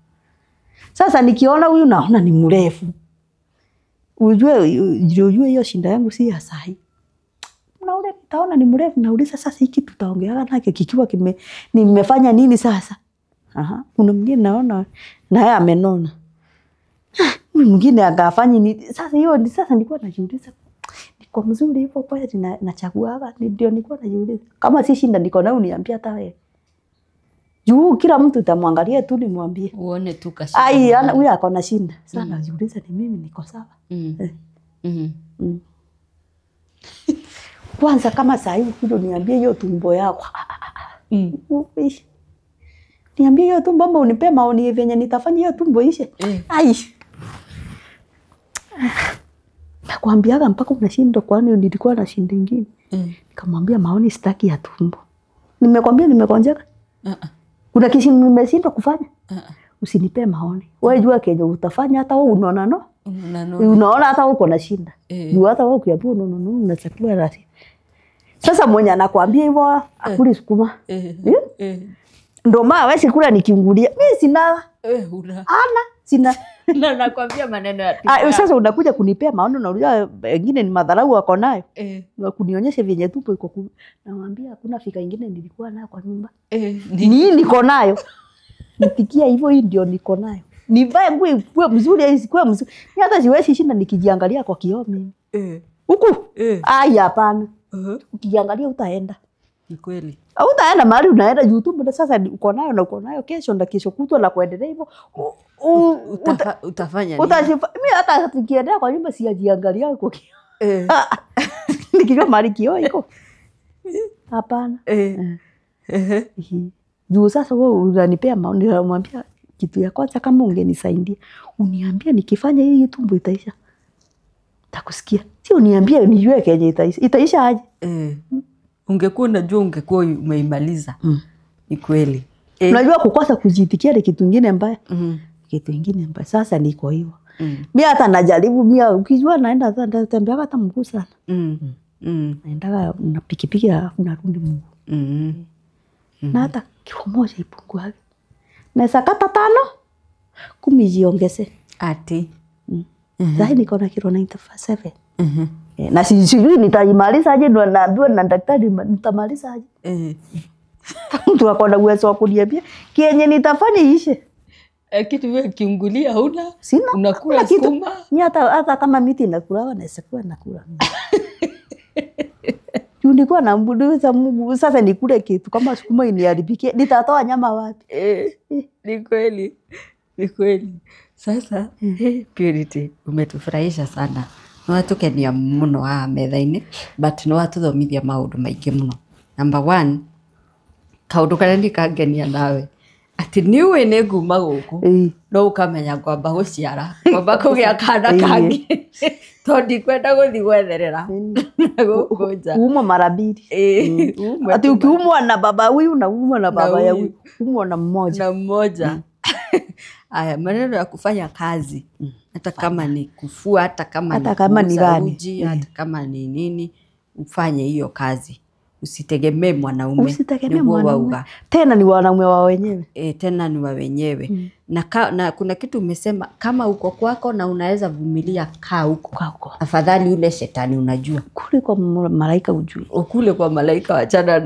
Sasa nikiona huyu naona ni mrefu. Ujue hiyo shinda yangu si ya sahi. Na ule nitaona ni mrefu nauliza sasa hiki tutaongeaga nake kikiwa nimefanya nini sasa? Kuna mwingine naona na yeye amenona. Mwingine akafanya nini? Sasa hiyo sasa nilikuwa najiuliza niko mzuri hivyo kwa hiyo nachaguaga ndio nilikuwa najiuliza. Kama si shinda niko nayo uniambia hata wewe. Juu kila mtu utamwangalia tu nimwambie. Uone tu kashinda. Ana huyu ako na shinda. Sasa najiuliza ni mimi niko sawa. Kwanza kama saa hii kido niambie hiyo tumbo yako. Niambie hiyo tumbo mbona unipe maoni venye nitafanya hiyo tumbo ishe. Nakwambiaga mpaka unashindwa kwani nilikuwa na shinda nyingine. Nikamwambia maoni sitaki ya tumbo. Nimekwambia nimekonjeka. Kuna kishi nimeshindwa kufanya. Usinipe maoni. Wewe jua kenye utafanya hata wewe unaona no? Unaona hata uko na shinda. Jua hata wewe ukiambiwa no unachakua rasi. Sasa mwenye anakuambia hivyo akuli sukuma. Ndio maana wewe sikula nikiungulia. Mimi sina. Sina. Na nakwambia maneno ya sasa unakuja kunipea maoni na unajua wengine ni madharau wako nayo. Kunionyesha vyenye tupo iko nawaambia hakuna fika nyingine nilikuwa nayo kwa nyumba. Nini niko nayo? Nipikia hivyo hii ndio niko nayo. Nivae nguo ikuwe mzuri isikuwe mzuri. Mimi hata siwezi shinda nikijiangalia kwa kioo mimi. Huku? Hapana. Ukijiangalia utaenda. Ni kweli. Utaenda mahali unaenda juu tu mbona sasa uko nayo na uko nayo kesho na kesho kutwa na kuendelea hivyo. Utafanya nini? Mimi hata nikienda kwa nyumba sijiangalia kwa kioo. Nikijua mahali kioo iko. Hapana. Juu sasa wewe unanipea maoni unamwambia kitu ya kwanza kama ungenisaidia. Uniambia nikifanya hii tumbo itaisha. Takusikia. Si uniambie nijue kenye itaisha. Itaisha aje? Ungekuwa unajua ungekuwa umeimaliza. Ni kweli. Unajua kukosa kujitikia ni kitu kingine mbaya. Kitu kingine mbaya. Sasa niko hivyo. Mimi hata najaribu mimi ukijua naenda tembea hata mguu sana. Naenda na pikipiki narudi mguu. Na hata kilo moja ipungue. Naweza kata 5 10 jiongeze. Ati. Sasa niko na kilo 97. Na sijui nitaimaliza aje ndo naambiwa na daktari nitamaliza aje. Mtu akona uwezo wa kuniambia kienye nitafanya ishe. Kitu wewe kiungulia huna? Sina. Unakula sukuma? Ni hata kama miti nakula naweza kuwa nakula. nilikuwa namuuliza Mungu sasa nikule kitu kama sukuma iniharibikie nitatoa nyama wapi? Ni kweli. Ni kweli. Sasa Purity umetufurahisha sana. No atukenia muno ha metha-ini but no atuthomithia maundu maingi muno. Number 1 kaundu karia ndikangenia nawe ati niwe nĩ nguma guku no ukamenya kwamba guciara kwamba kugia kana kangi to ndikwenda guthi gwetherera na gukunja umo mara mbili ati ukiumwa na baba huyu na uumwa na baba ya huyu uumwa na mmoja aya maneno ya kufanya kazi hata kama ni kufua hata kama ni gani hata kama ni nini ufanye hiyo kazi. Usitegemee mwanaume. Usitegemee mwanaume. Tena ni wanaume wa wenyewe. Tena ni wa wenyewe. Na kuna kitu umesema kama uko kwako na unaweza vumilia kaa huko. Afadhali ule shetani unajua. Kule kwa malaika ujui. Kule kwa malaika wachana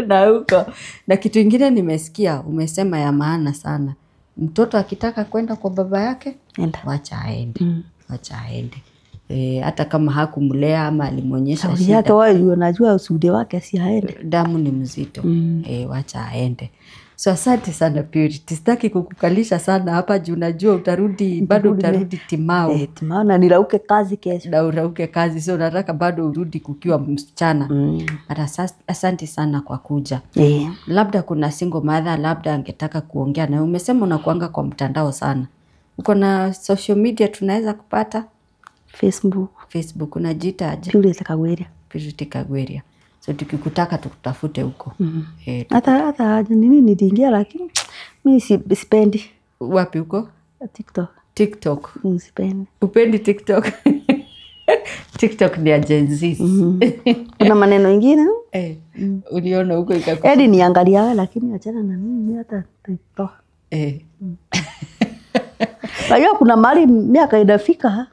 na huko. Na kitu kingine nimesikia umesema ya maana sana. Mtoto akitaka kwenda kwa baba yake, wacha aende. Wacha aende. Hata kama hakumlea ama alimuonyesha shida. Yake wewe unajua usudi wake si aende. Damu ni mzito. Wacha aende. So asante sana Purity. Sitaki kukukalisha sana hapa juu najua utarudi bado utarudi timao. Timao na nirauke kazi kesho. Na urauke kazi so nataka bado urudi kukiwa msichana. Asante sana kwa kuja. Labda kuna single mother labda angetaka kuongea na umesema unakuanga kwa mtandao sana. Uko na social media tunaweza kupata? Facebook unajiita aje? Purity Kagweria. So tukikutaka tukutafute huko. Hata nini niliingia lakini mimi sipendi. Wapi huko? TikTok. Sipendi. Upendi TikTok? TikTok ni agencies. Kuna maneno mengine? Uliona huko ikakuwa. Hadi niangalia lakini achana na mimi hata TikTok. Unajua kuna mahali miaka inafika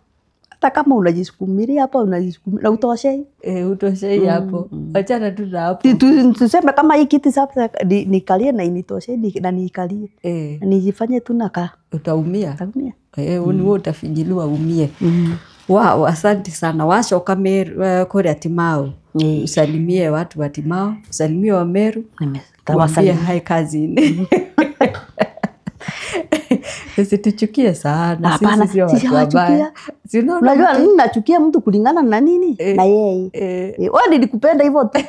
hata kama unajisukumiria hapa unajisukumiria na utoshei. Utoshei hapo. Achana tu na hapo. Tuseme kama hii kiti sasa nikalie na initoshei na nikalie. Na nijifanye tu naka. Utaumia. Ni wewe utafinyiliwa umie. Wow, asante sana. Wacoka kuri Timao. Usalimie watu wa Timao, usalimie wa Meru. Waambie hai kazini. Usituchukie sana. Hapana, sisi wabaya. Unajua nini nachukia mtu kulingana na nini? Na yeye. Wewe nilikupenda hivyo tu.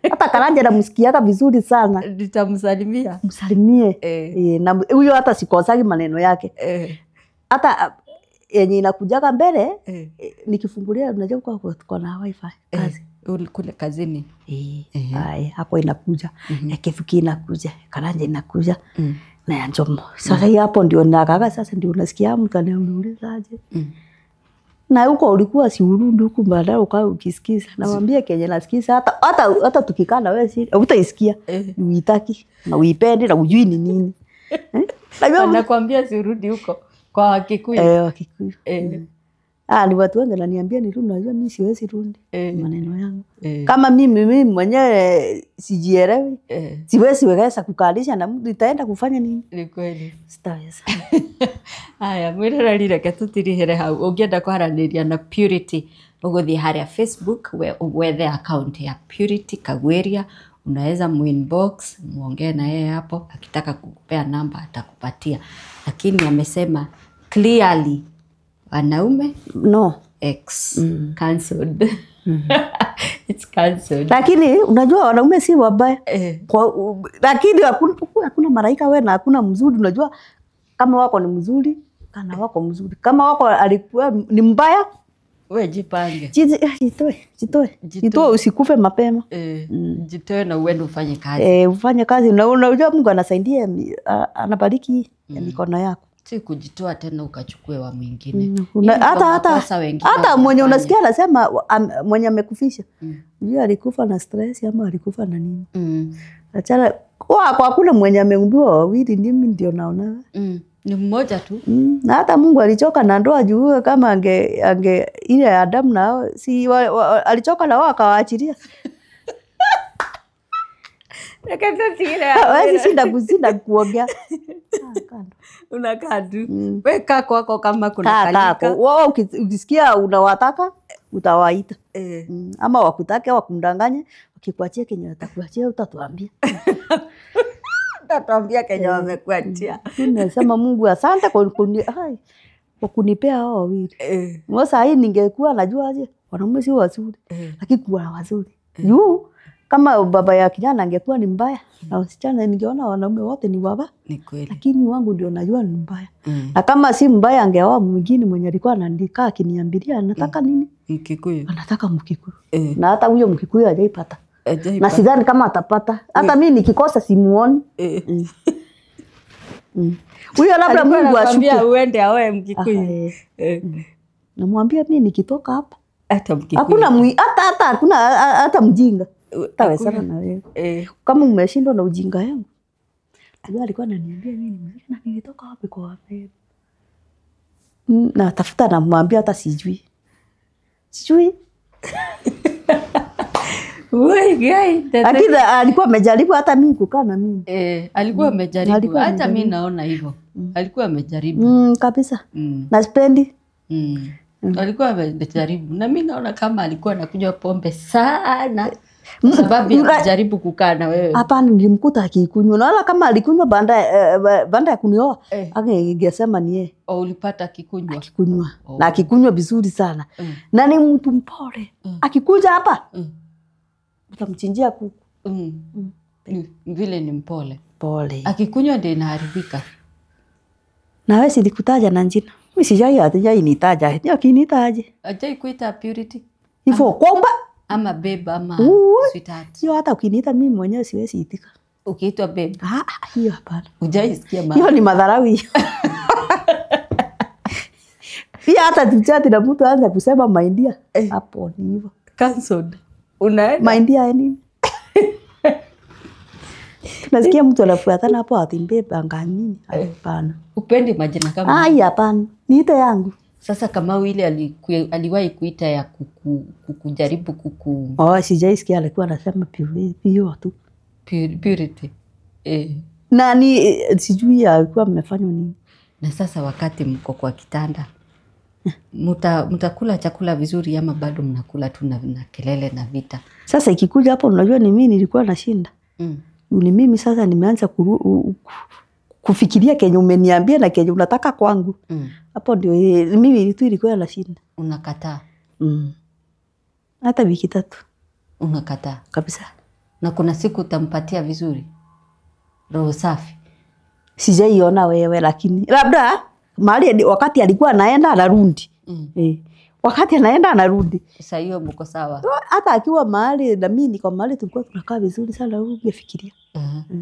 Hata Karanja namsikiaga vizuri sana. Nitamsalimia. Msalimie. Na huyo hata sikosagi maneno yake. Hata yenye inakujaga mbele nikifungulia unajua kwa na wifi kazi. Kule kazini. Hapo inakuja. Kefuki inakuja. Karanja inakuja. Na ya Njomo. Sasa hapo ndio nakaga sasa ndio unasikia mtu anauliza aje. Na huko ulikuwa si urudi huko baadaye ukawa ukisikiza. Nawaambia Kenya nasikiza hata tukikaa na wewe si utaisikia. Uitaki na uipende na ujui ni nini. Nakwambia si urudi huko kwa Wakikuyu. Wakikuyu. Ni watu wengi wananiambia nirudi najua mimi siwezi rudi maneno yangu. Kama mimi mwenyewe sijielewi. Siwezi wekesa kukalisha na mtu itaenda kufanya nini? Ni kweli. Sitaweza. Haya mwirarire ketutirihere hau ungienda kwaraniria na Purity uguthi haria Facebook wethe account ya Purity Kagweria unaweza muinbox muongee na yeye hapo akitaka kukupea namba atakupatia lakini amesema clearly wanaume no X cancelled. It's cancelled. Lakini unajua wanaume si wabaya. Lakini hakuna malaika wewe na hakuna mzuri unajua kama wako ni mzuri kana wako mzuri. Kama wako alikuwa ni mbaya wewe jipange. Jitoe usikufe mapema. Jitoe na uende ufanye kazi. Ufanye kazi na unajua Mungu anasaidia anabariki mikono yako. Si kujitoa tena ukachukue wa mwingine. Hata mwenye unasikia anasema mwenye amekufisha. Unajua alikufa na stress ama alikufa na nini? Achana kwa kuna mwenye ameumbiwa wawili ndio naona. Ni mmoja tu. Na hata Mungu alichoka na ndoa juu kama ange ile Adamu na si alichoka na wao akawaachilia. Wewe shinda kuongea. Unakaa tu. Weka kwako kama kuna kalika. Wewe ukisikia unawataka utawaita. Ama wakutake wakundanganye, wakikuachia kenye watakuachia utatuambia. Utatuambia kenye wamekuachia. Tunasema Mungu asante kwa kunipea hao wawili. Sasa hii ningekuwa najua aje wanaume si wazuri, lakini kuwa wazuri. Juu kama baba ya kijana angekuwa ni mbaya na wasichana ningeona wanaume wote ni baba. Ni kweli. Lakini wangu ndio najua ni mbaya. Na kama si mbaya angeoa mwingine mwenye alikuwa anaandika akiniambilia anataka nini? Mkikuyu. Anataka Mkikuyu. Na hata huyo Mkikuyu hajaipata. Hajaipata. Na sidhani kama atapata. Hata mimi nikikosa simuoni. Huyo labda Mungu ashuke. Uende awe Mkikuyu. Namwambia mimi nikitoka hapa hata Mkikuyu. Hakuna hakuna hata mjinga. Tawezana na wewe. Kama umeshindwa na ujinga yangu. Ajua alikuwa ananiambia mimi na nilitoka wapi kwa wapi. Na tafuta namwambia hata sijui. Sijui. Wewe guy. Lakini alikuwa amejaribu hata mimi kukaa na mimi. Alikuwa amejaribu. Hata mimi naona hivyo. Alikuwa amejaribu. Kabisa. Na spendi. Alikuwa amejaribu. Na mimi naona kama alikuwa anakunywa pombe sana. Sababu ya kujaribu kukaa na wewe. Hapana, nilimkuta akikunywa. Na wala kama alikunywa baada ya kunioa, angesema ni yeye. Ulipata akikunywa? Akikunywa. Na akikunywa vizuri sana. Na ni mtu mpole. Akikuja hapa, utamchinjia kuku. Vile ni mpole. Pole. Akikunywa ndio inaharibika. Na wewe silikutaja na jina. Mimi sijai nitaja. Ndio kinitaje. Ajai kuita Purity. Hivyo kwamba ama babe ama sweetheart. Hiyo hata ukiniita mimi mwenyewe siwezi itika. Ukiitwa babe? Hiyo hapana. Hujaisikia maana. Hiyo ni madharau hiyo. Pia hata tuchati na mtu aanza kusema my dear. Hapo ni hivyo. Cancelled. Unaenda? My dear nini? Nasikia mtu anafuatana hapo atimbe banga nini? Hapana. Upendi majina kama hapana. Niite yangu. Sasa kama wile aliwahi kuita ya kujaribu kuku. Sijaisikia alikuwa anasema hiyo tu. Purity. Na ni sijui alikuwa mmefanywa nini. Na sasa wakati mko kwa kitanda mtakula chakula vizuri ama bado mnakula tu na kelele na vita? Sasa ikikuja hapo unajua ni mimi nilikuwa nashinda. Ni mimi sasa nimeanza kufikiria kenye umeniambia na kenye unataka kwangu. Hapo ndio mimi tu ilikuwa nashinda. Unakataa? Hata wiki 3. Unakataa? Kabisa. Na kuna siku utampatia vizuri? Roho safi? Sijaiona wewe lakini labda mahali wakati alikuwa anaenda anarudi. Wakati anaenda anarudi. Sasa hiyo mko sawa? Hata akiwa mahali na mimi niko mahali tulikuwa tunakaa vizuri sana ungefikiria.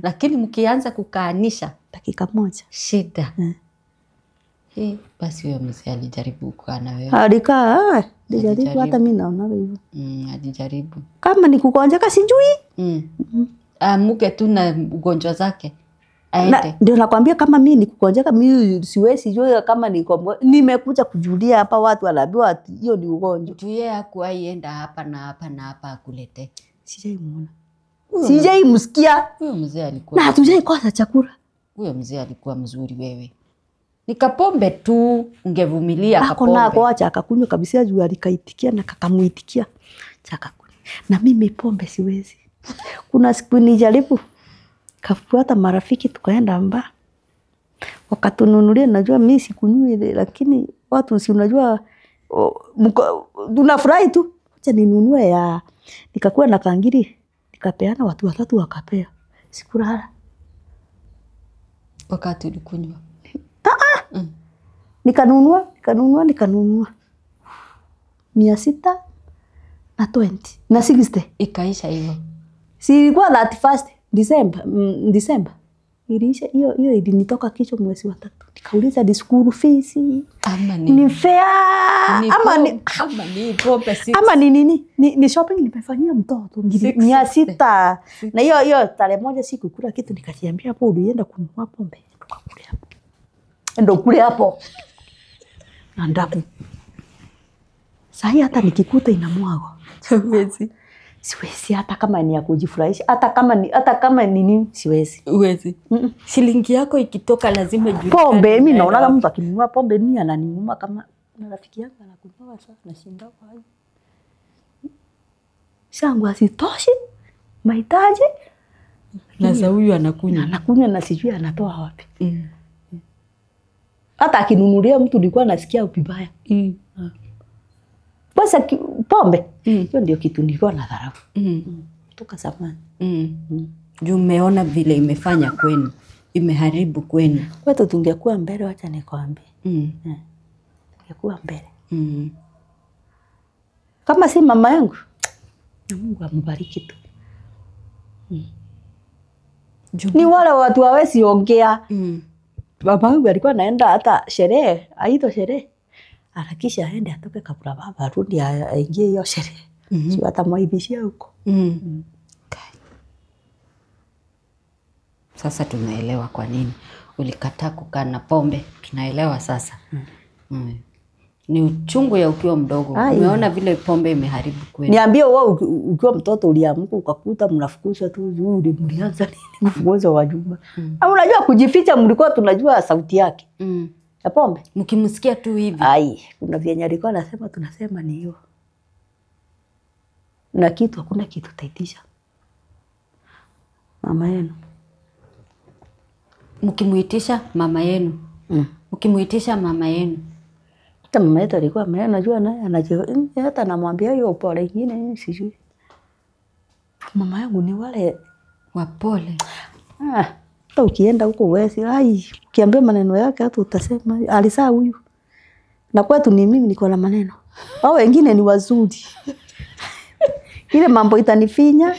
Lakini mkianza kukaanisha dakika moja shida. Basi huyo mzee alijaribu kukaa na wewe. Alikaa, alijaribu hata mimi naona hivyo. Alijaribu. Kama ni kugonjeka sijui. Amuke tu na ugonjwa zake. Aende. Ndio nakwambia kama mimi ni kugonjeka mimi siwezi jua kama nimekuja kujulia hapa watu wanaambiwa hiyo ni ugonjwa. Tu yeye hakuaienda hapa na hapa na hapa akulete. Sijaimuona. Sijaimsikia. Huyo mzee alikuwa. Na hatujaikosa chakula. Huyo mzee alikuwa mzuri wewe. Nikapombe tu ungevumilia kapombe. Hakuna kuacha akakunywa kabisa juu alikaitikia na kakamuitikia. Chakakunywa. Na mimi pombe siwezi. Kuna siku nijaribu kafuata marafiki tukaenda Mbaa. Wakatununulia najua mimi sikunywi ile lakini watu si unajua tunafurahi tu. Acha ninunue ya nikakuwa na kangiri nikapeana watu 3 wakapea. Sikulala. Wakati ulikunywa. Nikanunua 620 na 60 ikaisha hivyo. Si ilikuwa 31st December. Ilisha hiyo ilinitoka kichwa mwezi wa 3. Nikauliza ni school fees ama ni fare ama ni nini? Ni shopping nimefanyia mtoto 600. Na hiyo tarehe moja sikukula kitu nikajiambia hapo ulienda kununua pombe tukakule hapo. Ndio kule hapo. Na ndaku. Sasa hata nikikuta inamwaga. Siwezi hata kama ni ya kujifurahisha, hata kama ni nini siwezi. Uwezi. Shilingi yako ikitoka lazima ijulikane. Pombe mimi naona mtu akinunua pombe mimi ananiuma kama na rafiki yangu anakunywa sana na shinda kwa hiyo. Shangu asitoshi mahitaji. Na sasa huyu anakunywa. Anakunywa na sijui anatoa wapi. Hata akinunulia mtu nilikuwa nasikia vibaya. Basi pombe. Hiyo ndio kitu nilikuwa nadharau. Toka zamani. Juu umeona vile imefanya kwenu. Imeharibu kwenu. Kwetu tungekuwa mbele, wacha nikwambie. Tungekuwa mbele. Kama si mama yangu, Mungu ambariki tu. Ni wale watu hawezi ongea. Baba yangu alikuwa anaenda hata sherehe, aitwa sherehe. Harakisha aende atoke kabla baba arudi aingie hiyo sherehe. Sio hata mwaibishia huko. Sasa tunaelewa kwa nini ulikataa kukaa na pombe. Tunaelewa sasa. Ni uchungu ya ukiwa mdogo. Umeona vile pombe imeharibu kwenu. Niambie wewe ukiwa mtoto uliamka ukakuta mnafukuzwa tu juu mlianza nini mfukuzo wa jumba. Au unajua kujificha, mlikuwa tunajua sauti yake. Ya pombe. Mkimsikia tu hivi. Kuna vyenye alikuwa anasema tunasema ni hiyo. Na kitu hakuna kitu taitisha. Mama yenu. Mkimuitisha mama yenu. Mkimuitisha mama yenu. Hata mama yetu alikuwa anajua naye anajua, hata namwambia hiyo pole nyingine sijui. Mama yangu ni wale wapole. Hata ukienda huko wesi, ukiambia maneno yake hata utasema alisaa huyu. Na kwetu ni mimi niko na maneno. Hao wengine ni wazuri. Ile mambo itanifinya,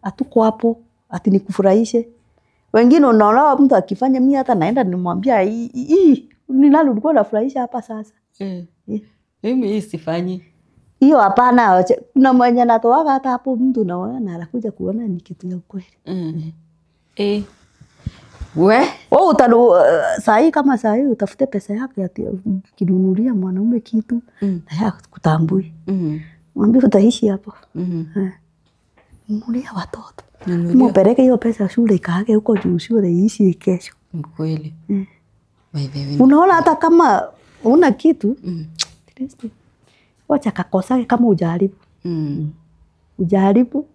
hatuko hapo, ati nikufurahishe. Wengine unaona mtu akifanya, mimi hata naenda nimwambia ni nani ulikuwa unafurahisha hapa sasa? Mimi hii sifanyi. Hiyo hapana, kuna mwenye natoa hata hapo mtu naona anakuja kuona ni kitu ya ukweli. We sahi kama sahi utafute pesa yako ya kinunulia mwanaume kitu na ya kutambui. Mwambie utaishi hapo. Nunulia watoto. Mpeleke hiyo pesa shule ikaage huko juu shule iishi kesho. Kweli. Unaona hata kama una kitu wacha kakosake kama ujaribu. Ujaribu.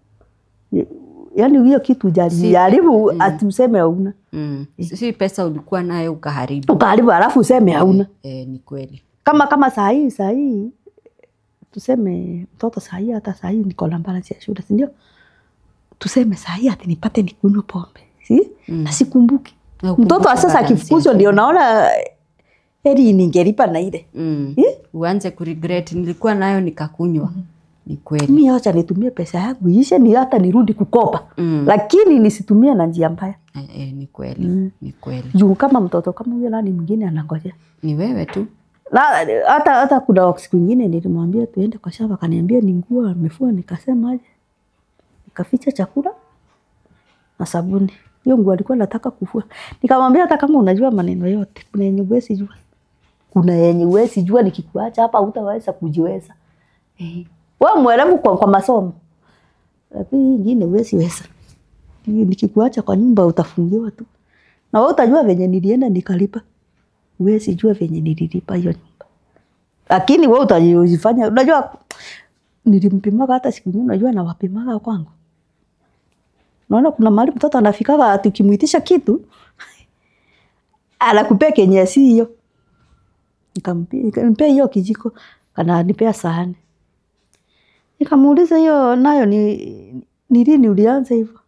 Yaani hiyo kitu ujaribu atuseme hauna. Si pesa ulikuwa nayo ukaharibu. Ukaharibu alafu useme hauna. Ni kweli. Kama sahi tuseme mtoto sahi hata sahi niko na balance ya shule, si ndio? Tuseme sahi ati nipate nikunywe pombe. Na sikumbuki. Mtoto sasa akifukuzwa ndio naona heri ningelipa na ile. Uanze kuregret nilikuwa nayo nikakunywa. Ni kweli. Mimi acha nitumie pesa yangu ishe ni hata nirudi kukopa. Lakini nisitumie na njia mbaya. Ni kweli. Ni kweli. Juu kama mtoto kama yule nani mwingine anangojea. Ni wewe tu. Hata kuna siku nyingine nilimwambia tuende kwa shamba, akaniambia ni nguo amefua, nikasema aje. Nikaficha chakula na sabuni. Hiyo nguo alikuwa anataka kufua. Nikamwambia hata kama unajua maneno yote, kuna yenye huwezi jua. Kuna yenye huwezi jua nikikuacha hapa hutaweza kujiweza. Wewe mwerevu kwa masomo. Lakini nyingine huwezi weza. Nikikuacha kwa nyumba utafungiwa tu. Na wewe utajua venye nilienda nikalipa. Huwezi jua venye nililipa hiyo nyumba. Lakini wewe utajifanya, unajua nilimpimaga hata siku nyingine, unajua na wapimaga kwangu. Naona kuna mahali mtoto anafikaga tukimuitisha kitu anakupea kenye si hiyo. Nikampea hiyo kijiko, kana nipea sahani. Nikamuuliza hiyo nayo ni lini ulianza hivyo?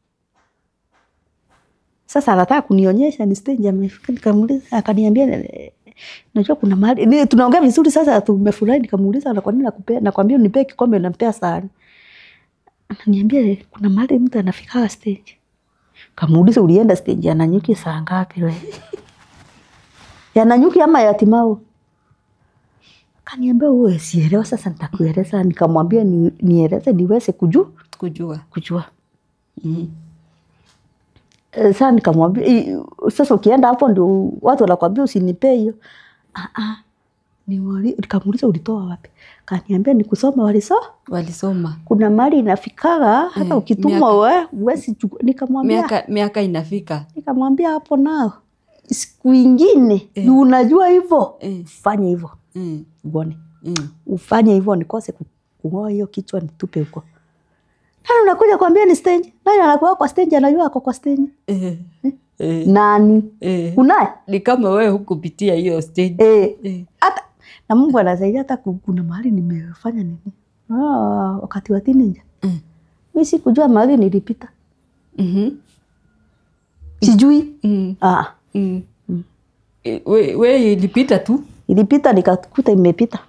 Sasa anataka kunionyesha ni stage amefika. Nikamuuliza, akaniambia najua kuna mahali tunaongea vizuri sasa tumefurahi. Nikamuuliza na kwa nini nakupea, nakwambia unipee kikombe unampea sahani. Ananiambia kuna mahali mtu anafika stage. Kamuuliza ulienda stage ya Nanyuki saa ngapi wewe? Ya Nanyuki ama ya Timau? Kaniambia wewe sielewa, sasa nitakueleza. Nikamwambia nieleze niweze kujua. Sasa nikamwambia sasa ukienda hapo ndio watu wanakuambia usinipee hiyo. Nikamuuliza ulitoa wapi? Kaniambia ni kusoma walisoma. Kuna mali inafikaga hata ukitumwa wewe huwezi. Nikamwambia miaka inafika. Nikamwambia hapo nao siku nyingine ndio unajua hivyo. Fanya hivyo. Uone. Ufanye hivyo nikose kungoa hiyo kichwa nitupe huko. Nani unakuja kuambia ni stage? Nani anakuwa kwa stage anajua ako kwa stage? Nani? Kunaye? Ni kama wewe hukupitia hiyo stage. Hata na Mungu anasaidia hata kuna mahali nimefanya nini? Wakati wa teenager. Mimi sikujua mahali nilipita. Sijui. Wewe ilipita tu. Ilipita nikakuta imepita.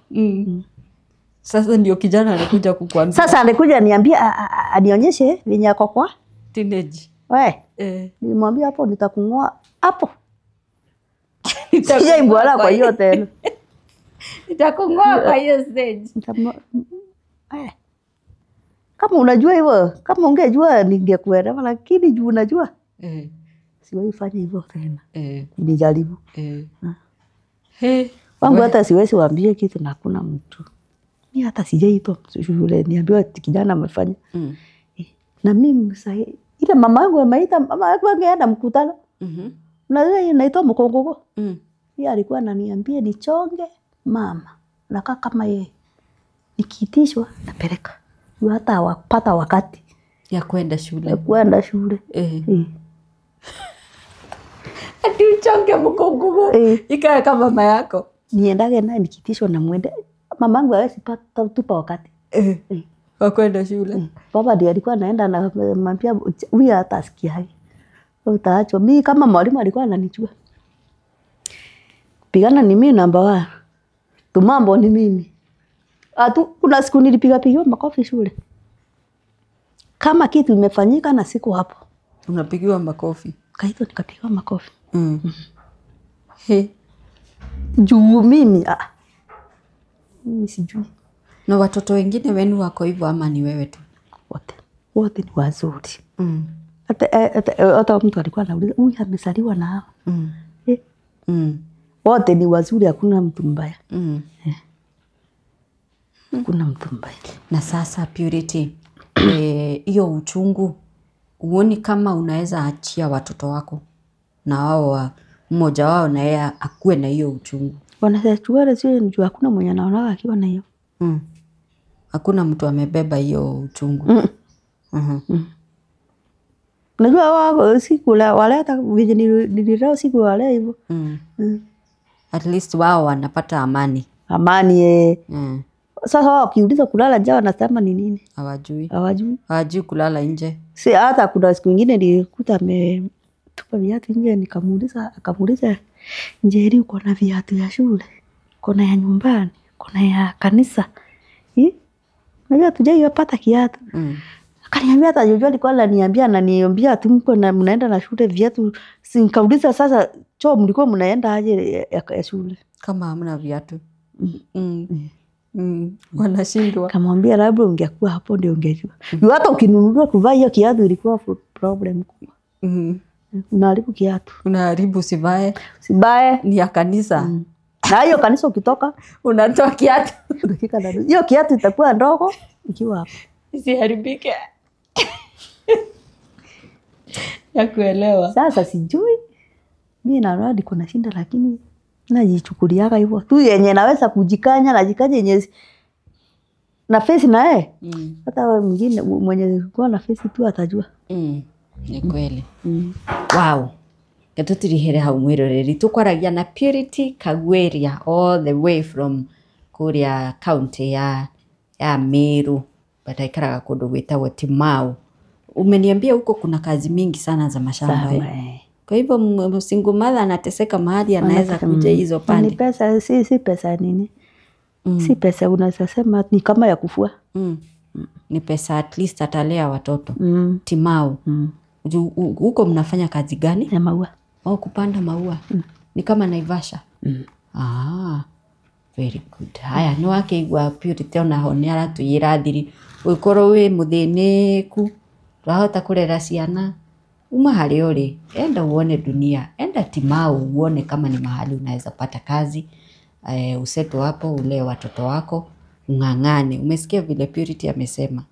Sasa ndio kijana anakuja kukuambia. Sasa anakuja niambia anionyeshe venye yako kwa teenage. Nilimwambia hapo nitakung'oa hapo. Sijaibwala kwa hiyo tena. Nitakung'oa kwa hiyo stage. Kama unajua hivyo, kama ungejua ningekuelewa, lakini juu unajua. Siwahi fanya hivyo tena. Nijaribu. Wangu hata siwezi waambie kitu na hakuna mtu. Mimi hata sijaitwa shule niambiwa kijana amefanya. Na mimi sasa ile mama yangu ameita, mama yangu angeenda mkutano. Unajua inaitwa mkongogo. Yeye alikuwa ananiambia nichonge mama. Nakaa kama yeye. Nikiitishwa napeleka. Hata wapata wakati ya kwenda shule. Ati uchonge mkongogo. Ikae kama mama yako. Niendage naye nikitishwa na mwende. Mamangu hawezi pata tupa wakati. Wa kwenda shule. Baba ndiye alikuwa anaenda na mwambia huyu hata asikia. Utaachwa. Mimi kama mwalimu alikuwa ananijua. Pigana ni mimi namba 1. Tumambo ni mimi. Kuna siku nilipiga makofi shule. Kama kitu imefanyika na siku hapo. Unapigiwa makofi. Kaito nikapigiwa makofi. Juu mimi mimi sijui. Na watoto wengine wenu wako hivyo ama ni wewe tu? Wote ni wazuri. Hata mtu alikuwa anauliza huyu amezaliwa na hao. Wote ni wazuri, hakuna mtu mbaya. Kuna mtu mbaya. Na sasa Purity, hiyo uchungu uoni kama unaweza achia watoto wako na wao mmoja wao na yeye akue na hiyo uchungu? Wanachua sio njoo, hakuna mwenye anaona akiwa na hiyo. Hakuna mtu amebeba hiyo uchungu. Najua wao siku wale hata nilirao siku wale hivyo. At least wao wanapata amani. Sasa wao kiuliza kulala njaa wanasema ni nini? Hawajui kulala nje. Si hata kuna siku nyingine nilikuta ametupa viatu nje, akamuuliza Njeri, uko na viatu ya shule? Uko na ya nyumbani? Uko na ya kanisa? Najua tujaipata kiatu. Akaniambia hata Jojo alikuwa ananiambia ananiambia tu mko na mnaenda na shule viatu. Nikauliza sasa choo mlikuwa mnaenda aje ya shule? Kama hamna viatu. Wanashindwa. Kamwambia labda ungekuwa hapo ndio ungejua. Hata ukinunua kuvaa hiyo kiatu ilikuwa problem kubwa. Unaharibu kiatu. Unaharibu sivae. Ni ya kanisa. Na hiyo kanisa ukitoka unatoa kiatu. Hiyo kiatu itakuwa ndogo ikiwa hapo. Isiharibike. Ya kuelewa. Sasa sijui. Mimi naona kuna shinda lakini najichukuliaga hivyo. Tu yenye naweza kujikanya najikanya yenye na face na yeye. Hata mwingine mwenye kwa na face tu atajua. Ni kweli. Wow. Gatutirihere hau mwiroreri tukwaragia na Purity Kagweria all the way from Kuria county ya Meru, bataikaraga kundu gwitagwo Timau. Umeniambia huko kuna kazi mingi sana za mashamba. Kwa hivyo single mother anateseka mahali anaweza kuja hizo pande. Ni pesa, si pesa nini? Si pesa unaweza sema ni kama ya kufua. Ni pesa at least atalea watoto. Timau. Huko mnafanya kazi gani? Ya maua. Kupanda maua. Ni kama Naivasha. Very good. Haya no akeigwa Purity ona ho ni aratuyira thiri ukorwo wi muthiniku rahota kurera ciana uma hari uri enda uone dunia, enda Timau uone kama ni mahali unaweza pata kazi, useto hapo ulee watoto wako, ung'ang'ane. Umesikia vile Purity amesema,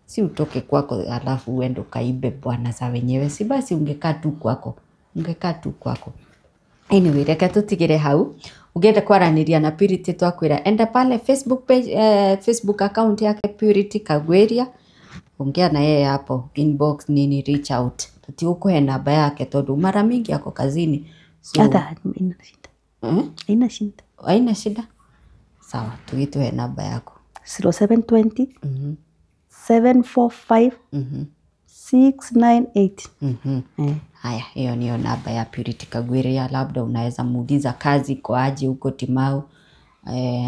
si utoke kwako alafu uende kaibe bwana za wenyewe, si basi ungekaa tu kwako. Anyway, reka tutigire hau. Ugenda kwaraniria na Purity twakwira enda pale Facebook page, Facebook account yake Purity Kagweria. ongea na yeye hapo inbox nini, reach out, tutikuhe namba yake tondu mara mingi ako kazini, so hata ina shida haina shida. Sawa, tuituhe namba yako 0720 745 698. Haya, hiyo niyo namba ya Purity Kagwire. Labda unaweza muuliza kazi kwa aje huko Timau,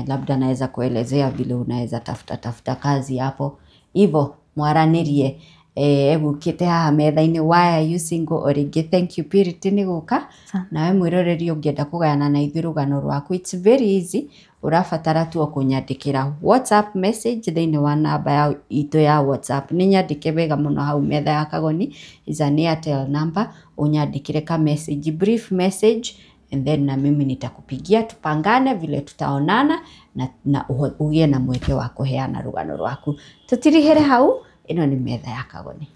labda naweza kuelezea vile unaweza tafuta kazi hapo hivyo, mwaranirie egukite haha metha-inĩ why are you single oringi. Thank you Purity nĩ guka nawe mwiroreri ungienda kugayana na ithuĩ rũgano rwaku, it's very easy. Urabatara tu kunyandikira WhatsApp message thĩinĩ wa namba itũ ya WhatsApp. Nĩ nyandike wega mũno hau metha ya Kagoni is an Airtel number. Unyandikire ka message, brief message, and then na mimi nitakupigia tupangane vile tutaonana na ugie na mweke wa kuheana rũgano rwaku. Tutirihere hau, ino ni metha ya Kagoni.